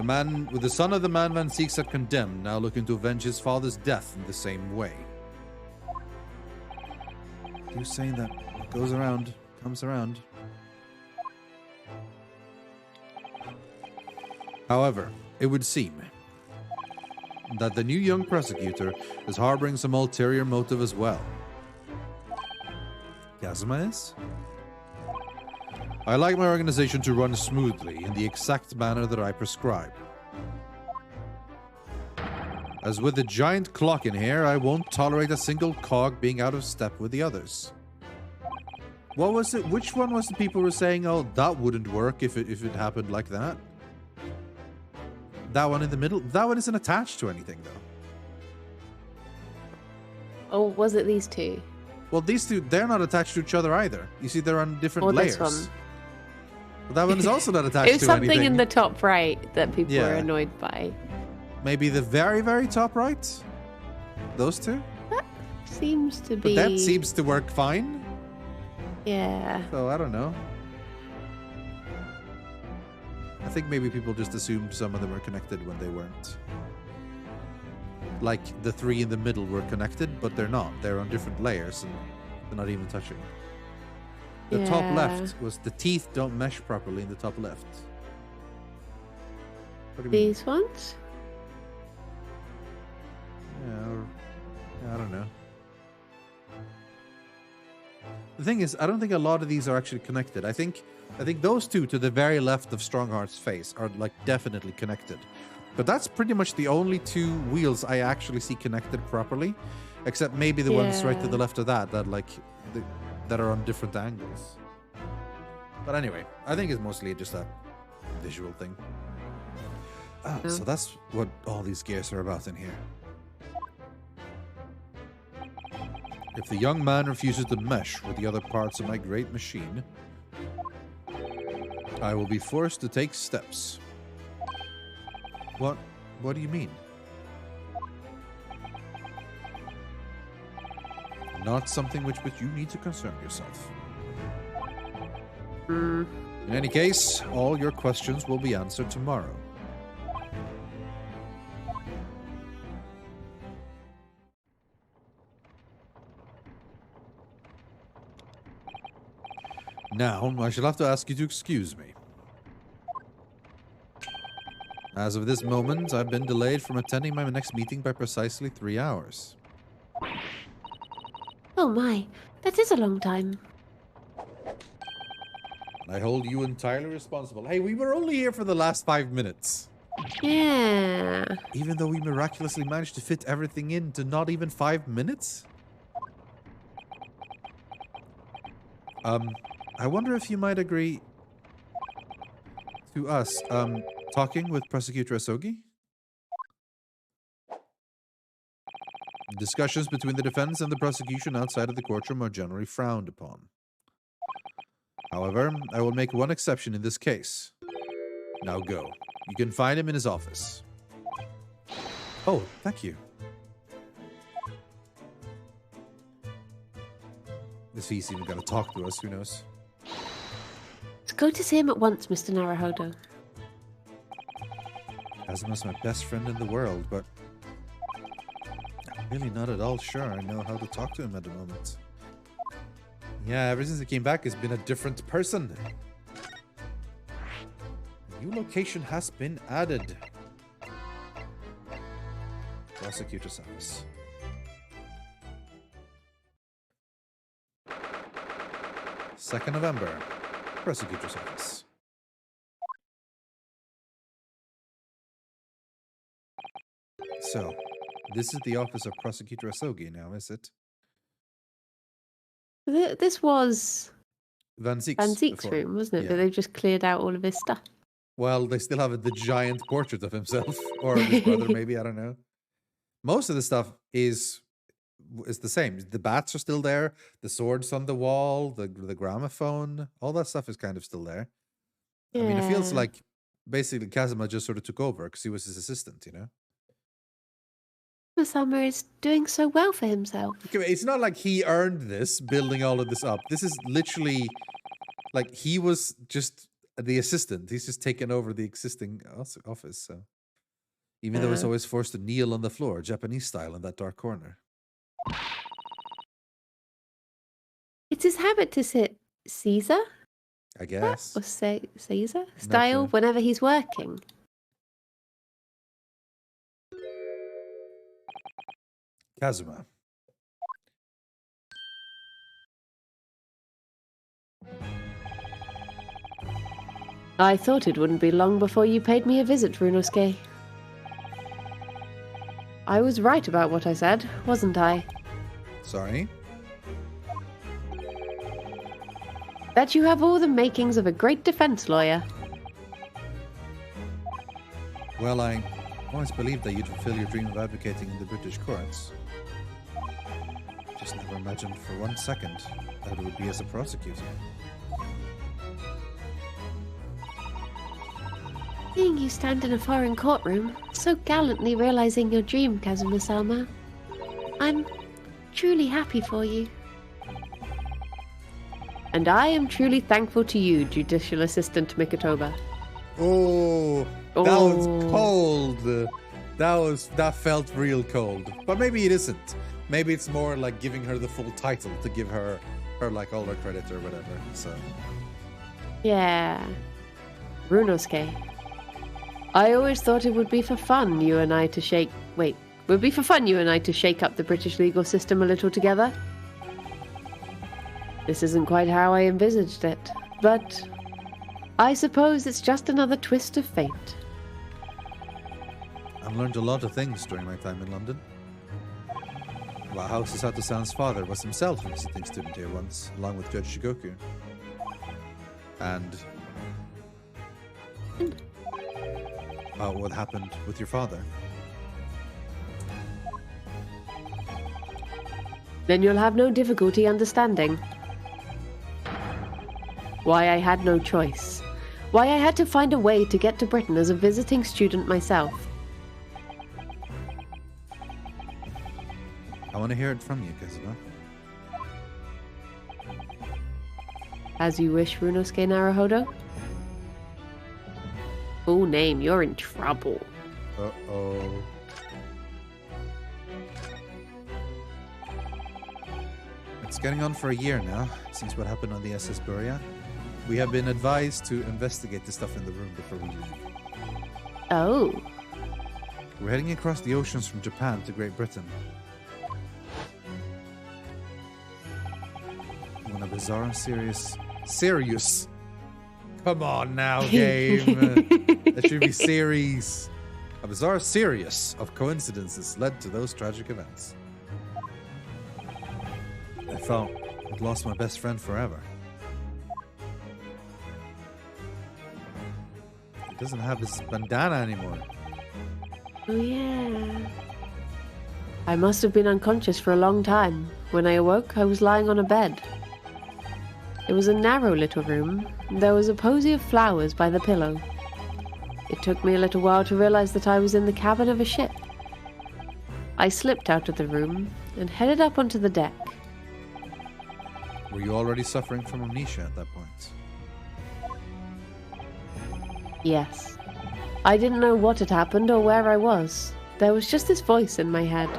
the son of the man Van Zieks had condemned, now looking to avenge his father's death in the same way. You're saying that what goes around comes around. However, it would seem that the new young prosecutor is harboring some ulterior motive as well. Kazuma is? I like my organization to run smoothly in the exact manner that I prescribe. As with the giant clock in here, I won't tolerate a single cog being out of step with the others. What was it? Which one was the people were saying, oh, that wouldn't work if it happened like that? That one in the middle? That one isn't attached to anything, though. Oh, was it these two? Well, these two, they're not attached to each other either. You see, they're on different Or layers. this one? Well, that one is also not attached It was to something anything. in the top right that people were Yeah. annoyed by. Maybe the very, very top right? Those two? Seems to But be. that seems to work fine. Yeah. So, I don't know. I think maybe people just assumed some of them were connected when they weren't. Like, the three in the middle were connected, but they're not. They're on different layers, and they're not even touching. The top Yeah. left was the teeth don't mesh properly in the top left. What do you mean? These ones? I don't know. The thing is, I don't think a lot of these are actually connected. I think those two to the very left of Strongheart's face are like definitely connected. But that's pretty much the only two wheels I actually see connected properly, except maybe the ones right to the Yeah. left of that that are on different angles. But anyway, I think it's mostly just a visual thing. So that's what all these gears are about in here. If the young man refuses to mesh with the other parts of my great machine, I will be forced to take steps. What do you mean? Not something which you need to concern yourself. Mm. In any case, all your questions will be answered tomorrow. Now, I shall have to ask you to excuse me. As of this moment, I've been delayed from attending my next meeting by precisely 3 hours. Oh my, that is a long time. I hold you entirely responsible. Hey, we were only here for the last 5 minutes. Yeah. Even though we miraculously managed to fit everything into not even 5 minutes? I wonder if you might agree to us, talking with Prosecutor Asogi? Discussions between the defense and the prosecution outside of the courtroom are generally frowned upon. However, I will make one exception in this case. Now go. You can find him in his office. Oh, thank you. If he's even gonna talk to us, who knows? Let's go to see him at once, Mr. Naruhodo. Kazuma's my best friend in the world, but I'm really not at all sure I know how to talk to him at the moment. Yeah, ever since he came back, he's been a different person. A new location has been added. Prosecutor's office. Second November. Prosecutor's office. So, this is the office of Prosecutor Asogi now, is it? This was Van Zieks. Van Zieks' before. room, wasn't it? Yeah. But they've just cleared out all of his stuff. Well, they still have the giant portrait of himself or of his brother, maybe. I don't know. Most of the stuff is the same. The bats are still there. The swords on the wall, the gramophone, all that stuff is kind of still there. I mean, it feels Yeah. like basically Kazuma just sort of took over because he was his assistant, you know? Masama is doing so well for himself. Okay, it's not like he earned this, building all of this up. This is literally like he was just the assistant. He's just taken over the existing office. So even though he's always forced to kneel on the floor, Japanese style, in that dark corner. It's his habit to sit Caesar? I guess. Or Caesar style sure. whenever he's working. Kazuma. I thought it wouldn't be long before you paid me a visit, Runosuke. I was right about what I said, wasn't I? Sorry? That you have all the makings of a great defense lawyer. Well, I always believed that you'd fulfill your dream of advocating in the British courts. Just never imagined for 1 second that it would be as a prosecutor. Seeing you stand in a foreign courtroom, so gallantly realizing your dream, Kazuma-sama. I'm truly happy for you. And I am truly thankful to you, Judicial Assistant Mikotoba. Oh, that was cold. That felt real cold. But maybe it isn't. Maybe it's more like giving her the full title to give her like all her credit or whatever. So Yeah. Runosuke. I always thought it would be for fun you and I to shake up the British legal system a little together. This isn't quite how I envisaged it, but I suppose it's just another twist of fate. I've learned a lot of things during my time in London. About how Susato-san's father was himself a visiting student here once, along with Judge Shigoku. And about what happened with your father. Then you'll have no difficulty understanding why I had no choice. Why I had to find a way to get to Britain as a visiting student myself. I want to hear it from you, Kazuma. As you wish, Runosuke Naruhodo. Full name, you're in trouble. Uh-oh. It's getting on for a year now, since what happened on the SS Buria. We have been advised to investigate the stuff in the room before we leave. Oh. We're heading across the oceans from Japan to Great Britain. When a bizarre, serious. Come on now, game. That should be series. A bizarre series of coincidences led to those tragic events. I felt I'd lost my best friend forever. He doesn't have his bandana anymore. Oh, yeah. I must have been unconscious for a long time. When I awoke, I was lying on a bed. It was a narrow little room. There was a posy of flowers by the pillow. It took me a little while to realize that I was in the cabin of a ship. I slipped out of the room and headed up onto the deck. Were you already suffering from amnesia at that point? Yes. I didn't know what had happened or where I was. There was just this voice in my head.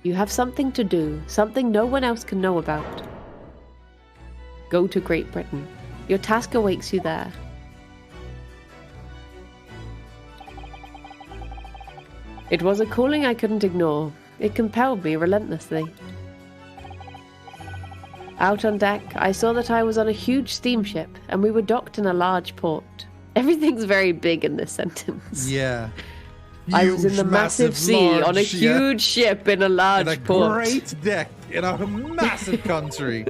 You have something to do, something no one else can know about. Go to Great Britain. Your task awaits you there. It was a calling I couldn't ignore. It compelled me relentlessly. Out on deck, I saw that I was on a huge steamship, and we were docked in a large port. Everything's very big in this sentence. Yeah. I was in the massive sea on a huge ship in a large port. A great deck in a massive country.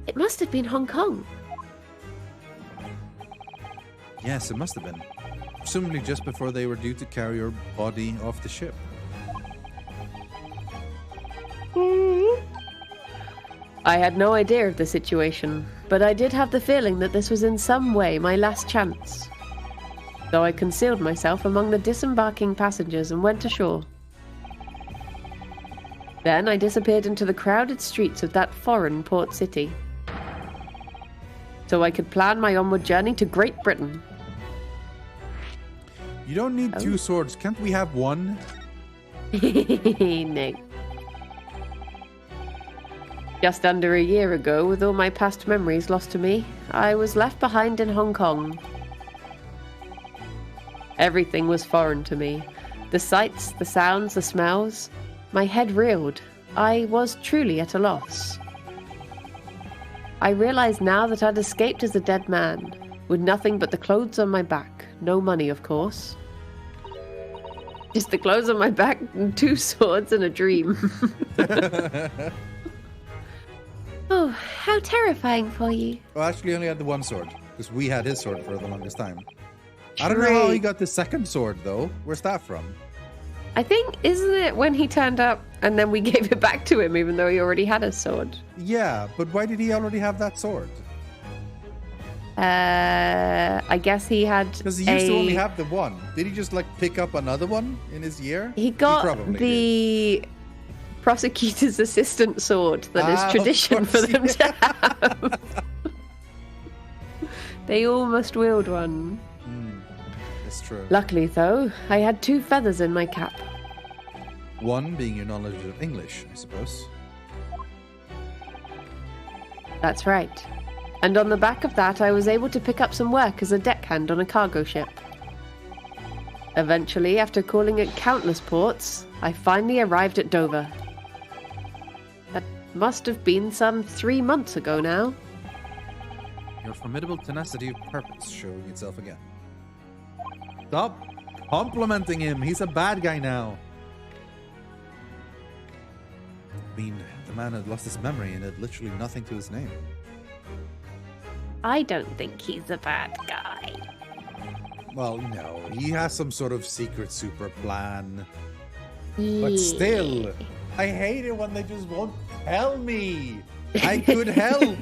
It must have been Hong Kong. Yes, it must have been. Presumably just before they were due to carry your body off the ship. I had no idea of the situation, but I did have the feeling that this was in some way my last chance. So I concealed myself among the disembarking passengers and went ashore. Then I disappeared into the crowded streets of that foreign port city, so I could plan my onward journey to Great Britain. You don't need 2 swords. Can't we have one? No. Just under a year ago, with all my past memories lost to me, I was left behind in Hong Kong. Everything was foreign to me. The sights, the sounds, the smells. My head reeled. I was truly at a loss. I realized now that I'd escaped as a dead man, with nothing but the clothes on my back. No money, of course. Just the clothes on my back and 2 swords and a dream. Oh, how terrifying for you. Well, actually, he only had the 1 sword, because we had his sword for the longest time. I don't know how he got the 2nd sword, though. Where's that from? I think, isn't it when he turned up and then we gave it back to him even though he already had a sword? Yeah, but why did he already have that sword? I guess he had Because he used to only have the 1. Did he just, like, pick up another one in his year? He got probably the prosecutor's assistant sword that is tradition for them to have. They all must wield one. That's true. Luckily, though, I had 2 feathers in my cap. 1 being your knowledge of English, I suppose. That's right. And on the back of that, I was able to pick up some work as a deckhand on a cargo ship. Eventually, after calling at countless ports, I finally arrived at Dover. That must have been some 3 months ago now. Your formidable tenacity of purpose showing itself again. Stop complimenting him. He's a bad guy now. I mean, the man had lost his memory and had literally nothing to his name. I don't think he's a bad guy. Well, no, he has some sort of secret super plan. But still, I hate it when they just won't tell me. I could help.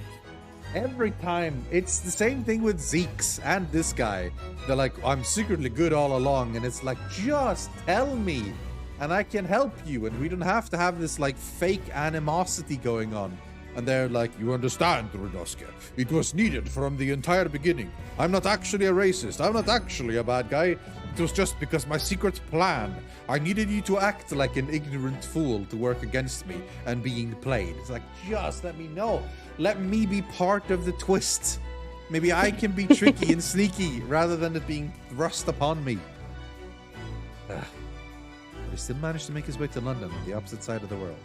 Every time. It's the same thing with Zeke's and this guy. They're like, I'm secretly good all along. And it's like, just tell me. And I can help you. And we don't have to have this like fake animosity going on. And they're like, you understand, Rudoska. It was needed from the entire beginning. I'm not actually a racist. I'm not actually a bad guy. It was just because my secret plan. I needed you to act like an ignorant fool to work against me and being played. It's like, just let me know. Let me be part of the twist. Maybe I can be tricky and sneaky rather than it being thrust upon me. But he still managed to make his way to London, the opposite side of the world.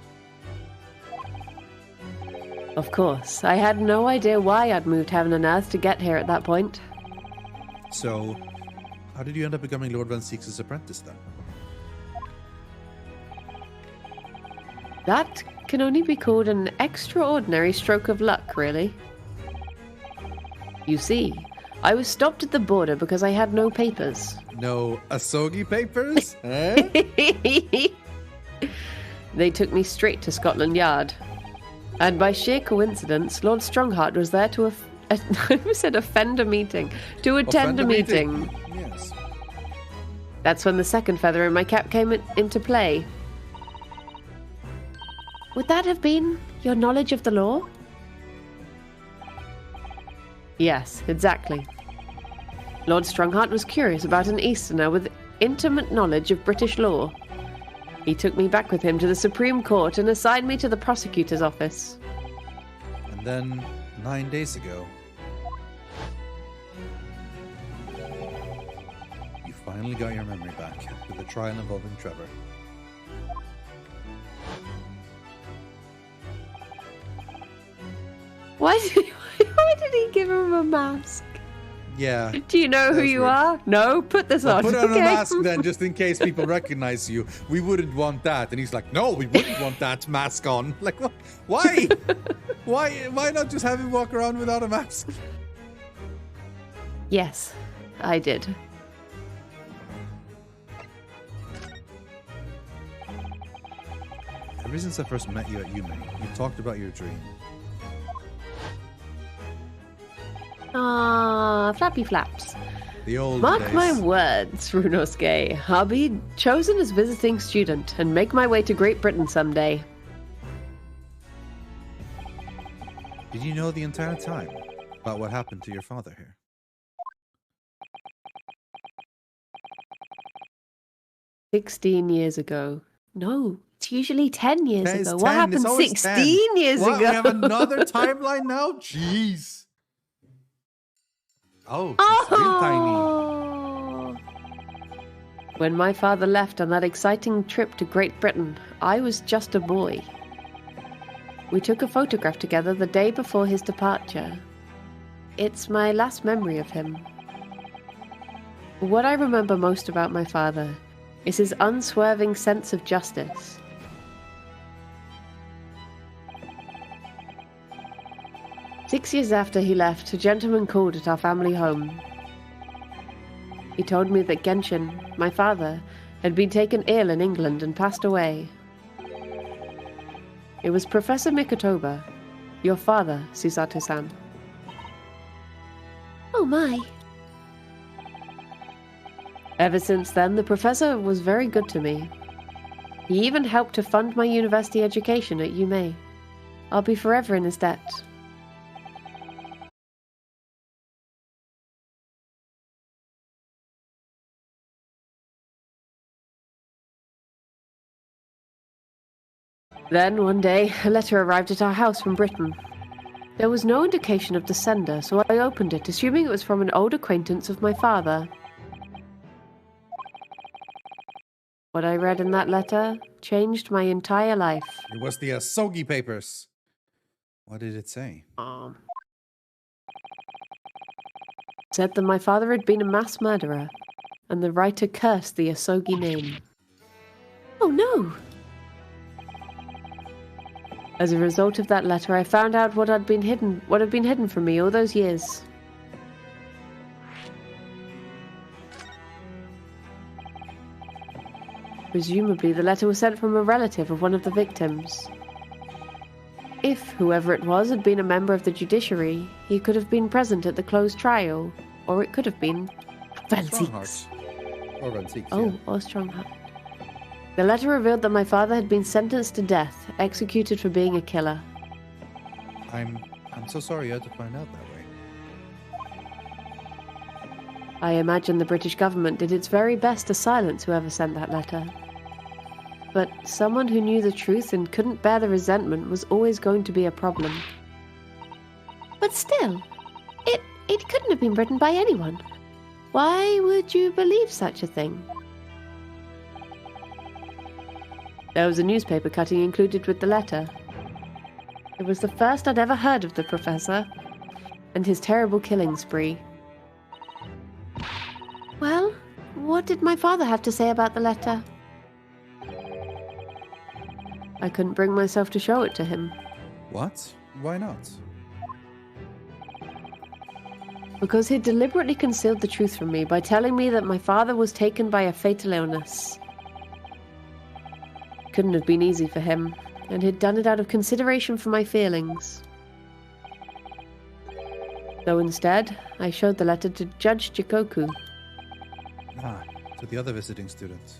Of course, I had no idea why I'd moved heaven and earth to get here at that point. So, how did you end up becoming Lord Van Seeks's apprentice then? That can only be called an extraordinary stroke of luck, really. You see, I was stopped at the border because I had no papers. No Asogi papers? Eh? They took me straight to Scotland Yard. And by sheer coincidence, Lord Strongheart was there to I almost said offend a meeting. To attend a meeting. Yes. That's when the 2nd feather in my cap came into play. Would that have been your knowledge of the law? Yes, exactly. Lord Strongheart was curious about an Easterner with intimate knowledge of British law. He took me back with him to the Supreme Court and assigned me to the prosecutor's office. And then, 9 days ago, you finally got your memory back with the trial involving Trevor. Why did he give him a mask? Yeah. Do you know who you are? No? Put this on. Put on a mask then, just in case people recognize you. We wouldn't want that. And he's like, no, we wouldn't want that mask on. Like, why? Why not just have him walk around without a mask? Yes, I did. Ever since I first met you at Yume, you talked about your dream. Ah, flappy flaps. The old Mark days. my words, Runosuke. I'll be chosen as visiting student and make my way to Great Britain someday. Did you know the entire time about what happened to your father here? 16 years ago. No, it's usually 10 years Yeah, it's ago. What 10, happened it's always 16 years What? ago? We have another timeline now? Jeez. Oh, it's still tiny. When my father left on that exciting trip to Great Britain, I was just a boy. We took a photograph together the day before his departure. It's my last memory of him. What I remember most about my father is his unswerving sense of justice. Six years after he left, a gentleman called at our family home. He told me that Genshin, my father, had been taken ill in England and passed away. It was Professor Mikotoba, your father, Susato-san. Oh my. Ever since then, the professor was very good to me. He even helped to fund my university education at UMA. I'll be forever in his debt. Then, one day, a letter arrived at our house from Britain. There was no indication of the sender, so I opened it, assuming it was from an old acquaintance of my father. What I read in that letter changed my entire life. It was the Asogi papers. What did it say? Said that my father had been a mass murderer, and the writer cursed the Asogi name. Oh no. As a result of that letter, I found out what had been hidden from me all those years. Presumably, the letter was sent from a relative of one of the victims. If whoever it was had been a member of the judiciary, he could have been present at the closed trial, or it could have been Stronghearts. Or Van Sieks, Oh, or Strongheart. The letter revealed that my father had been sentenced to death, executed for being a killer. I'm so sorry you had to find out that way. I imagine the British government did its very best to silence whoever sent that letter. But someone who knew the truth and couldn't bear the resentment was always going to be a problem. But still, it couldn't have been written by anyone. Why would you believe such a thing? There was a newspaper cutting included with the letter. It was the first I'd ever heard of the professor and his terrible killing spree. Well, what did my father have to say about the letter? I couldn't bring myself to show it to him, What? Why not? because he'd deliberately concealed the truth from me by telling me that my father was taken by a fatal illness. Couldn't have been easy for him, and he'd done it out of consideration for my feelings. So instead, I showed the letter to Judge Jikoku. Ah, to the other visiting students.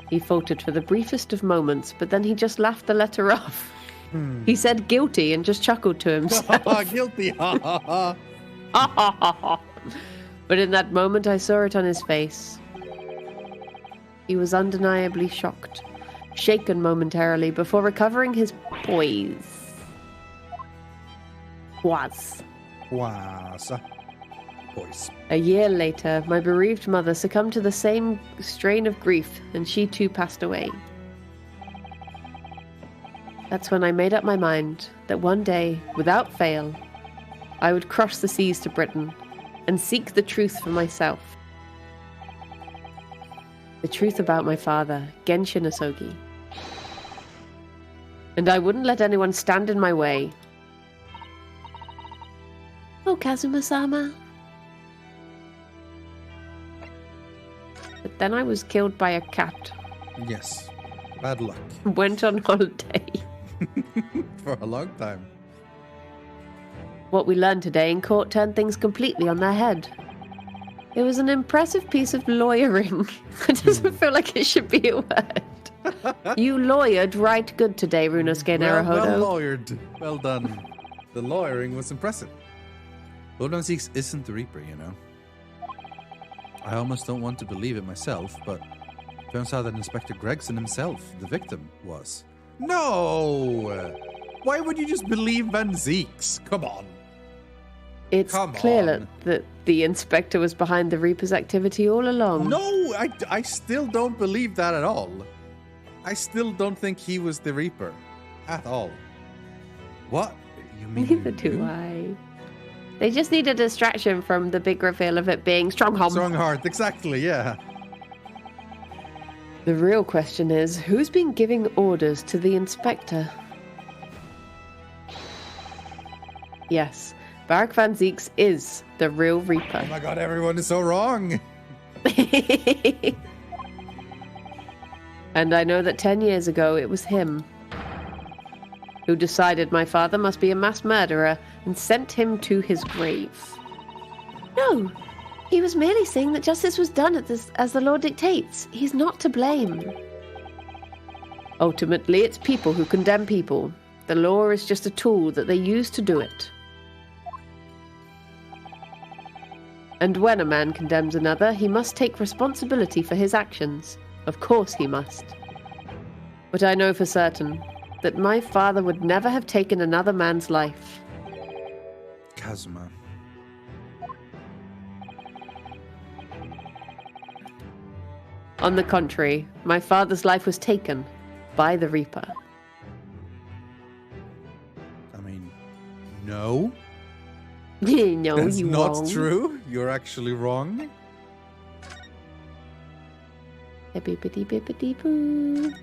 He faltered for the briefest of moments, but then he just laughed the letter off. He said guilty and just chuckled to himself. Guilty. Ha ha ha. But in that moment, I saw it on his face. He was undeniably shocked, shaken momentarily before recovering his poise. Was. Boys. A year later, my bereaved mother succumbed to the same strain of grief, and she too passed away. That's when I made up my mind that one day, without fail, I would cross the seas to Britain and seek the truth for myself. The truth about my father, Genshin Asogi. And I wouldn't let anyone stand in my way. Oh, Kazuma-sama. But then I was killed by a cat. Yes. Bad luck. Went on holiday. For a long time. What we learned today in court turned things completely on their head. It was an impressive piece of lawyering. It doesn't feel like it should be a word. You lawyered right good today, Runosuke Naruhodo. Well lawyered. Well done. The lawyering was impressive. Lord Van Zieks isn't the Reaper, you know. I almost don't want to believe it myself, but turns out that Inspector Gregson himself, the victim, was. No! Why would you just believe Van Zieks? Come on. It's clear that the inspector was behind the Reaper's activity all along. No, I still don't believe that at all. I still don't think he was the Reaper. At all. What? You mean Neither do I. They just need a distraction from the big reveal of it being Strongheart. Strongheart, exactly, yeah. The real question is, who's been giving orders to the inspector? Yes, Barak Van Zieks is the real Reaper. Oh my god, everyone is so wrong. And I know that 10 years ago it was him who decided my father must be a mass murderer and sent him to his grave. No, he was merely saying that justice was done as the law dictates. He's not to blame. Ultimately, it's people who condemn people. The law is just a tool that they use to do it. And when a man condemns another, he must take responsibility for his actions. Of course he must. But I know for certain that my father would never have taken another man's life. Kazuma. On the contrary, my father's life was taken by the Reaper. I mean, no. No, That's you not wrong. true. You're actually wrong. Bippity-bippity-boo.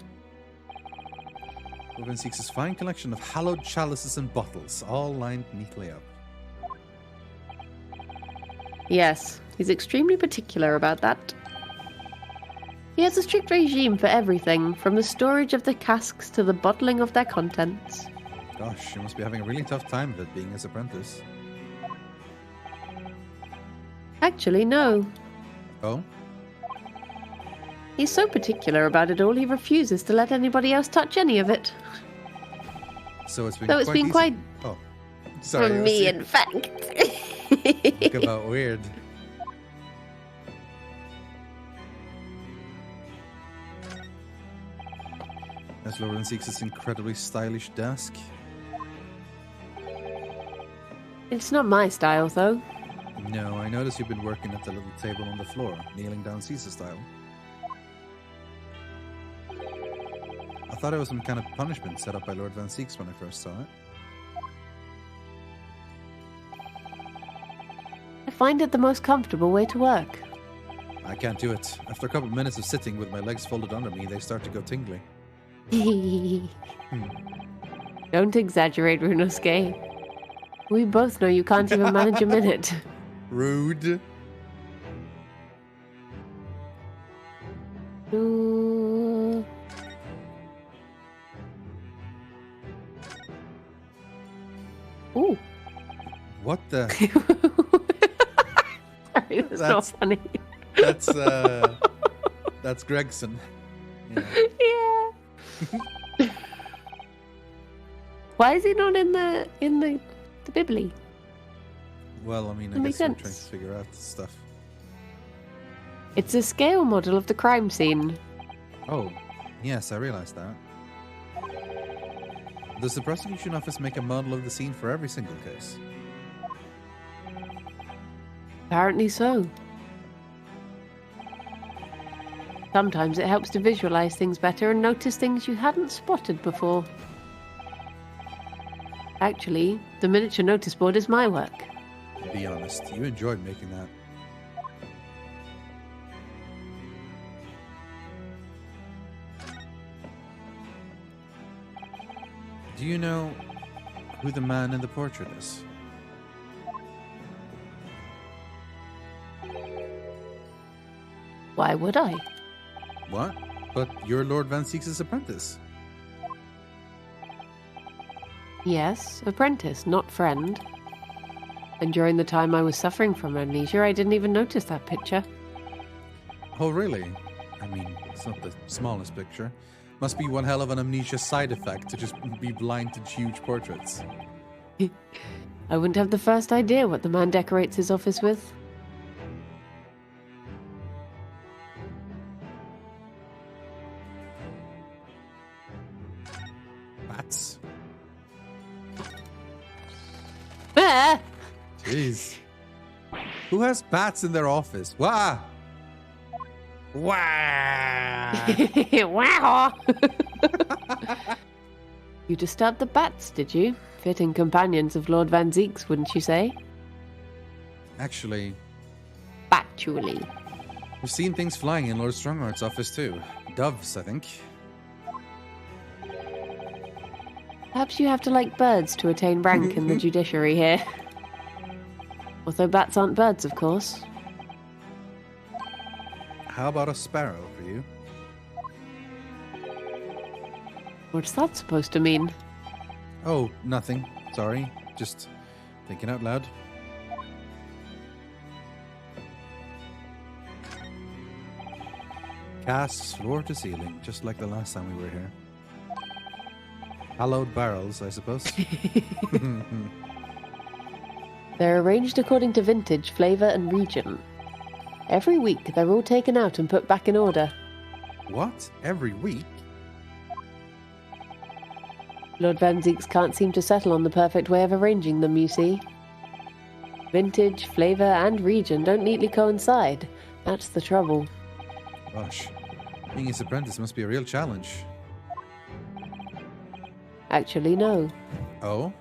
Lord Van Zieks' fine collection of hallowed chalices and bottles, all lined neatly up. Yes, he's extremely particular about that. He has a strict regime for everything, from the storage of the casks to the bottling of their contents. Gosh, you must be having a really tough time with it being his apprentice. Actually, no. Oh? He's so particular about it all, he refuses to let anybody else touch any of it. So it's been So it's quite been easy. quite... Oh, sorry. For me, in fact. Talk about weird. That's Lord Van Zieks' incredibly stylish desk. It's not my style, though. No, I noticed you've been working at the little table on the floor, kneeling down Caesar style. I thought it was some kind of punishment set up by Lord Van Zieks when I first saw it. I find it the most comfortable way to work. I can't do it. After a couple of minutes of sitting with my legs folded under me, they start to go tingly. Don't exaggerate, Runosuke. We both know you can't even manage a minute. Rude. Ooh. Ooh. What the? Sorry, that's not funny. That's Gregson. Yeah. Yeah. Why is he not in the Bibli? Well, I mean, I That guess makes I'm trying to sense. figure out stuff. It's a scale model of the crime scene. Oh, yes, I realized that. Does the prosecution office make a model of the scene for every single case? Apparently so. Sometimes it helps to visualize things better and notice things you hadn't spotted before. Actually, the miniature notice board is my work. Be honest, you enjoyed making that. Do you know who the man in the portrait is? Why would I? What? But you're Lord Van Zieks' apprentice. Yes, apprentice, not friend. And during the time I was suffering from amnesia, I didn't even notice that picture. Oh, really? I mean, it's not the smallest picture. Must be one hell of an amnesia side effect to just be blind to huge portraits. I wouldn't have the first idea what the man decorates his office with. Bats. Ah! Jeez. Who has bats in their office? Wah! Wah! Wow! You disturbed the bats, did you? Fitting companions of Lord Van Zeek's, wouldn't you say? Actually, Factually. we've seen things flying in Lord Strongheart's office too. Doves, I think. Perhaps you have to like birds to attain rank in the judiciary here. Although bats aren't birds, of course. How about a sparrow for you? What's that supposed to mean? Oh, nothing. Sorry. Just thinking out loud. Casts floor to ceiling, just like the last time we were here. Hallowed barrels, I suppose. They're arranged according to vintage, flavour and region. Every week they're all taken out and put back in order. What? Every week? Lord Van Zeeks can't seem to settle on the perfect way of arranging them, you see. Vintage, flavour and region don't neatly coincide. That's the trouble. Gosh. Being his apprentice must be a real challenge. Actually, no. Oh?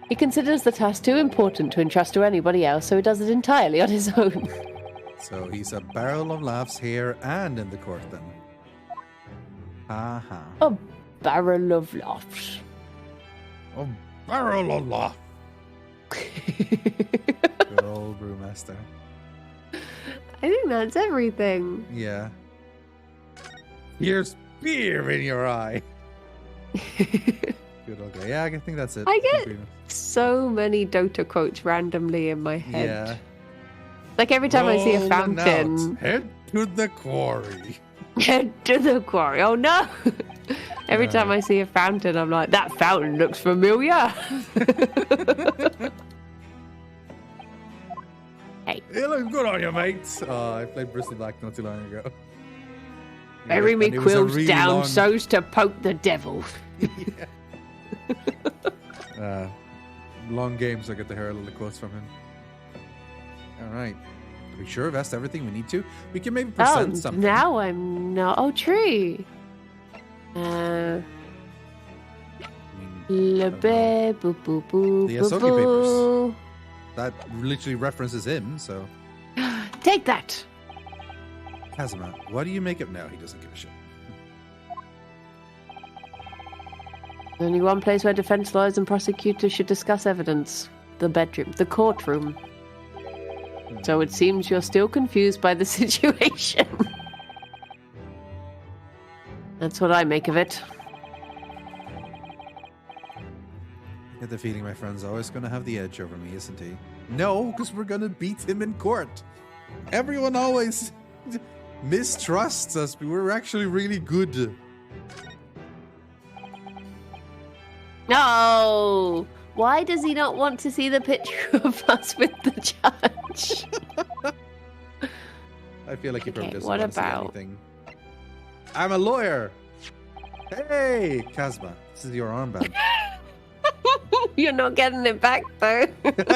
He considers the task too important to entrust to anybody else, so he does it entirely on his own. So he's a barrel of laughs here and in the court then. Ha ha. A barrel of laughs. A barrel of laughs. Good old brewmaster. I think that's everything. Yeah. Here's beer in your eye. Good old guy. Yeah, I think that's it. I get so many Dota quotes randomly in my head. Yeah. Like every time I see a Rolling fountain. out. Head to the quarry. Head to the quarry. Oh no! Every time I see a fountain, I'm like, that fountain looks familiar. Hey. It looks good on you, mate. Oh, I played Bristol Black not too long ago. Bury me And it was a quills really down long- so's to poke the devil. Long games, I get to hear a little quotes from him. All right. Are we sure we've asked everything we need to? We can maybe present something. Now I'm not. Oh, true. I mean, Le be boo boo boo The boo Asogi boo. that literally references him, so. Take that. Kazuma, what do you make of now? He doesn't give a shit. Only one place where defense lawyers and prosecutors should discuss evidence. The bedroom. The courtroom. So it seems you're still confused by the situation. That's what I make of it. I get the feeling my friend's always going to have the edge over me, isn't he? No, because we're going to beat him in court. Everyone always mistrusts us, but we're actually really good. No! Why does he not want to see the picture of us with the judge? I feel like he probably Okay, doesn't what want to see about- anything. I'm a lawyer. Hey, Kazma, this is your armband. You're not getting it back, though.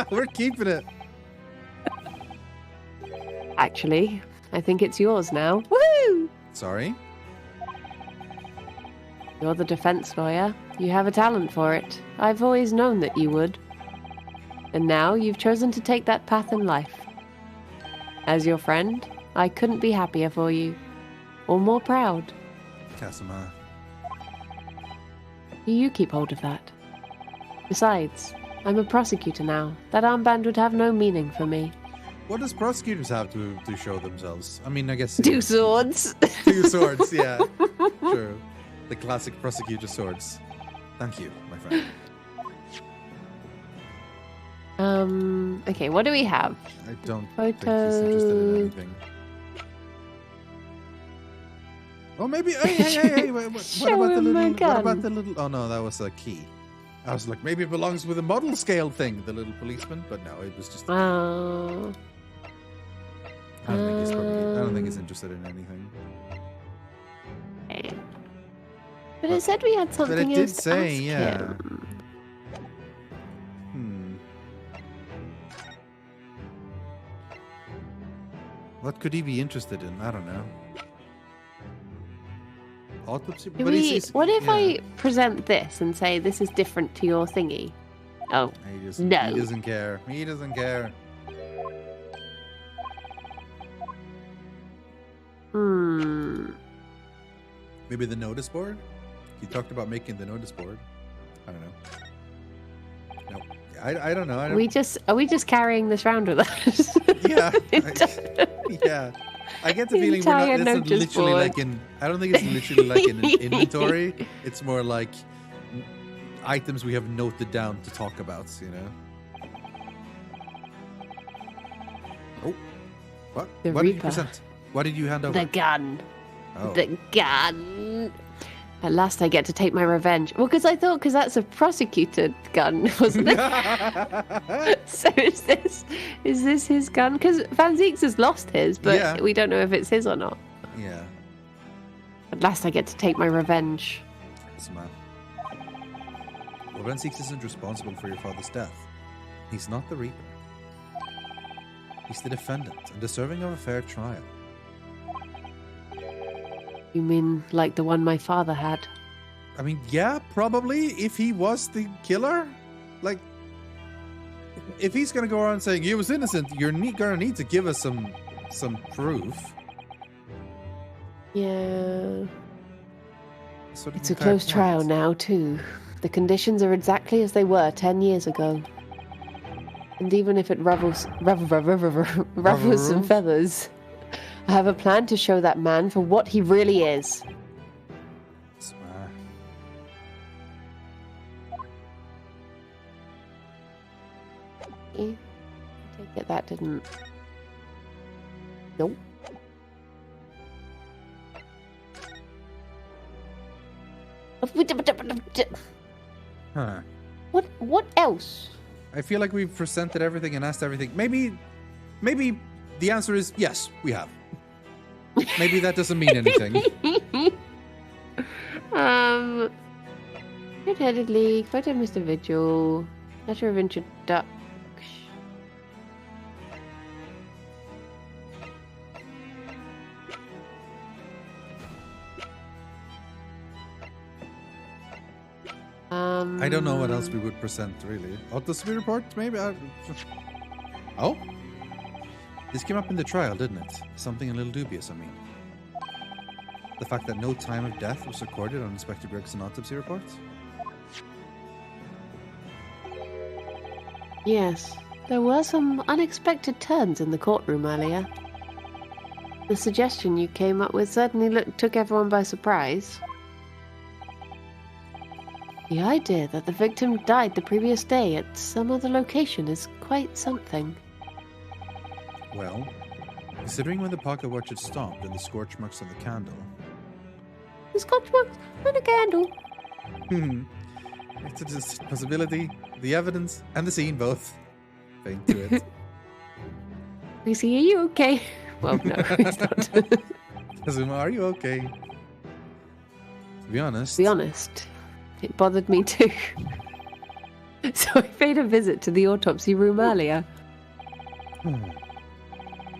We're keeping it. Actually, I think it's yours now. Woo! Sorry. You're the defense lawyer. You have a talent for it. I've always known that you would. And now you've chosen to take that path in life. As your friend, I couldn't be happier for you. Or more proud. Kazuma. You keep hold of that. Besides, I'm a prosecutor now. That armband would have no meaning for me. What does prosecutors have to show themselves? I mean, I guess... Two swords. Two swords, yeah. Sure. The classic prosecutor swords. Thank you, my friend. Okay, what do we have? I don't think he's interested in Photo. anything. Oh, maybe. Hey! What Show about the him my little? What about gun. the little? Oh no, that was a key. I was like, maybe it belongs with a model scale thing, the little policeman. But no, it was just. Oh. I don't think he's interested in anything. Okay. But it said we had something But it did else to say, ask yeah. him. What could he be interested in? I don't know. Autopsy. Do But we, he's- what if yeah. I present this and say this is different to your thingy? Oh, He No. He doesn't care. He doesn't care. Maybe the notice board? He talked about making the notice board. I don't know. No. I don't know. I don't, Are we just carrying this round with us? Yeah. Yeah. I get the The feeling we're not. entire It's not notice literally board. like in. I don't think it's literally like in an inventory. It's more like items we have noted down to talk about. You know. Oh. What? The what did you Reaper. present? What did you hand over? The gun. Oh. The gun. At last I get to take my revenge. Well, because that's a prosecuted gun, wasn't it? So is this his gun? Because Van Zieks has lost his, but Yeah. we don't know if it's his or not. Yeah. At last I get to take my revenge. Yes, man. Well, Van Zieks isn't responsible for your father's death. He's not the Reaper. He's the defendant and deserving of a fair trial. You mean like the one my father had? I mean, yeah, probably. If he was the killer, like, if he's gonna go around saying he was innocent, you're gonna need to give us some proof. Yeah. Sort of It's a entire close trial point. now, too. The conditions are exactly as they were 10 years ago. And even if it ruffles some feathers, I have a plan to show that man for what he really is. Smart. Eh, I take it that didn't... Nope. Huh. What else? I feel like we've presented everything and asked everything. Maybe the answer is yes, we have. Maybe that doesn't mean anything. Red-headed League, photo of Mr. Vigil, letter of introduction. I don't know what else we would present, really. Autopsy report, maybe? Oh? This came up in the trial, didn't it? Something a little dubious, I mean. The fact that no time of death was recorded on Inspector Gregson autopsy report? Yes, there were some unexpected turns in the courtroom earlier. The suggestion you came up with certainly took everyone by surprise. The idea that the victim died the previous day at some other location is quite something. Well, considering when the pocket watch had stopped and the scorch marks on the candle. The scotch marks and a candle. It's just a possibility, the evidence, and the scene both. Faint to it. Lucy, are you okay? Well, no, he's not. Kazuma, are you okay? To be honest. To be honest, it bothered me too. So I paid a visit to the autopsy room earlier.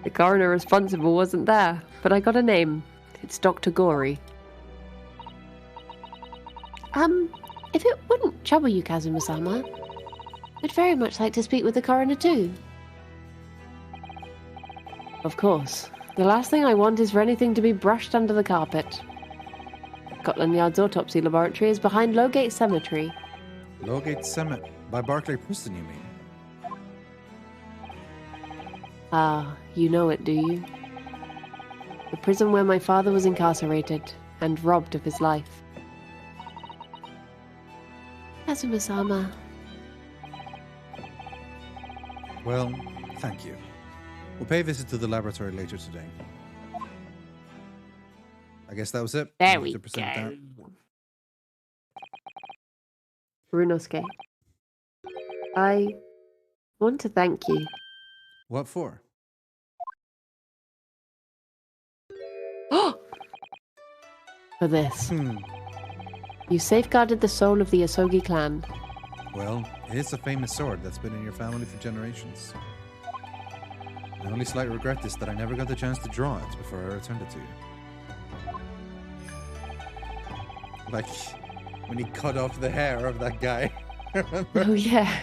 The coroner responsible wasn't there, but I got a name. It's Dr. Gory. If it wouldn't trouble you, Kazuma-sama, I'd very much like to speak with the coroner too. Of course. The last thing I want is for anything to be brushed under the carpet. Scotland Yard's autopsy laboratory is behind Lowgate Cemetery. Lowgate Cemetery. By Barclay Prison, you mean? Ah, you know it, do you? The prison where my father was incarcerated and robbed of his life. Kazuma-sama. Well, thank you. We'll pay a visit to the laboratory later today. I guess that was it. There we 100% go. down. Runosuke, I want to thank you. What for? For this. Hmm. You safeguarded the soul of the Asogi clan. Well, it is a famous sword that's been in your family for generations. My only slight regret is that I never got the chance to draw it before I returned it to you. Like, when he cut off the hair of that guy. Remember? Oh, yeah.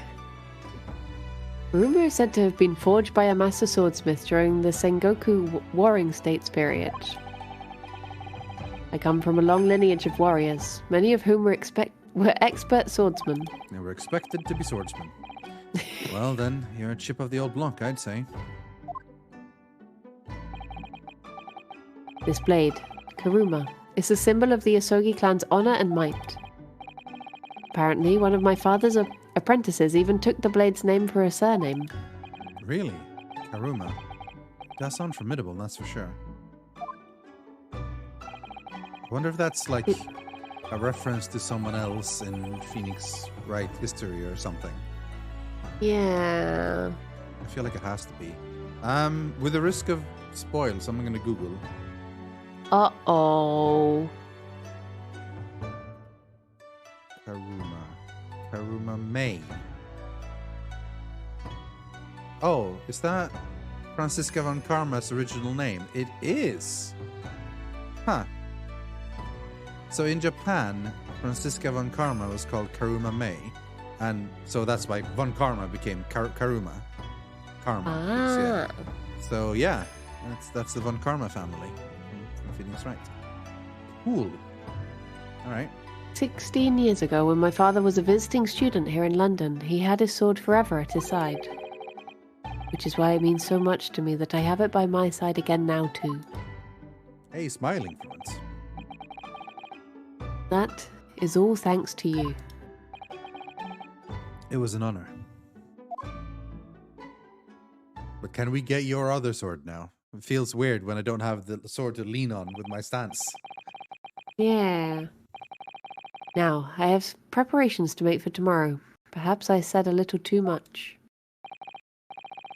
Rumor is said to have been forged by a master swordsmith during the Sengoku Warring States period. I come from a long lineage of warriors, many of whom were expert swordsmen. They were expected to be swordsmen. Well, then, you're a chip of the old block, I'd say. This blade, Karuma, is a symbol of the Asogi clan's honor and might. Apparently, one of my father's apprentices even took the blade's name for a surname. Really? Karuma? That sounds formidable, that's for sure. I wonder if that's like a reference to someone else in Phoenix Wright history or something. Yeah. I feel like it has to be. With the risk of spoils, I'm gonna Google. Uh-oh. Karuma May. Oh, is that Franziska von Karma's original name? It is. Huh. So in Japan, Franziska von Karma was called Karuma May, and so that's why von Karma became Karuma. Karma. Ah. Yeah. So yeah, that's the von Karma family from Phoenix Wright. Cool. All right. 16 years ago, when my father was a visiting student here in London, he had his sword forever at his side. Which is why it means so much to me that I have it by my side again now too. Hey, smiling for once. That is all thanks to you. It was an honor. But can we get your other sword now? It feels weird when I don't have the sword to lean on with my stance. Yeah. Now, I have preparations to make for tomorrow. Perhaps I said a little too much.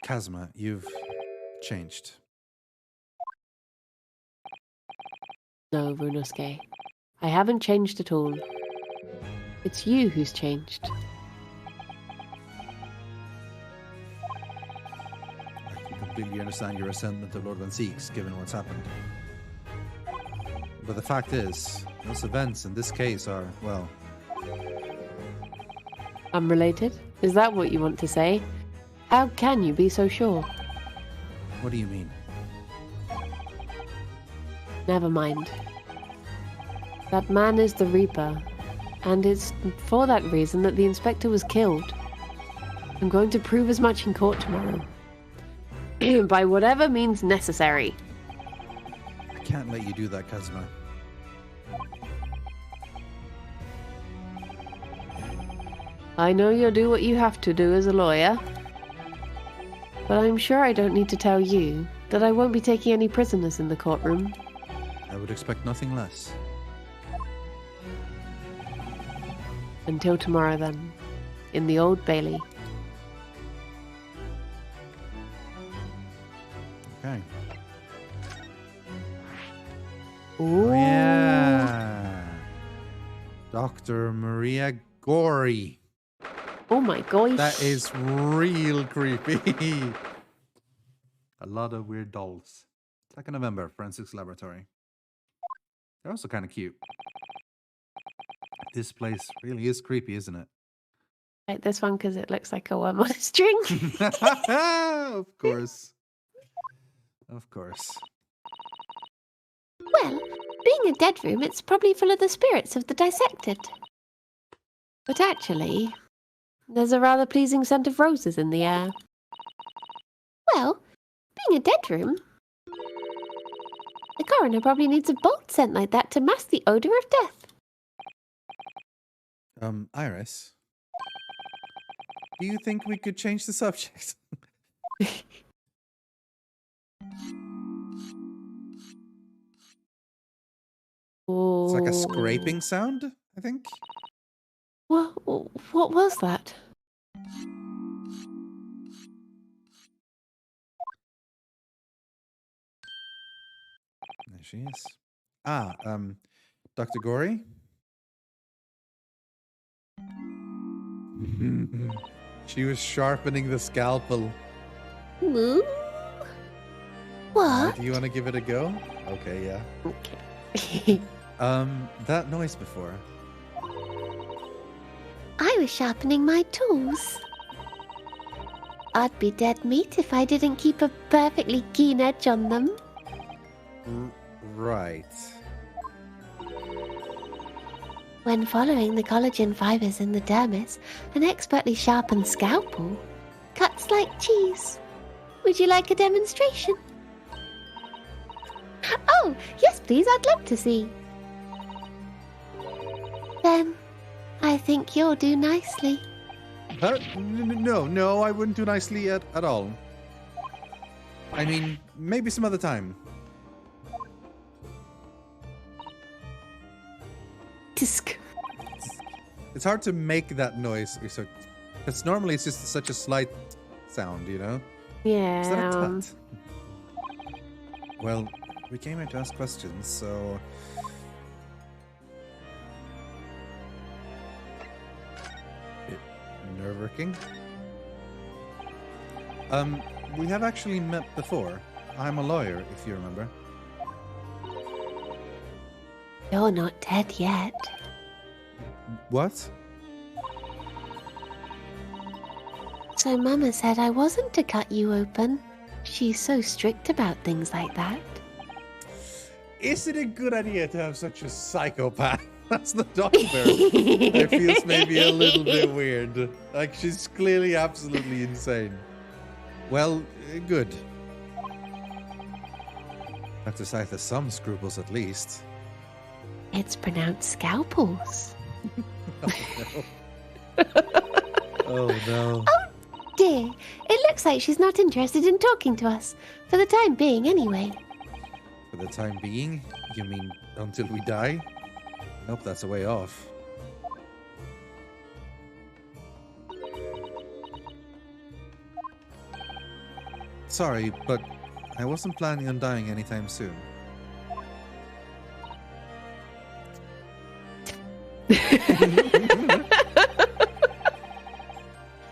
Kazuma, you've changed. No, Runosuke. I haven't changed at all. It's you who's changed. I can completely understand your resentment of Lord Van Seeks, given what's happened. But the fact is, those events in this case are, well... Unrelated? Is that what you want to say? How can you be so sure? What do you mean? Never mind. That man is the Reaper, and it's for that reason that the Inspector was killed. I'm going to prove as much in court tomorrow. By whatever means necessary. I can't let you do that, Kazuma. I know you'll do what you have to do as a lawyer. But I'm sure I don't need to tell you that I won't be taking any prisoners in the courtroom. I would expect nothing less. Until tomorrow then, in the Old Bailey. Okay. Ooh. Oh, yeah. Dr. Maria Gori. Oh my gosh. That is real creepy. A lot of weird dolls. It's like a November Forensics Laboratory. They're also kind of cute. This place really is creepy, isn't it? Like this one because it looks like a worm on a string. Of course. Of course. Well, being a dead room, it's probably full of the spirits of the dissected. But actually, there's a rather pleasing scent of roses in the air. Well, being a dead room, the coroner probably needs a bold scent like that to mask the odor of death. Iris, do you think we could change the subject? scraping sound, I think. What was that? There she is. Dr. Gory? She was sharpening the scalpel. Ooh. What? Do you want to give it a go? Okay, yeah. Okay. That noise before. I was sharpening my tools. I'd be dead meat if I didn't keep a perfectly keen edge on them. Right. When following the collagen fibers in the dermis, an expertly sharpened scalpel cuts like cheese. Would you like a demonstration? Oh, yes please, I'd love to see. Then, I think you'll do nicely. No, I wouldn't do nicely at all. I mean, maybe some other time. It's hard to make that noise. Because normally it's just such a slight sound, you know? Yeah. Is that a tut? Well, we came here to ask questions, so... Bit nerve-wracking. We have actually met before. I'm a lawyer, if you remember. You're not dead yet. What? So Mama said I wasn't to cut you open. She's so strict about things like that. Is it a good idea to have such a psychopath as the doctor? It feels maybe a little bit weird. Like, she's clearly absolutely insane. Well, good. Dr. Scythe has some scruples at least. It's pronounced scalpels. Oh no. Dear, it looks like she's not interested in talking to us. For the time being, anyway. For the time being? You mean until we die? Nope, that's a way off. Sorry, but I wasn't planning on dying anytime soon.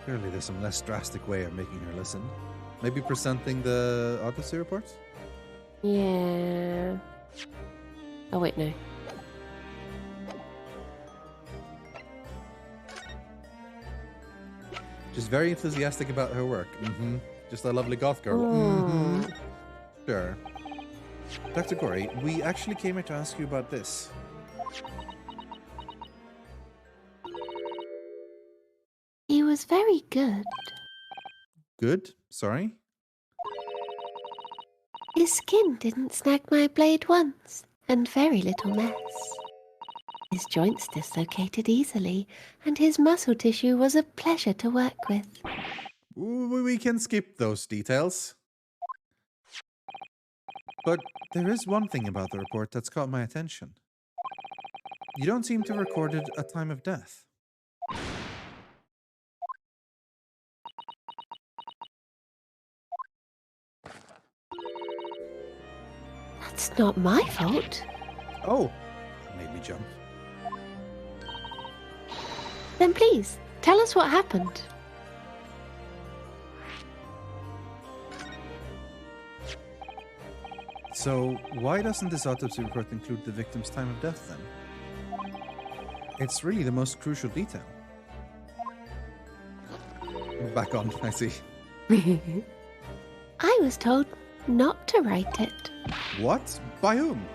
Surely there's some less drastic way of making her listen. Maybe presenting the autopsy report? Yeah. Oh, wait, no. She's very enthusiastic about her work. Just a lovely goth girl. Sure. Dr. Gory, we actually came here to ask you about this. He was very good. Good? Sorry? His skin didn't snag my blade once, and very little mess. His joints dislocated easily, and his muscle tissue was a pleasure to work with. We can skip those details. But there is one thing about the report that's caught my attention. You don't seem to have recorded a time of death. That's not my fault. Oh, that made me jump. Then please, tell us what happened. So, why doesn't this autopsy report include the victim's time of death then? It's really the most crucial detail. Back on, I see. I was told not to write it. What? By whom?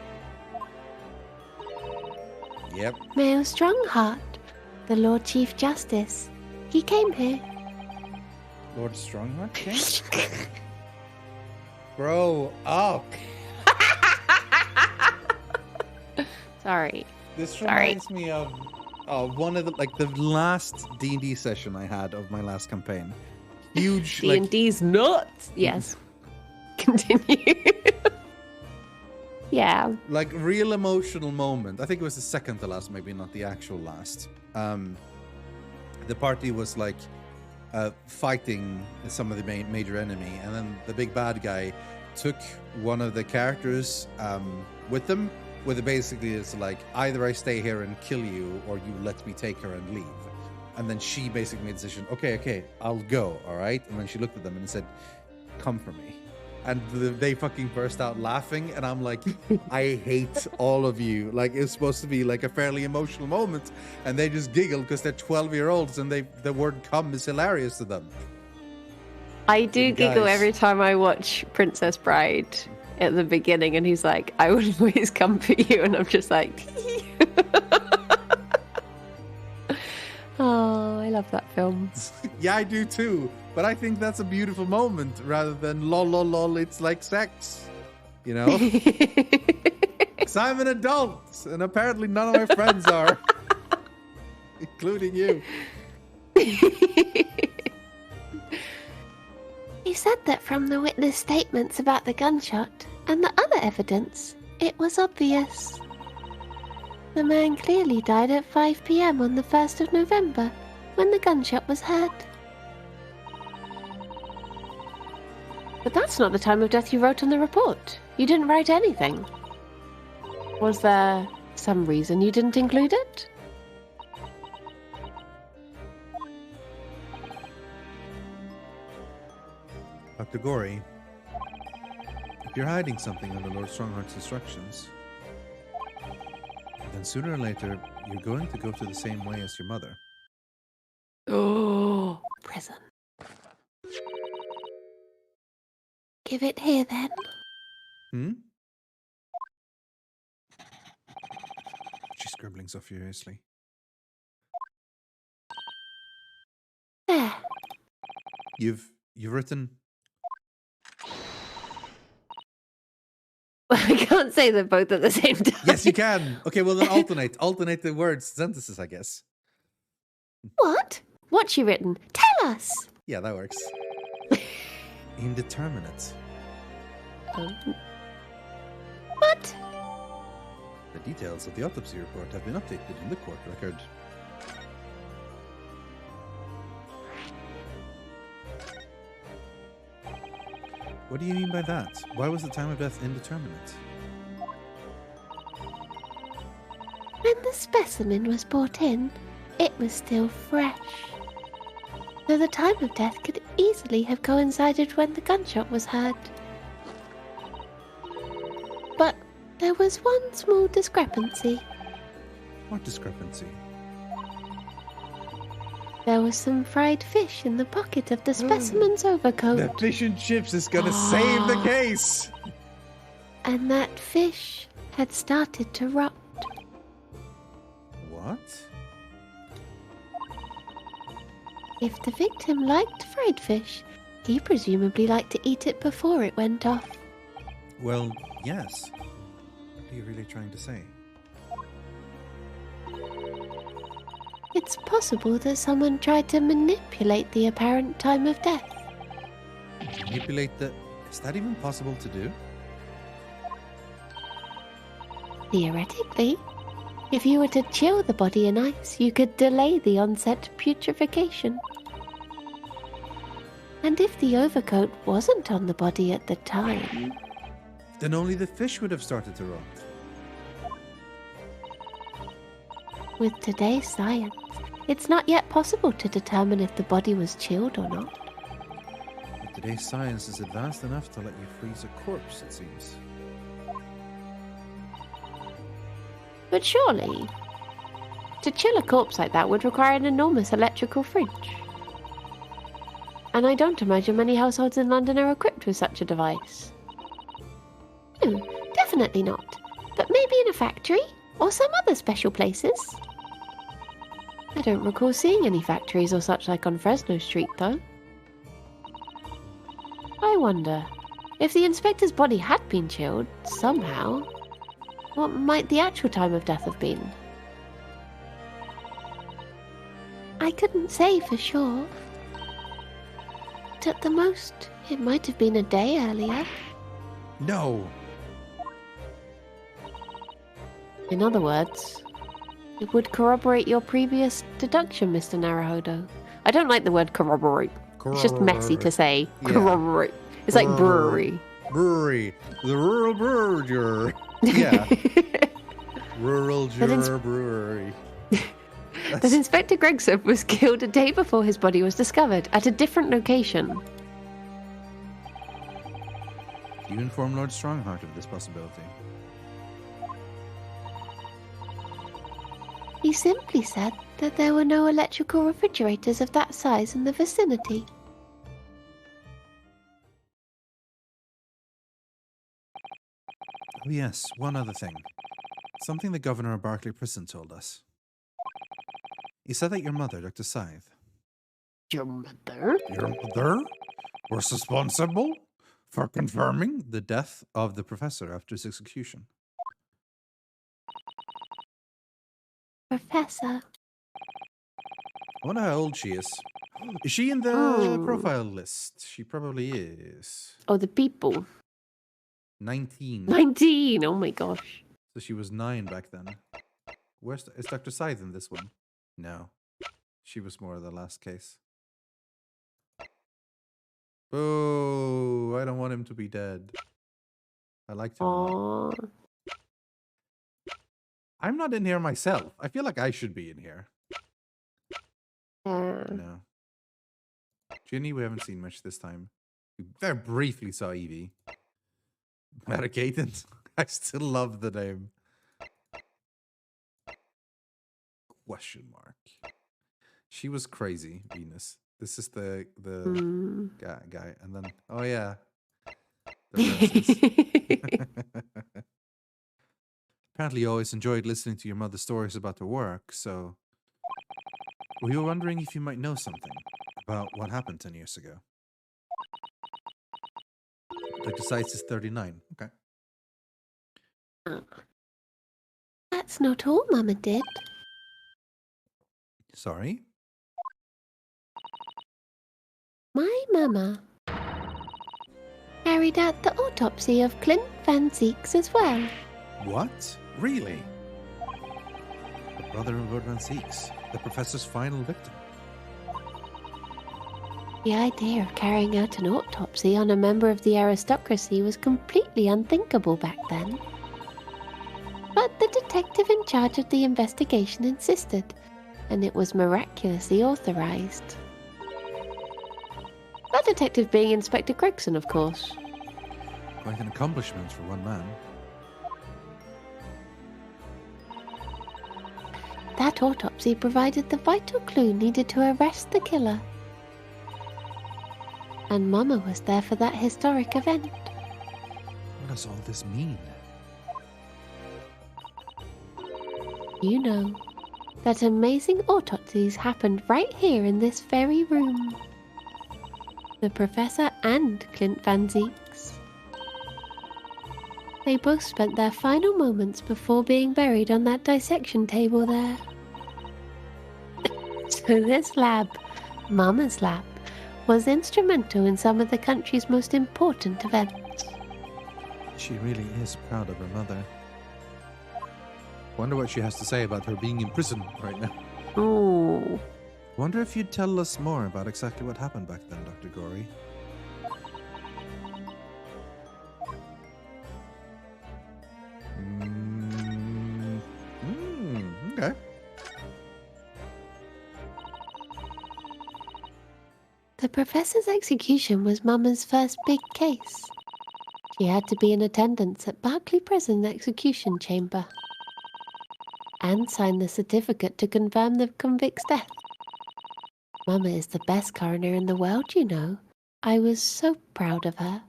Yep. Mayor Strongheart, the Lord Chief Justice. He came here. Lord Strongheart came? Grow up. Sorry. This Sorry. reminds me of one of the last D&D session I had of my last campaign. Huge D&D's nuts. Yes. Continue. Yeah. Like, real emotional moment. I think it was the second to last, maybe not the actual last. The party was like fighting some of the major enemy, and then the big bad guy took one of the characters with them, where basically it's like, either I stay here and kill you, or you let me take her and leave. And then she basically made the decision, okay, I'll go, all right? And then she looked at them and said, come for me. And they fucking burst out laughing, and I'm like, I hate all of you. Like, it was supposed to be like a fairly emotional moment, and they just giggle because they're 12-year-olds, and the word "come" is hilarious to them. I do giggle Guys. every time I watch Princess Bride at the beginning, and he's like, I would always come for you, and I'm just like, oh, I love that film. Yeah, I do too. But I think that's a beautiful moment rather than lol, lol, lol, it's like sex. You know? Because I'm an adult, and apparently none of my friends are, including you. He said that from the witness statements about the gunshot and the other evidence, it was obvious. The man clearly died at 5 p.m. on the 1st of November, when the gunshot was heard. But that's not the time of death you wrote on the report. You didn't write anything. Was there some reason you didn't include it? Dr. Gory, if you're hiding something under Lord Strongheart's instructions, then sooner or later, you're going to go through the same way as your mother. Oh, prison. Give it here then. She's scribbling so furiously. There. You've written... I can't say them both at the same time. Yes, you can. Okay, well then alternate the words, sentences, I guess. What? What's she written? Tell us! Yeah, that works. Indeterminate. What? The details of the autopsy report have been updated in the court record. What do you mean by that? Why was the time of death indeterminate? When the specimen was brought in, it was still fresh. So the time of death could easily have coincided when the gunshot was heard. But there was one small discrepancy. What discrepancy? There was some fried fish in the pocket of the specimen's overcoat. The fish and chips is gonna save the case! And that fish had started to rot. What? If the victim liked fried fish, he presumably liked to eat it before it went off. Well, yes. What are you really trying to say? It's possible that someone tried to manipulate the apparent time of death. Manipulate the... Is that even possible to do? Theoretically, if you were to chill the body in ice, you could delay the onset of putrefaction. And if the overcoat wasn't on the body at the time, Then only the fish would have started to rot. with today's science, it's not yet possible to determine if the body was chilled or not. But today's science is advanced enough to let you freeze a corpse, it seems. But surely, to chill a corpse like that would require an enormous electrical fridge. And I don't imagine many households in London are equipped with such a device. No, definitely not. But maybe in a factory or some other special places. I don't recall seeing any factories or such like on Fresno Street, though. I wonder, if the inspector's body had been chilled, somehow, what might the actual time of death have been? I couldn't say for sure. But at the most, it might have been a day earlier. No! In other words, it would corroborate your previous deduction, Mr. Naruhodo. I don't like the word corroborate. It's just messy to say. Yeah. Corroborate. It's like brewery. Brewery. The rural brewer. Yeah. Rural juror brewery. That Inspector Gregson was killed a day before his body was discovered at a different location. Do you inform Lord Strongheart of this possibility? He simply said that there were no electrical refrigerators of that size in the vicinity. Oh yes, one other thing. Something the governor of Barclay Prison told us. He said that your mother, Dr. Scythe... Your mother? Your mother was responsible for confirming the death of the professor after his execution. Professor. I wonder how old she is. Is she in the profile list? She probably is. Oh, the people. 19. 19! Oh my gosh. So she was 9 back then. Is Dr. Scythe in this one? No. She was more of the last case. Boo! I don't want him to be dead. I liked him a lot. Aww. I'm not in here myself. I feel like I should be in here. Yeah. No. Ginny, we haven't seen much this time. We very briefly saw Evie. Medicated. I still love the name. Question mark. She was crazy, Venus. This is the guy. And then, oh yeah. The Apparently you always enjoyed listening to your mother's stories about her work, so... We were wondering if you might know something about what happened 10 years ago. Dr. Scythe is 39. Okay. That's not all Mama did. Sorry? My Mama carried out the autopsy of Clint Van Zeeks as well. What? Really? The brother of Lord Van Zeeks, the professor's final victim. The idea of carrying out an autopsy on a member of the aristocracy was completely unthinkable back then. But the detective in charge of the investigation insisted, and it was miraculously authorized. That detective being Inspector Gregson, of course. Quite an accomplishment for one man. That autopsy provided the vital clue needed to arrest the killer. And Mama was there for that historic event. What does all this mean? You know, that amazing autopsies happened right here in this very room. The Professor and Clint Van Zeeks. They both spent their final moments before being buried on that dissection table there. So this lab, Mama's lab, was instrumental in some of the country's most important events. She really is proud of her mother. Wonder what she has to say about her being in prison right now. Oh. Wonder if you'd tell us more about exactly what happened back then, Dr. Gory. Okay. The Professor's execution was Mama's first big case. She had to be in attendance at Barclay Prison execution chamber and sign the certificate to confirm the convict's death. Mama is the best coroner in the world, you know. I was so proud of her.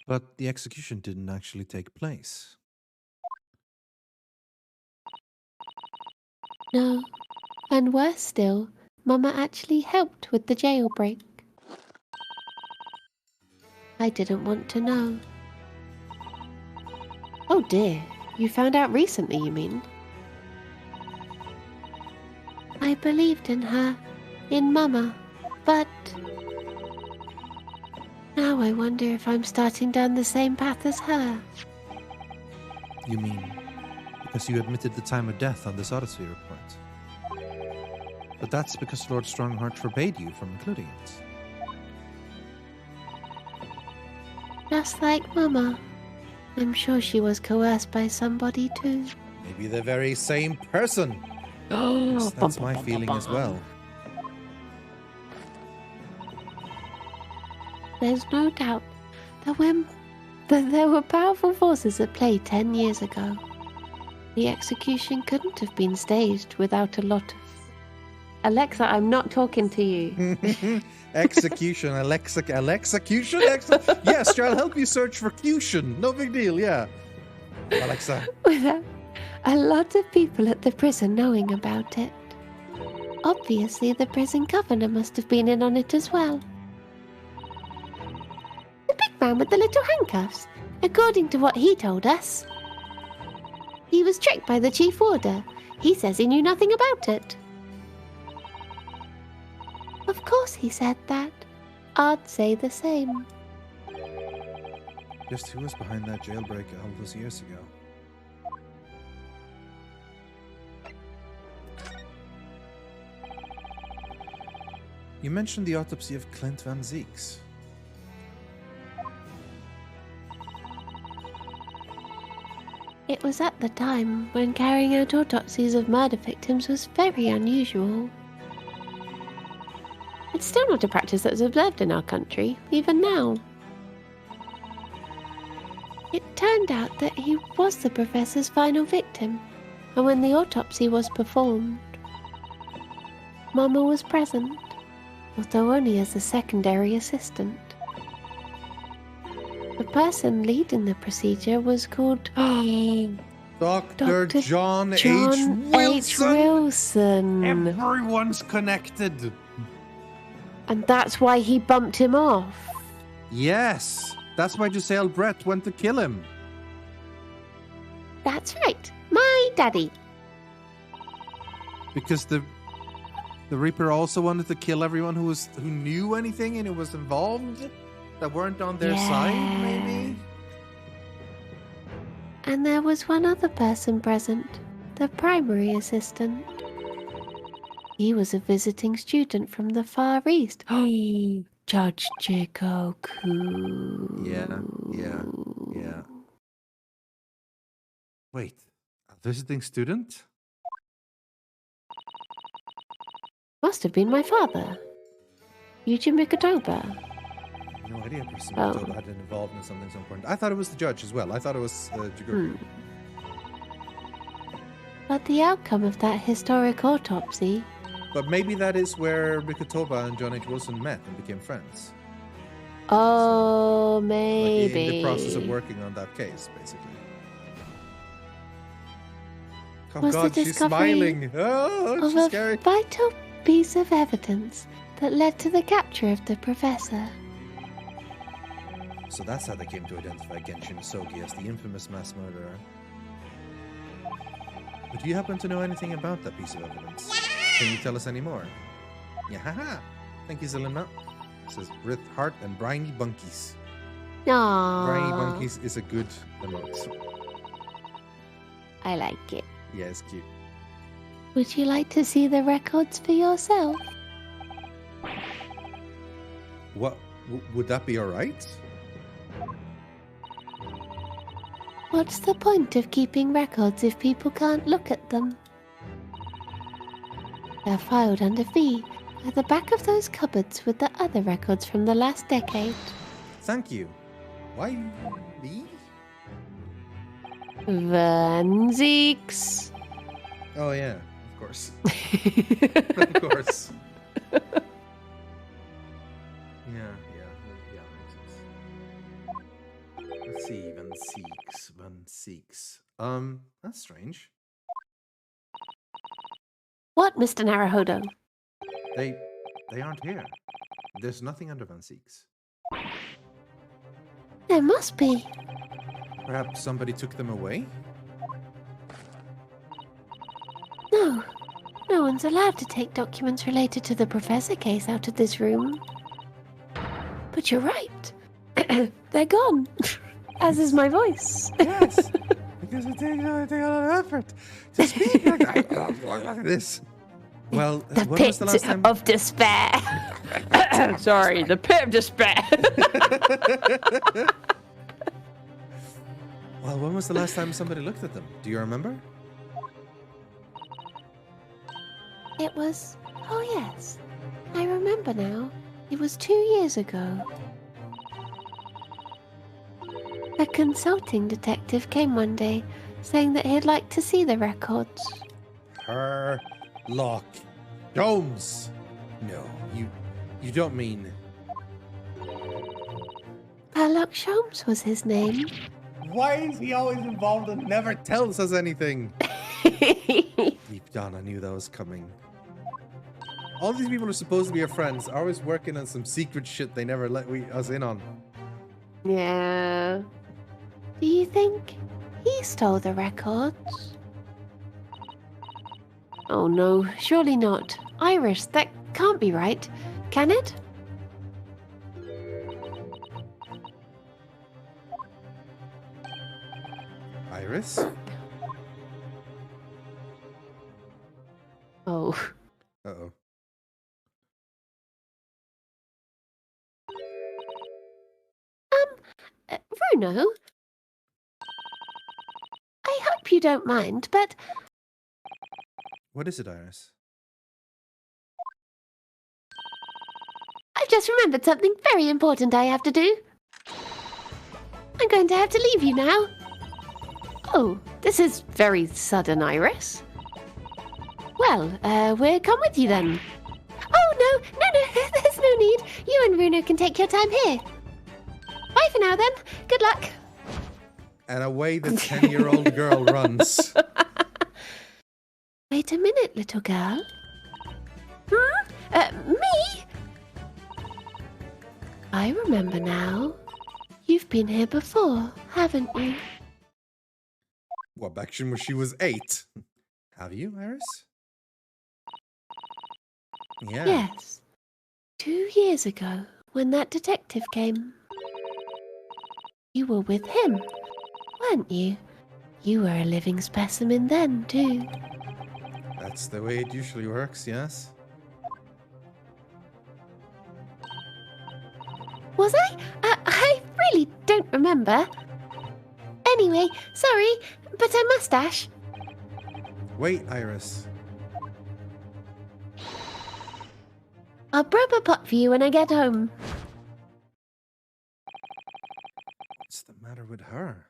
But the execution didn't actually take place. No, and worse still, Mama actually helped with the jailbreak. I didn't want to know. Oh dear, you found out recently, you mean? I believed in her, in Mama, but... Now I wonder if I'm starting down the same path as her. You mean because you admitted the time of death on this autopsy report. But that's because Lord Strongheart forbade you from including it. Just like Mama. I'm sure she was coerced by somebody too. Maybe the very same person. Oh, That's my feeling as well. There's no doubt that there were powerful forces at play 10 years ago. The execution couldn't have been staged without a lot of... Alexa, I'm not talking to you. Execution, Alexecution? Yes, I'll help you search for cution. No big deal, yeah. Alexa. Without a lot of people at the prison knowing about it. Obviously, the prison governor must have been in on it as well. The big man with the little handcuffs, according to what he told us. He was tricked by the chief warder. He says he knew nothing about it. Of course he said that. I'd say the same. Just who was behind that jailbreak all those years ago? You mentioned the autopsy of Clint Van Zeeks. It was at the time when carrying out autopsies of murder victims was very unusual. It's still not a practice that's observed in our country, even now. It turned out that he was the professor's final victim, and when the autopsy was performed, Mama was present, although only as a secondary assistant. The person leading the procedure was called Dr. John H. H. Wilson. Everyone's connected. And that's why he bumped him off. Yes, that's why Giselle Brett went to kill him. That's right, my daddy. Because the Reaper also wanted to kill everyone who knew anything and who was involved, that weren't on their side, maybe? And there was one other person present, the primary assistant. He was a visiting student from the Far East. Judge Jikoku. Yeah. Wait, a visiting student? Must have been my father. Yuji Mikotoba. No idea Person Mikotoba had been involved in something so important. I thought it was the judge as well. I thought it was Jiguru. But the outcome of that historic autopsy... But maybe that is where Mikotoba and John H. Wilson met and became friends. Oh, maybe. Like in the process of working on that case, basically. Oh was God, the she's smiling. Oh, of she's a scary. vital piece of evidence that led to the capture of the professor. So that's how they came to identify Genshin Sogi as the infamous mass murderer. But do you happen to know anything about that piece of evidence? Can you tell us any more? Yeah, haha. Thank you, Zelina. This is Rith Hart and Briony Bunkies. Aww. Briony Bunkies is a good emote. I like it. Yeah, it's cute. Would you like to see the records for yourself? What? Would that be alright? What's the point of keeping records if people can't look at them? They're filed under V at the back of those cupboards with the other records from the last decade. Thank you. Why me? Van Zeeks. Oh yeah, of course. Of course. Yeah, makes sense. Let's see, Van Seeks. That's strange. What, Mr. Naruhodo? They aren't here. There's nothing under Van Seeks. There must be. Perhaps somebody took them away? No. No one's allowed to take documents related to the professor case out of this room. But you're right. They're gone. As is my voice. Yes. because it takes a lot of effort to speak like this. Well, The when pit was the last time? of despair. Sorry, the pit of despair. Well, when was the last time somebody looked at them? Do you remember? It was... Oh, yes. I remember now. It was 2 years ago. A consulting detective came one day, saying that he'd like to see the records. Sherlock Holmes. No, you don't mean. Sherlock Holmes was his name. Why is he always involved and never tells us anything? Deep down, I knew that was coming. All these people are supposed to be our friends, are always working on some secret shit they never let us in on. Yeah. Do you think he stole the records? Oh no, surely not. Iris, that can't be right. Can it? Iris? Oh. Uh-oh. Bruno? I hope you don't mind, but What is it, Iris? I've just remembered something very important I have to do. I'm going to have to leave you now. Oh, this is very sudden, Iris. Well, we'll come with you then. Oh, no, there's no need. You and Bruno can take your time here. Bye for now, then. Good luck. And away the 10-year-old girl runs. Wait a minute, little girl. Me? I remember now. You've been here before, haven't you? What, back when she was 8? Have you, Iris? Yeah. Yes. 2 years ago, when that detective came. You were with him, weren't you? You were a living specimen then, too. That's the way it usually works, yes? Was I? I really don't remember. Anyway, sorry, but I must dash. Wait, Iris. I'll brew up a pot for you when I get home. What's the matter with her?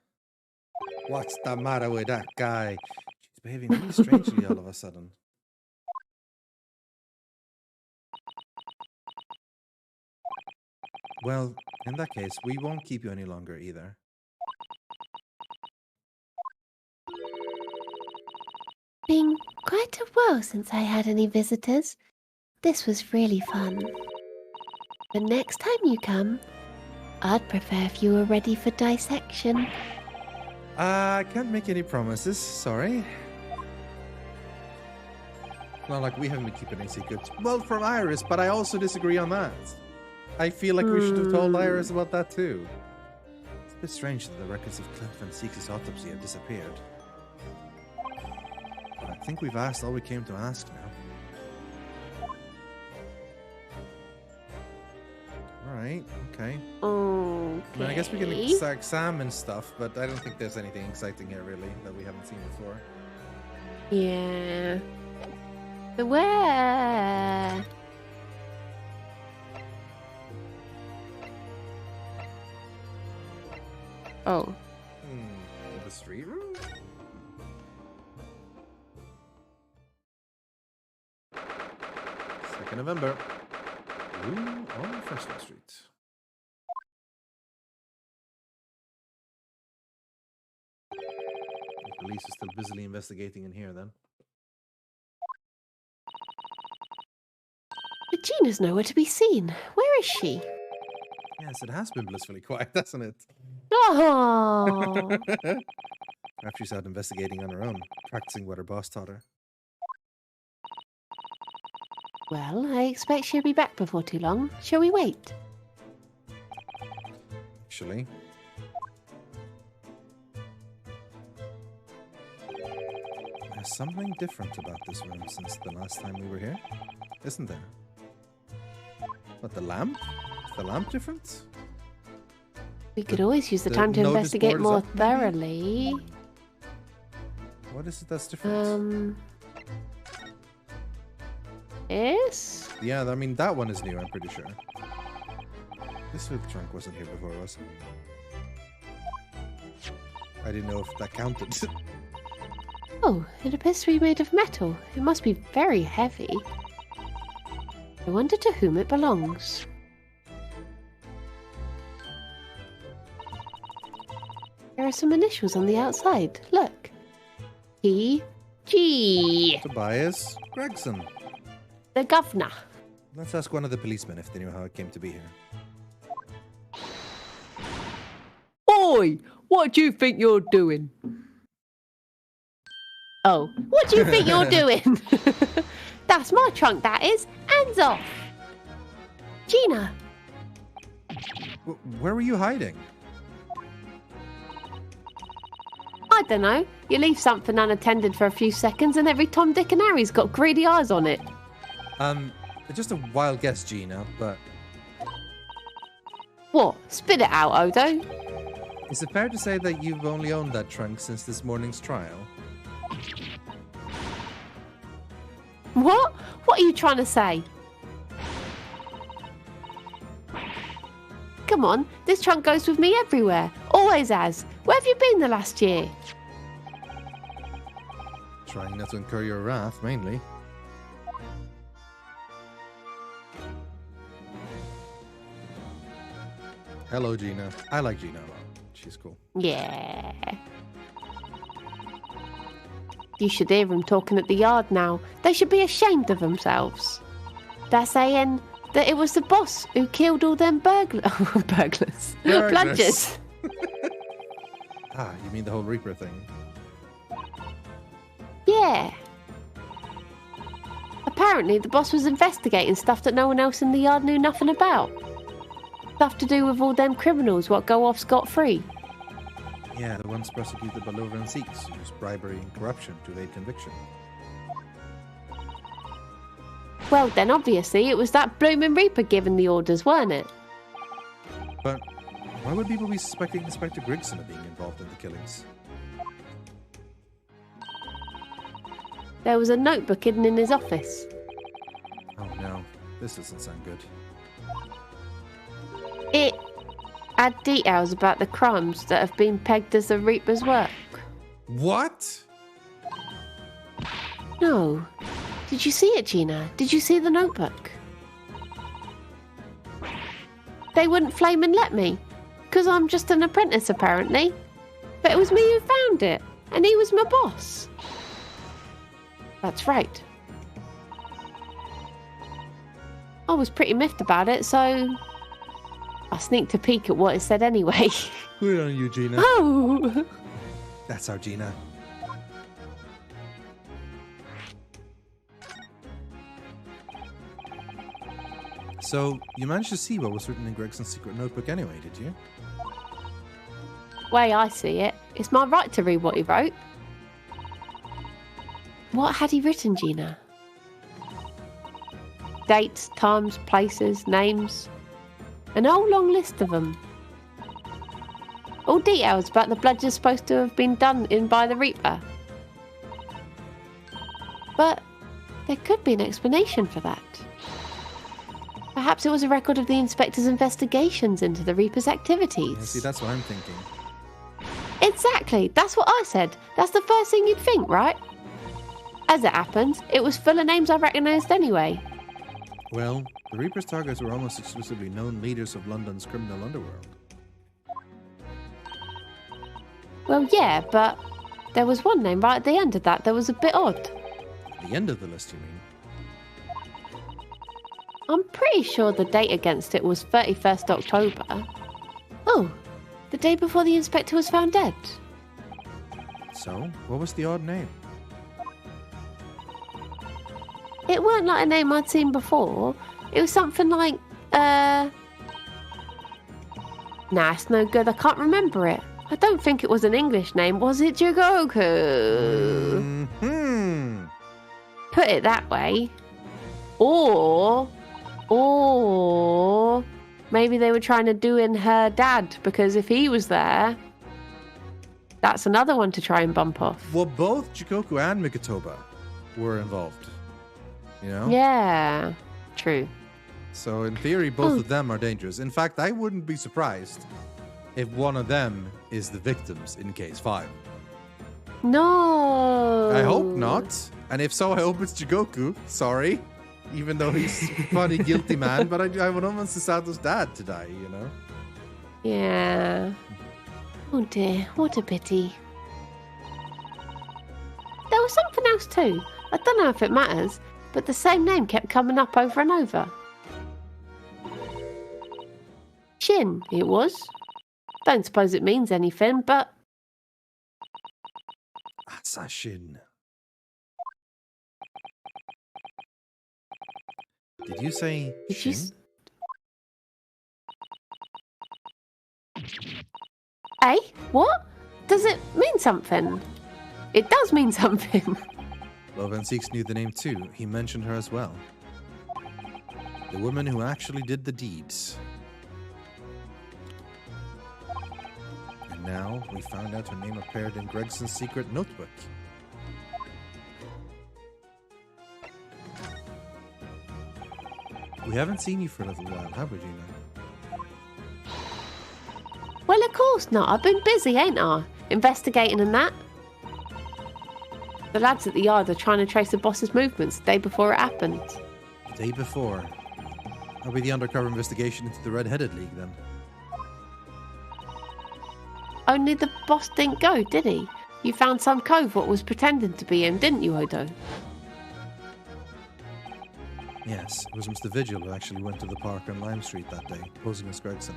What's the matter with that guy? She's behaving really strangely all of a sudden. Well, in that case, we won't keep you any longer either. Been quite a while since I had any visitors. This was really fun. But next time you come, I'd prefer if you were ready for dissection. I can't make any promises, sorry. Not like we haven't been keeping any secrets. Well, from Iris, but I also disagree on that. I feel like we should have told Iris about that too. It's a bit strange that the records of Clint Van Seek's autopsy have disappeared. But I think we've asked all we came to ask now. Alright, okay. Okay. I mean, I guess we can examine stuff, but I don't think there's anything exciting here really that we haven't seen before. Yeah. But where? Oh. The street room? 2nd November. Room on First Street. The police is still busily investigating in here then. Regina's nowhere to be seen. Where is she? Yes, it has been blissfully quiet, hasn't it? Oh. Perhaps she's out investigating on her own, practicing what her boss taught her. Well, I expect she'll be back before too long. Shall we wait? Actually. There's something different about this room since the last time we were here, isn't there? What, the lamp? Is the lamp different? We could always use the the time to notice investigate board is more up, maybe? thoroughly. What is it that's different? Yes? Yeah, I mean, that one is new, I'm pretty sure. This food trunk wasn't here before, was it? I didn't know if that counted. Oh, it appears to be made of metal. It must be very heavy. I wonder to whom it belongs. There are some initials on the outside. Look. T.G. Tobias Gregson. The governor. Let's ask one of the policemen if they knew how it came to be here. Oi! What do you think you're doing? Oh, what do you think you're doing? That's my trunk, that is. Hands off. Gina. Where were you hiding? I don't know. You leave something unattended for a few seconds and every Tom, Dick and Harry's got greedy eyes on it. Just a wild guess, Gina, but What? Spit it out, Odo. is it fair to say that you've only owned that trunk since this morning's trial? What? What are you trying to say? Come on, this trunk goes with me everywhere. Always has. Where have you been the last year? Trying not to incur your wrath, mainly. Hello, Gina. I like Gina a lot. She's cool. Yeah. You should hear them talking at the yard now. They should be ashamed of themselves. They're saying that it was the boss who killed all them burglars. Bludgers. Ah, you mean the whole Reaper thing? Yeah. Apparently, the boss was investigating stuff that no one else in the yard knew nothing about. Stuff to do with all them criminals what go off scot-free. Yeah, the ones prosecuted by Loveland Seeks use bribery and corruption to evade conviction. Well, then obviously it was that bloomin' Reaper giving the orders, weren't it? But why would people be suspecting Inspector Grigson of being involved in the killings? There was a notebook hidden in his office. Oh no, this doesn't sound good. It had details about the crimes that have been pegged as the Reaper's work. What? No. Did you see it, Gina? Did you see the notebook? They wouldn't flame and let me, because I'm just an apprentice apparently. But it was me who found it, and he was my boss. That's right. I was pretty miffed about it, so I sneaked a peek at what it said anyway. Good on you, Gina. Oh! That's our Gina. So, you managed to see what was written in Gregson's secret notebook anyway, did you? Way I see it, it's my right to read what he wrote. What had he written, Gina? Dates, times, places, names. An whole long list of them. All details about the bludgeons supposed to have been done in by the Reaper. But there could be an explanation for that. Perhaps it was a record of the Inspector's investigations into the Reaper's activities. Yeah, see, that's what I'm thinking. Exactly, that's what I said. That's the first thing you'd think, right? As it happens, it was full of names I recognised anyway. Well, the Reaper's targets were almost exclusively known leaders of London's criminal underworld. Well, yeah, but there was one name right at the end of that was a bit odd. The end of the list, you mean? I'm pretty sure the date against it was 31st October. Oh, the day before the inspector was found dead. So, what was the odd name? It weren't like a name I'd seen before. It was something like, Nah, it's no good. I can't remember it. I don't think it was an English name, was it, Jugoku? put it that way. Or maybe they were trying to do in her dad, because if he was there, that's another one to try and bump off. Well, both Jikoku and Mikotoba were involved. You know? Yeah, true. So in theory, both of them are dangerous. In fact, I wouldn't be surprised if one of them is the victims in case 5. No. I hope not. And if so, I hope it's Jikoku. Sorry. Even though he's a funny, guilty man. But I would almost Sasato's dad to die, you know? Yeah. Oh dear, what a pity. There was something else too. I don't know if it matters, but the same name kept coming up over and over. Shin, it was. Don't suppose it means anything, but... Assassin. Did you say Did you Shin? Eh? What? Does it mean something? It does mean something. Loven Six knew the name too. He mentioned her as well. The woman who actually did the deeds. And now we found out her name appeared in Gregson's secret notebook. We haven't seen you for a little while, have we, Gina? Well, of course not. I've been busy, ain't I? Investigating and that. The lads at the yard are trying to trace the boss's movements the day before it happened. The day before. That'll be the undercover investigation into the Red-Headed League, then. Only the boss didn't go, did he? You found some cove what was pretending to be him, didn't you, Odo? Yes, it was Mr. Vigil who actually went to the park on Lime Street that day, posing as Gregson.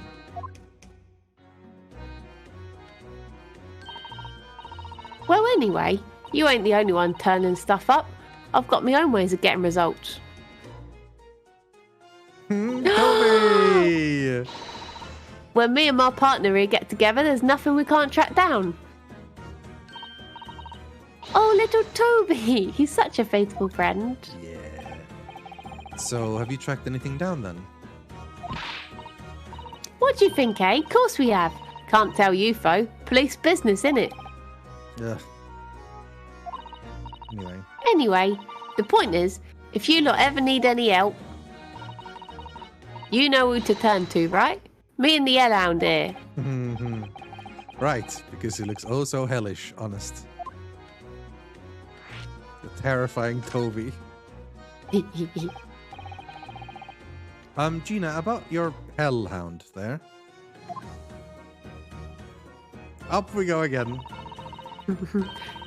Well, anyway, you ain't the only one turning stuff up. I've got my own ways of getting results. Toby! When me and my partner here get together, there's nothing we can't track down. Oh, little Toby! He's such a faithful friend. Yeah. So, have you tracked anything down then? What do you think, eh? Course we have. Can't tell you, foe. Police business, innit? Ugh. Anyway, the point is, if you lot ever need any help, you know who to turn to, right? Me and the hellhound here. Right, because he looks oh so hellish, honest. The terrifying Toby. Gina, about your hellhound there. Up we go again.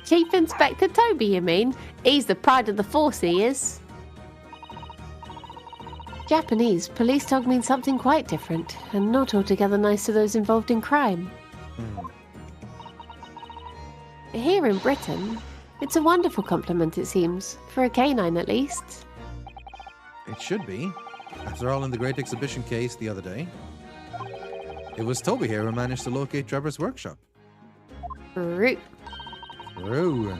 Chief Inspector Toby, you mean? He's the pride of the force, he is. Japanese police talk means something quite different, and not altogether nice to those involved in crime. Here in Britain, it's a wonderful compliment, it seems, for a canine at least. It should be. After all, in the Great Exhibition case the other day, it was Toby here who managed to locate Trevor's workshop. True. True.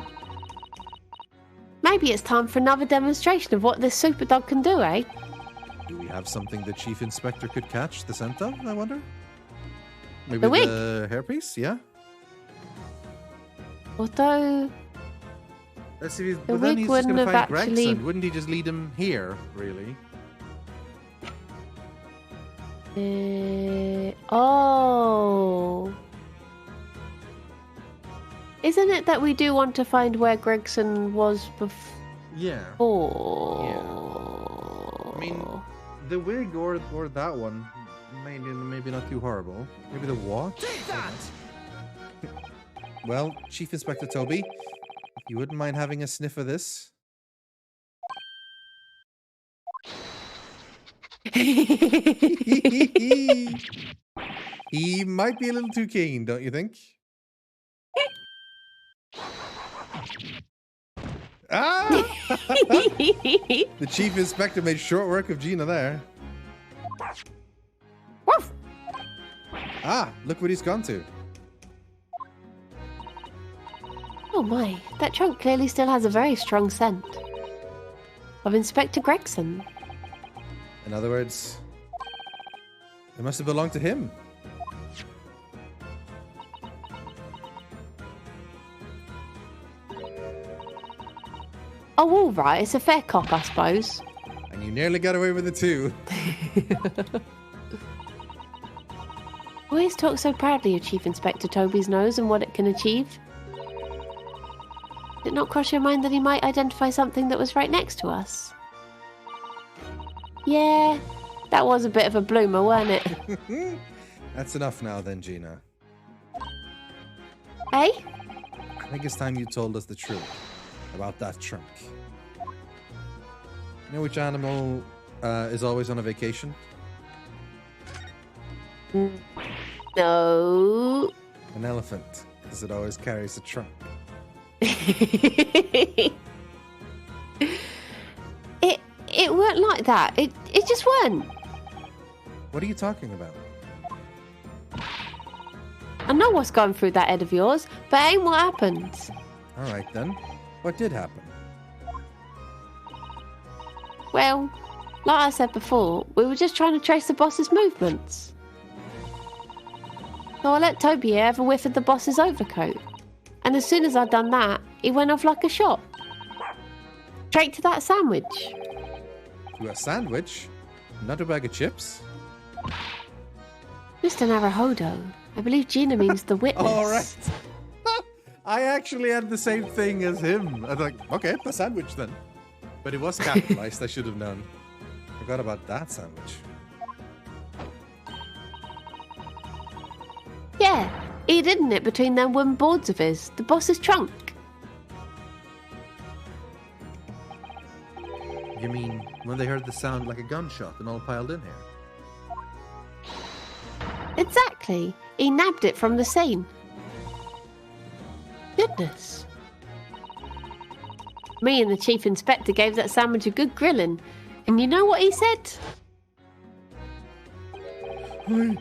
Maybe it's time for another demonstration of what this super dog can do, eh? Do we have something the Chief Inspector could catch the scent of, I wonder? Maybe The wig. the hairpiece, yeah? Although, Let's see. The But then wig he's just wouldn't going to have find actually- Gregson. Wouldn't he just lead him here, really? oh. Isn't it that we do want to find where Gregson was Yeah. before? I mean, the wig or that one, maybe not too horrible. Maybe the watch? Take that! Well, Chief Inspector Toby, if you wouldn't mind having a sniff of this. He might be a little too keen, don't you think? Ah! The Chief Inspector made short work of Gina there. Woof. Ah, look what he's gone to. Oh my, that trunk clearly still has a very strong scent. of Inspector Gregson. In other words, it must have belonged to him. Oh, all right. It's a fair cop, I suppose. And you nearly got away with it too. Always talk so proudly of Chief Inspector Toby's nose and what it can achieve. Did it not cross your mind that he might identify something that was right next to us? Yeah, that was a bit of a bloomer, weren't it? That's enough now then, Gina. Eh? I think it's time you told us the truth about that trunk. You know which animal is always on a vacation? No. An elephant, because it always carries a trunk. It weren't like that. It just weren't. What are you talking about? I know what's going through that head of yours, but it ain't what happened. All right then. What did happen? Well, like I said before, we were just trying to trace the boss's movements. So I let Toby here have a whiff of the boss's overcoat. And as soon as I'd done that, he went off like a shot. Straight to that sandwich. To a sandwich? Not a bag of chips? Mr. Naruhodo, I believe Gina means the witness. All right. I actually had the same thing as him. I was like, okay, a sandwich then. But it was capitalized, I should have known. Forgot about that sandwich. Yeah, he'd hidden it between them wooden boards of his, the boss's trunk. You mean when they heard the sound like a gunshot and all piled in here? Exactly. He nabbed it from the scene. Goodness. Me and the Chief Inspector gave that sandwich a good grilling. And you know what he said? I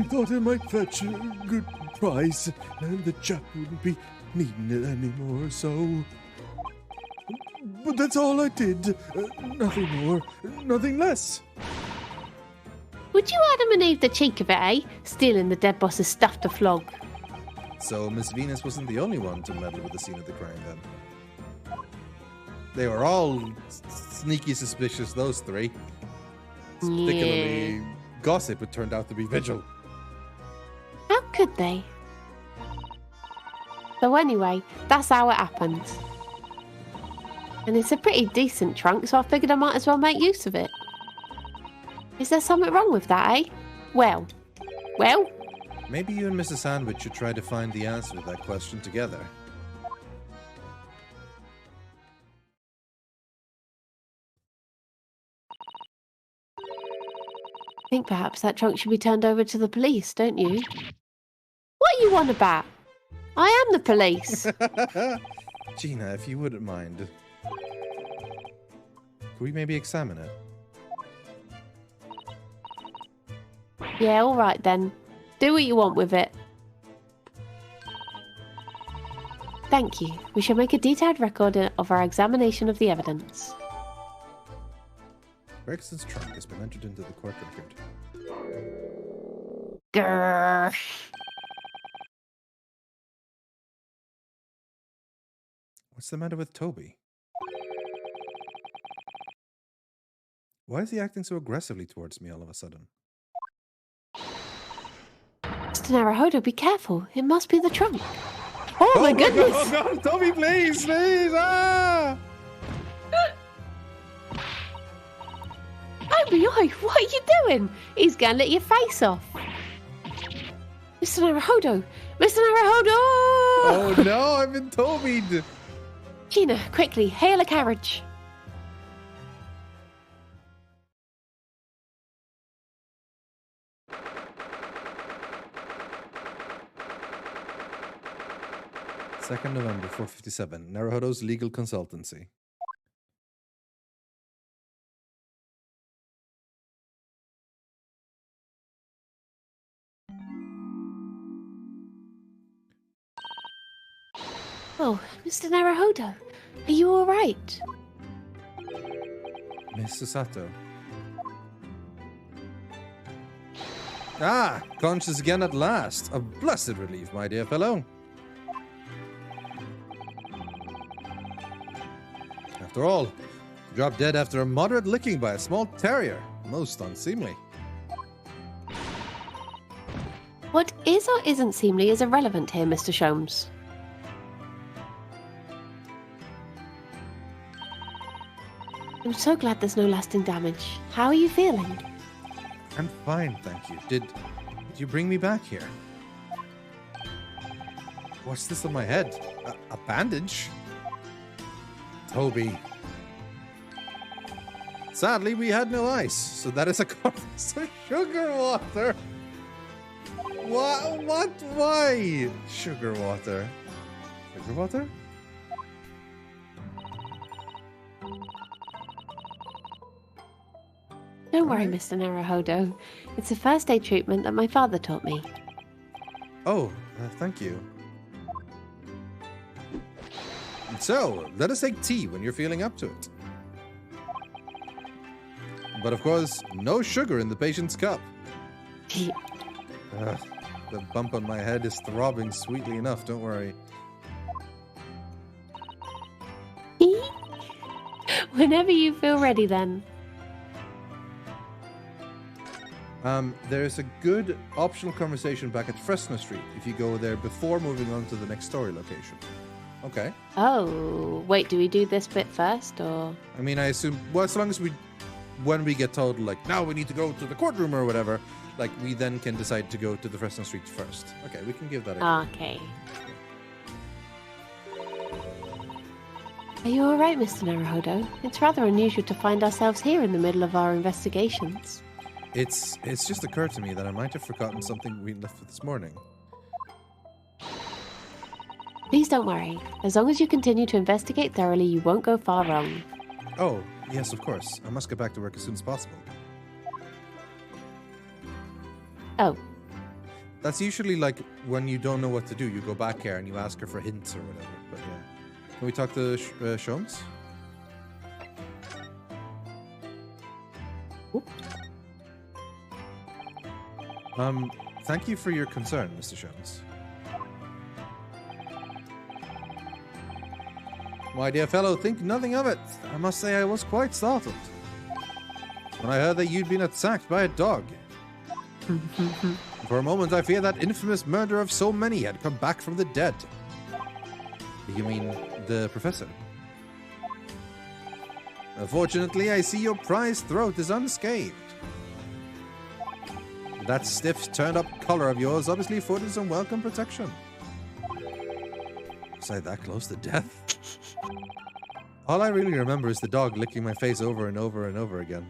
thought it might fetch a good price, and the chap wouldn't be needing it anymore, so... But that's all I did. Nothing more, nothing less. Would you Adam and Eve the cheek of it, eh? Stealing the dead boss's stuff to flog. So Miss Venus wasn't the only one to meddle with the scene of the crime then. They were all sneaky suspicious, those three. Particularly Gossip, it turned out to be Vigil. How could they? So anyway, that's how it happened. And it's a pretty decent trunk, so I figured I might as well make use of it. Is there something wrong with that, eh? Well? Maybe you and Mrs. Sandwich should try to find the answer to that question together. I think perhaps that trunk should be turned over to the police, don't you? What are you on about? I am the police. Gina, if you wouldn't mind. Could we maybe examine it? Yeah, all right then. Do what you want with it. Thank you. We shall make a detailed record of our examination of the evidence. Gregson's trunk has been entered into the court record. Grrr. What's the matter with Toby? Why is he acting so aggressively towards me all of a sudden? Mr. Naruhodo, be careful. It must be the trunk. Oh my goodness! Oh God, Toby, please, please! Ah! Briony, what are you doing? He's going to let your face off. Mr. Naruhodo! Mr. Naruhodo! Oh no, I've been Tobied! Gina, quickly, hail a carriage. November 457, Naruhodo's legal consultancy. Oh, Mr. Naruhodo, are you all right? Miss Susato. Ah, conscious again at last. A blessed relief, my dear fellow. After all, you dropped dead after a moderate licking by a small terrier. Most unseemly. What is or isn't seemly is irrelevant here, Mr. Sholmes. I'm so glad there's no lasting damage. How are you feeling? I'm fine, thank you. Did you bring me back here? What's this on my head? A bandage? Toby. Sadly, we had no ice, so that is a corpus of sugar water. What? Why? Sugar water. Sugar water? Don't worry, Mr. Naruhodo. It's a first aid treatment that my father taught me. Oh, thank you. So, let us take tea when you're feeling up to it. But of course, no sugar in the patient's cup. The bump on my head is throbbing sweetly enough, don't worry. Whenever you feel ready, then. There's a good optional conversation back at Fresno Street if you go there before moving on to the next story location. Okay. Oh, wait, do we do this bit first, or...? I mean, I assume, well, as long as when we get told, like, now we need to go to the courtroom or whatever, like, we then can decide to go to the Fresno Street first. Okay, we can give that a go. Okay. Are you alright, Mr. Naruhodo? It's rather unusual to find ourselves here in the middle of our investigations. It's just occurred to me that I might have forgotten something we left for this morning. Please don't worry. As long as you continue to investigate thoroughly, you won't go far wrong. Oh, yes, of course. I must get back to work as soon as possible. Oh. That's usually like when you don't know what to do, you go back here and you ask her for hints or whatever. But yeah. Can we talk to Sholmes? Thank you for your concern, Mr. Sholmes. My dear fellow, think nothing of it. I must say I was quite startled when I heard that you'd been attacked by a dog. For a moment, I feared that infamous murder of so many had come back from the dead. You mean the professor? Unfortunately, I see your prized throat is unscathed. That stiff, turned-up collar of yours obviously afforded some welcome protection. Was I that close to death? All I really remember is the dog licking my face over and over and over again.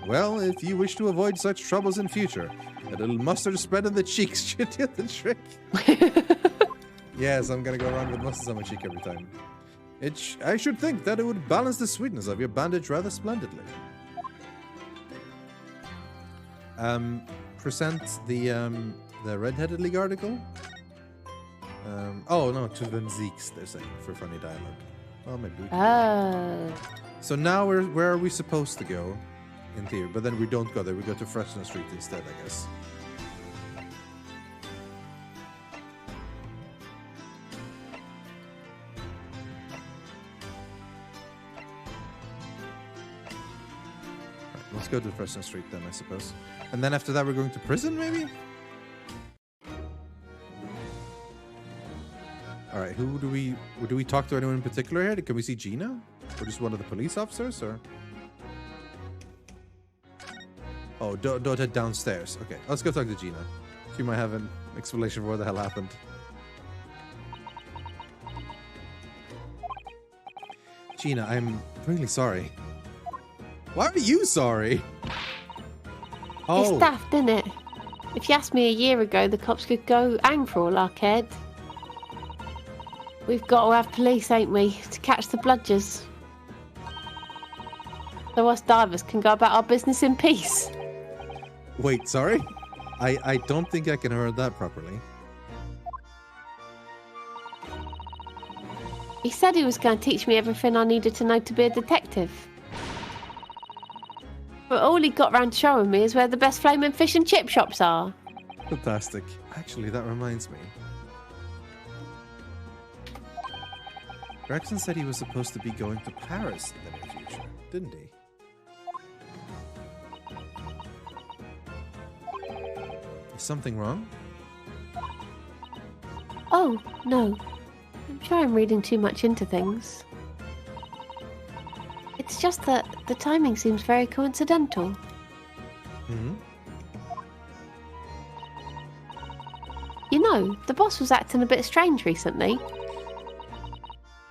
Well, if you wish to avoid such troubles in future, a little mustard spread on the cheeks should do the trick. Yes, I'm gonna go around with mustard on my cheek every time. I should think that it would balance the sweetness of your bandage rather splendidly. Present the Red-Headed League article. Oh no, to Van Zeeks, they're saying, for funny dialogue. Oh, maybe we can. So now where are we supposed to go? In theory, but then we don't go there. We go to Fresno Street instead, I guess. Right, let's go to Fresno Street then, I suppose. And then after that, we're going to prison, maybe? All right, do we talk to anyone in particular here? Can we see Gina? Or just one of the police officers, or? Oh, don't head downstairs. Okay, let's go talk to Gina. She might have an explanation for what the hell happened. Gina, I'm really sorry. Why are you sorry? It's daft, isn't it? If you asked me a year ago, the cops could go hang for all I cared. We've got to have police, ain't we, to catch the bludgers. So us divers can go about our business in peace. Wait, sorry? I don't think I can hear that properly. He said he was going to teach me everything I needed to know to be a detective. But all he got round to showing me is where the best flaming fish and chip shops are. Fantastic. Actually, that reminds me. Gregson said he was supposed to be going to Paris in the near future, didn't he? Is something wrong? Oh, no. I'm sure I'm reading too much into things. It's just that the timing seems very coincidental. Hmm? You know, the boss was acting a bit strange recently.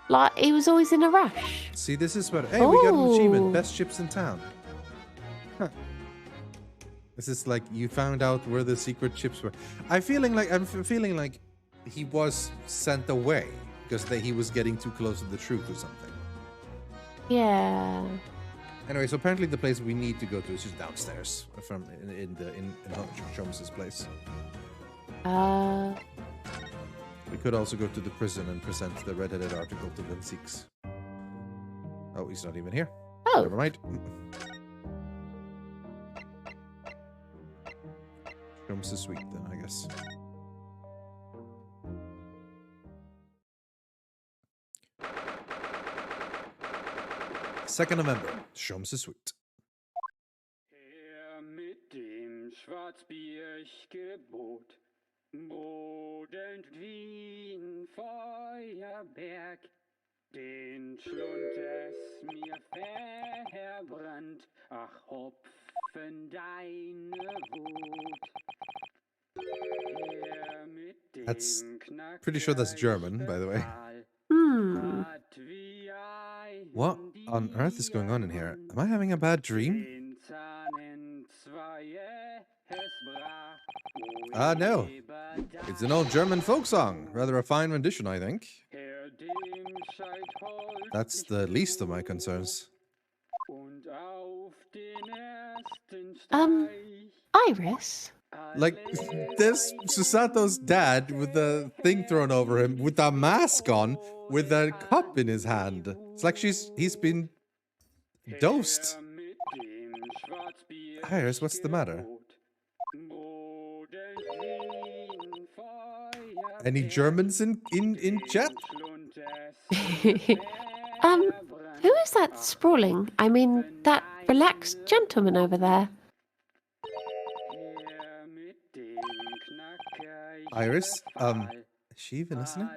Like, he was always in a rush. See, this is what... Hey, we got an achievement. Ooh. Best ships in town. Huh. This is like you found out where the secret ships were. I'm feeling like he was sent away because he was getting too close to the truth or something. Yeah. Anyway, so apparently the place we need to go to is just downstairs from in Sholmes' place. We could also go to the prison and present the red-headed article to the Sikhs. Oh, he's not even here. Oh. Never mind. Sholmes is sweet then, I guess. Second November. Sholmes is sweet. Her mit dem Schwarzbiergebot, bodend wie ein Feuerberg, den Schlund es mir verbrannt, ach Hopfen deine Wut. Her mit That's dem pretty sure that's German, by the way. Hmm. What on earth is going on in here? Am I having a bad dream? No. It's an old German folk song. Rather a fine rendition, I think. That's the least of my concerns. Iris? Like, there's Susato's dad with the thing thrown over him, with a mask on, with a cup in his hand. It's like he's been dosed. Iris, what's the matter? Any Germans in chat? Who is that sprawling? I mean, that relaxed gentleman over there. Iris, is she even listening?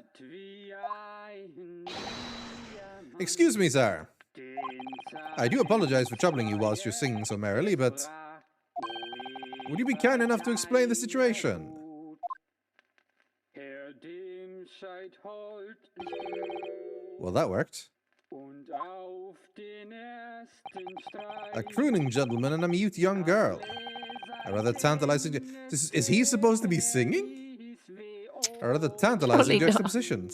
Excuse me, sir. I do apologize for troubling you whilst you're singing so merrily, but would you be kind enough to explain the situation? Well, that worked. A crooning gentleman and a mute young girl. A rather tantalizing... Is he supposed to be singing? A rather tantalizing juxtaposition.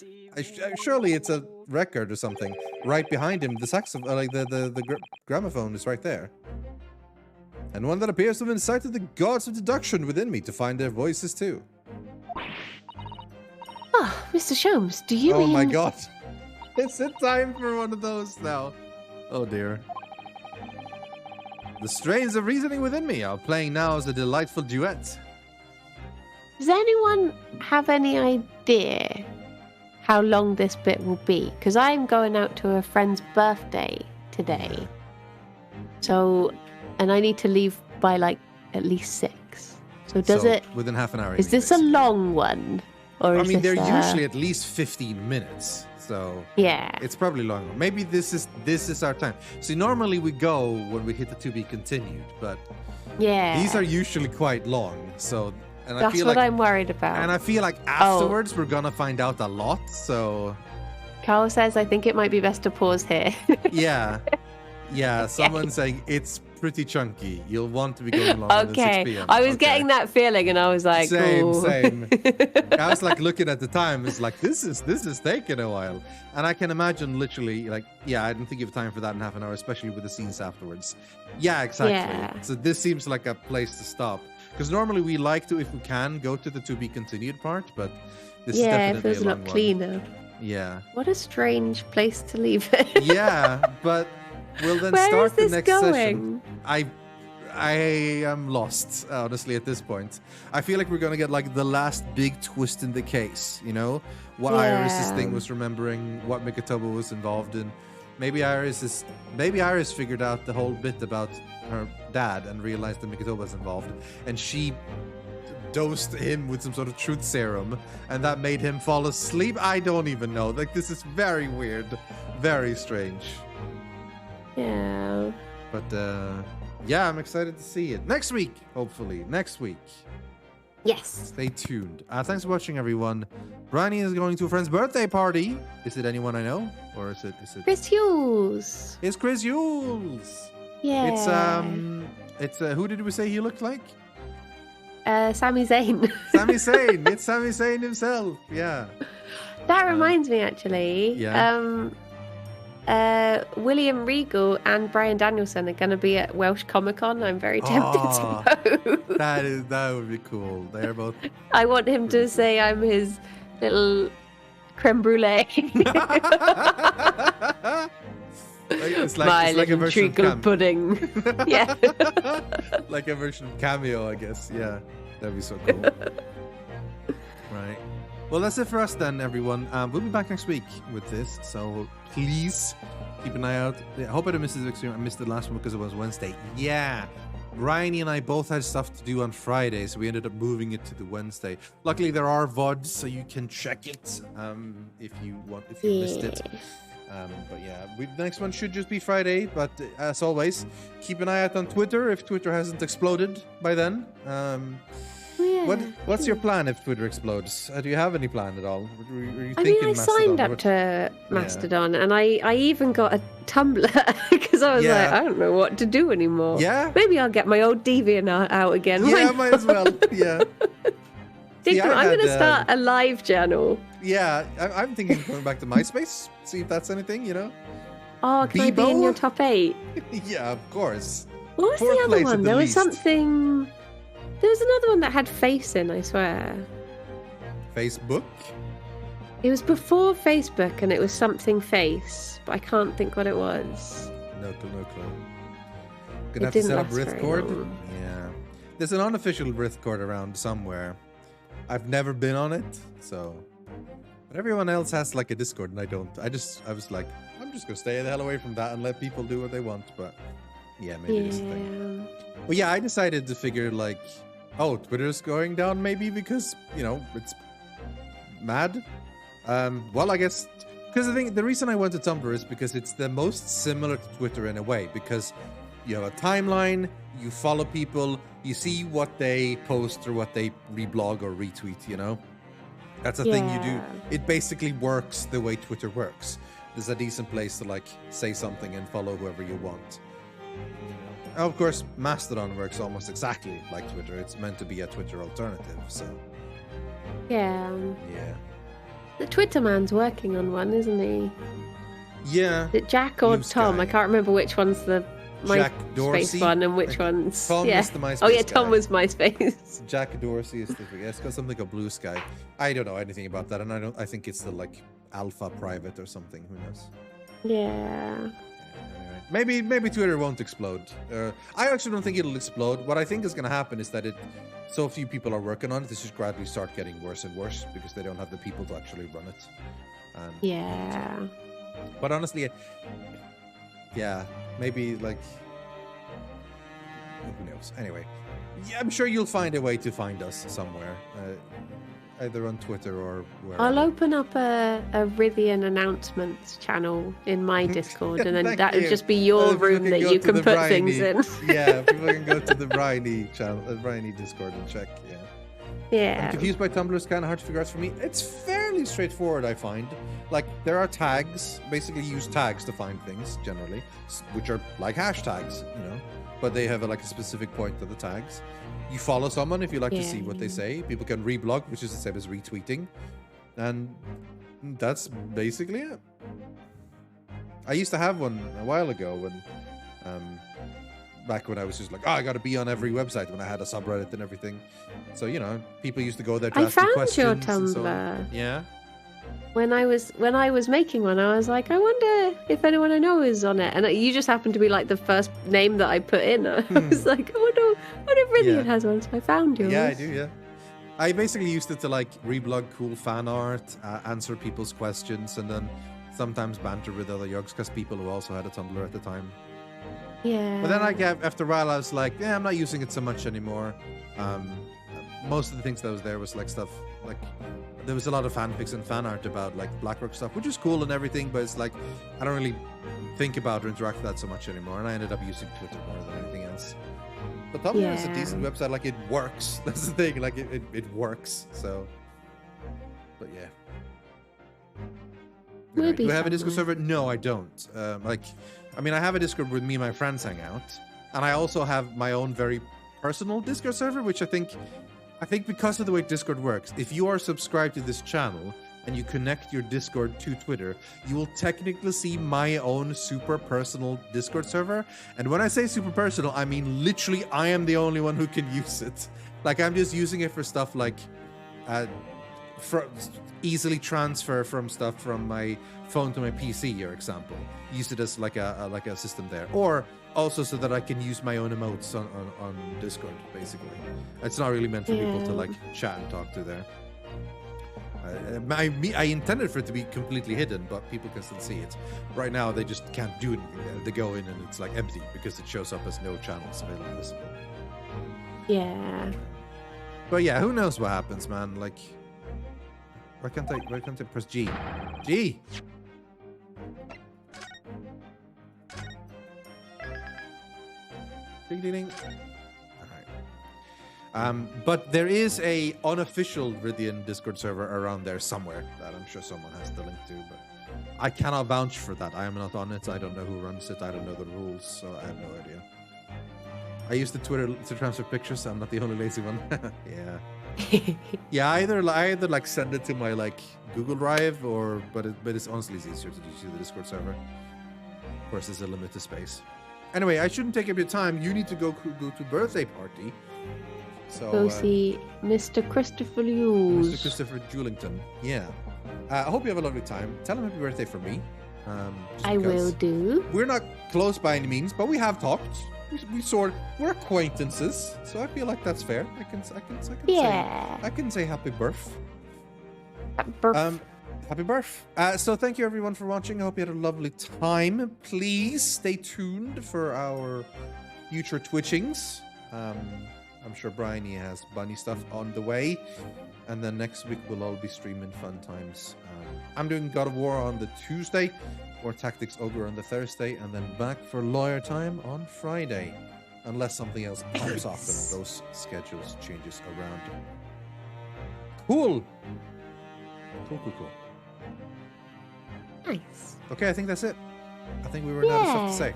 Surely it's a record or something. Right behind him, the saxophone, like the gramophone is right there. And one that appears to have incited the gods of deduction within me to find their voices too. Ah, Mr. Sholmes, do you mean... Oh my god. Is it time for one of those now? Oh dear. The strains of reasoning within me are playing now as a delightful duet. Does anyone have any idea how long this bit will be? Because I'm going out to a friend's birthday today. So, and I need to leave by like at least 6. So does it... Within half an hour. Is this a long one? Or I is mean, this they're usually at least 15 minutes. So yeah, it's probably longer. Maybe this is our time. See, normally we go when we hit the to be continued, but yeah, these are usually quite long. So, and that's I feel what like I'm worried about. And I feel like afterwards we're gonna find out a lot. So Carl says I think it might be best to pause here. yeah. Someone saying it's pretty chunky. You'll want to be going longer than 6 p.m. I was getting that feeling, and I was like, same. ooh. I was like looking at the time. It's like this is taking a while, and I can imagine literally like I don't think you have time for that in half an hour, especially with the scenes afterwards. Yeah, exactly. Yeah. So this seems like a place to stop because normally we like to, if we can, go to the to be continued part, but this is definitely it feels a a long lot one. cleaner. Yeah. What a strange place to leave it. Yeah, but we'll then Where start is this the next going? session. I am lost, honestly, at this point. I feel like we're gonna get like the last big twist in the case, you know? What Iris's thing was remembering, what Mikitoba was involved in. Maybe Iris figured out the whole bit about her dad and realized that Mikitoba was involved. And she dosed him with some sort of truth serum, and that made him fall asleep. I don't even know. Like, this is very weird. Very strange. Yeah. But yeah, I'm excited to see it next week. Hopefully next week. Yes. Stay tuned. Thanks for watching, everyone. Briony is going to a friend's birthday party. Is it anyone I know, or is it Chris Hughes. It's Chris Yules. Yeah. It's who did we say he looked like? Sami Zayn. Sami Zayn. It's Sami Zayn himself. Yeah. That reminds me, actually. Yeah. William Regal and Brian Danielson are going to be at Welsh Comic Con. I'm very tempted to go. That would be cool. They're both. I want him to say I'm his little creme brulee. It's My like a little version of treacle pudding. Yeah. like a version of Cameo, I guess. Yeah, that'd be so cool. Right. Well, that's it for us then, everyone. We'll be back next week with this, so please keep an eye out. I hope I didn't miss this extreme. I missed the last one because it was Wednesday. Yeah. Briony and I both had stuff to do on Friday, so we ended up moving it to the Wednesday. Luckily, there are VODs, so you can check it if you missed it. But yeah, the next one should just be Friday. But as always, keep an eye out on Twitter if Twitter hasn't exploded by then. What's your plan if Twitter explodes? Do you have any plan at all? Are you I signed up to Mastodon, and I even got a Tumblr because I was like, I don't know what to do anymore. Yeah. Maybe I'll get my old DeviantArt out again. Yeah, might as well. Yeah. I'm going to start a live channel. Yeah, I'm thinking of going back to MySpace. See if that's anything, you know? Oh, can I be in your top 8? Yeah, of course. What was the other one? There was something... There was another one that had face in, I swear. Facebook? It was before Facebook, and it was something face, but I can't think what it was. No clue. Gonna have to set up Rithcord? Yeah. There's an unofficial Rithcord around somewhere. I've never been on it, so... But everyone else has like a Discord, and I don't. I was like, I'm just gonna stay the hell away from that and let people do what they want. But yeah, maybe it's a thing. Well, yeah, I decided to figure like, oh, Twitter's going down maybe because, you know, it's mad. Well, I guess because the reason I went to Tumblr is because it's the most similar to Twitter in a way, because you have a timeline, you follow people, you see what they post or what they reblog or retweet, you know. That's the thing you do. It basically works the way Twitter works. There's a decent place to like say something and follow whoever you want. Of course, Mastodon works almost exactly like Twitter. It's meant to be a Twitter alternative, so... Yeah. Yeah. The Twitter man's working on one, isn't he? Yeah. Is it Jack or Tom? I can't remember which one's the MySpace one and which one's... Tom is the MySpace Oh yeah, Tom guy. was MySpace. Jack Dorsey is the... It's got something like a Blue Sky. I don't know anything about that, and I think it's the like alpha private or something. Who knows? Yeah. Maybe Twitter won't explode. I actually don't think it'll explode. What I think is going to happen is that so few people are working on it. This just gradually start getting worse and worse because they don't have the people to actually run it. Yeah. But honestly, yeah, maybe like who knows? Anyway, yeah, I'm sure you'll find a way to find us somewhere, either on Twitter or wherever. I'll open up a Rithian announcements channel in my Discord, and then that would just be your room that you can put things in. Yeah, people can go to the Briony channel, Briony Discord, and check. Yeah. Yeah. I'm confused by Tumblr. It's kind of hard to figure out for me. It's fairly straightforward, I find. Like, there are tags. Basically, you use tags to find things, generally, which are like hashtags, you know. But they have a specific point to the tags. You follow someone if you like to see what they say. People can reblog, which is the same as retweeting. And that's basically it. I used to have one a while ago when... back when I was just like, oh, I got to be on every website when I had a subreddit and everything. So, you know, people used to go there to ask you questions. I found your Tumblr. Yeah? when I was making one, I was like, I wonder if anyone I know is on it, and you just happened to be like the first name that I put in. I was like, oh no, what if Rydian has one? So I found yours. Yeah, I do. Yeah, I basically used it to like reblog cool fan art, answer people's questions, and then sometimes banter with other Yogs because people who also had a Tumblr at the time. Yeah. But then after a while, I was like, yeah, I'm not using it so much anymore. Most of the things that was there was like stuff like there was a lot of fanfics and fan art about like Blackrock stuff, which is cool and everything, but it's like I don't really think about or interact with that so much anymore, and I ended up using Twitter more than anything else. But Tumblr is a decent website, like it works. That's the thing, like it works. So, but yeah. Anyway, do I have a Discord server? No, I don't. I mean, I have a Discord where me and my friends hang out, and I also have my own very personal Discord server, which I think because of the way Discord works, if you are subscribed to this channel and you connect your Discord to Twitter, you will technically see my own super personal Discord server. And when I say super personal, I mean literally I am the only one who can use it. Like I'm just using it for stuff like easily transfer from stuff from my phone to my PC, for example. Use it as like a system there, or also so that I can use my own emotes on Discord. Basically, it's not really meant for people to like chat and talk to there. I intended for it to be completely hidden, but people can still see it. Right now, they just can't do anything there. They go in and it's like empty because it shows up as no channels available. Yeah. But yeah, who knows what happens, man? Like, why can't I press G? G! Ding ding ding. Alright. But there is a unofficial Rydian Discord server around there somewhere that I'm sure someone has the link to, but I cannot vouch for that. I am not on it. I don't know who runs it. I don't know the rules, so I have no idea. I use the Twitter to transfer pictures, so I'm not the only lazy one. Yeah. Yeah, I either like send it to my like Google Drive but it's honestly easier to use the Discord server. Of course, there's a limited space. Anyway, I shouldn't take up your time. You need to go to birthday party. So go see Mr. Christopher Hughes. Mr. Christopher Julington. Yeah. I hope you have a lovely time. Tell him happy birthday from me. I will do. We're not close by any means, but we have talked. We're acquaintances, so I feel like that's fair. I can say happy birth. Happy birth. So thank you everyone for watching. I hope you had a lovely time. Please stay tuned for our future twitchings. I'm sure Briony has bunny stuff on the way. And then next week we'll all be streaming fun times. I'm doing God of War on the Tuesday, or Tactics Ogre on the Thursday, and then back for Lawyer Time on Friday. Unless something else pops up and those schedules changes around. Cool. Cool. Nice. Okay, I think that's it. I think we were out of stuff to say.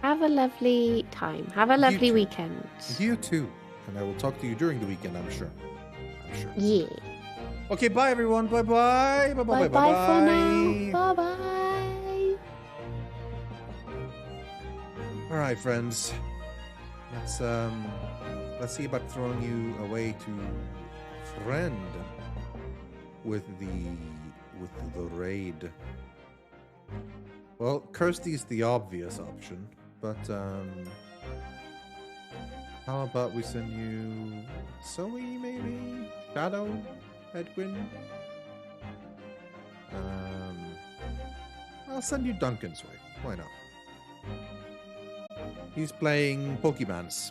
Have a lovely time. Have a lovely weekend. You too. And I will talk to you during the weekend, I'm sure. Yeah. Okay, bye everyone. Bye-bye. Bye-bye. Bye for now. Bye-bye. All right, friends. Let's see about throwing you away to friend with the raid. Well, Kirsty's the obvious option, but how about we send you Zoe, maybe? Shadow? Edwin? I'll send you Duncan's way. Why not? He's playing Pokemans.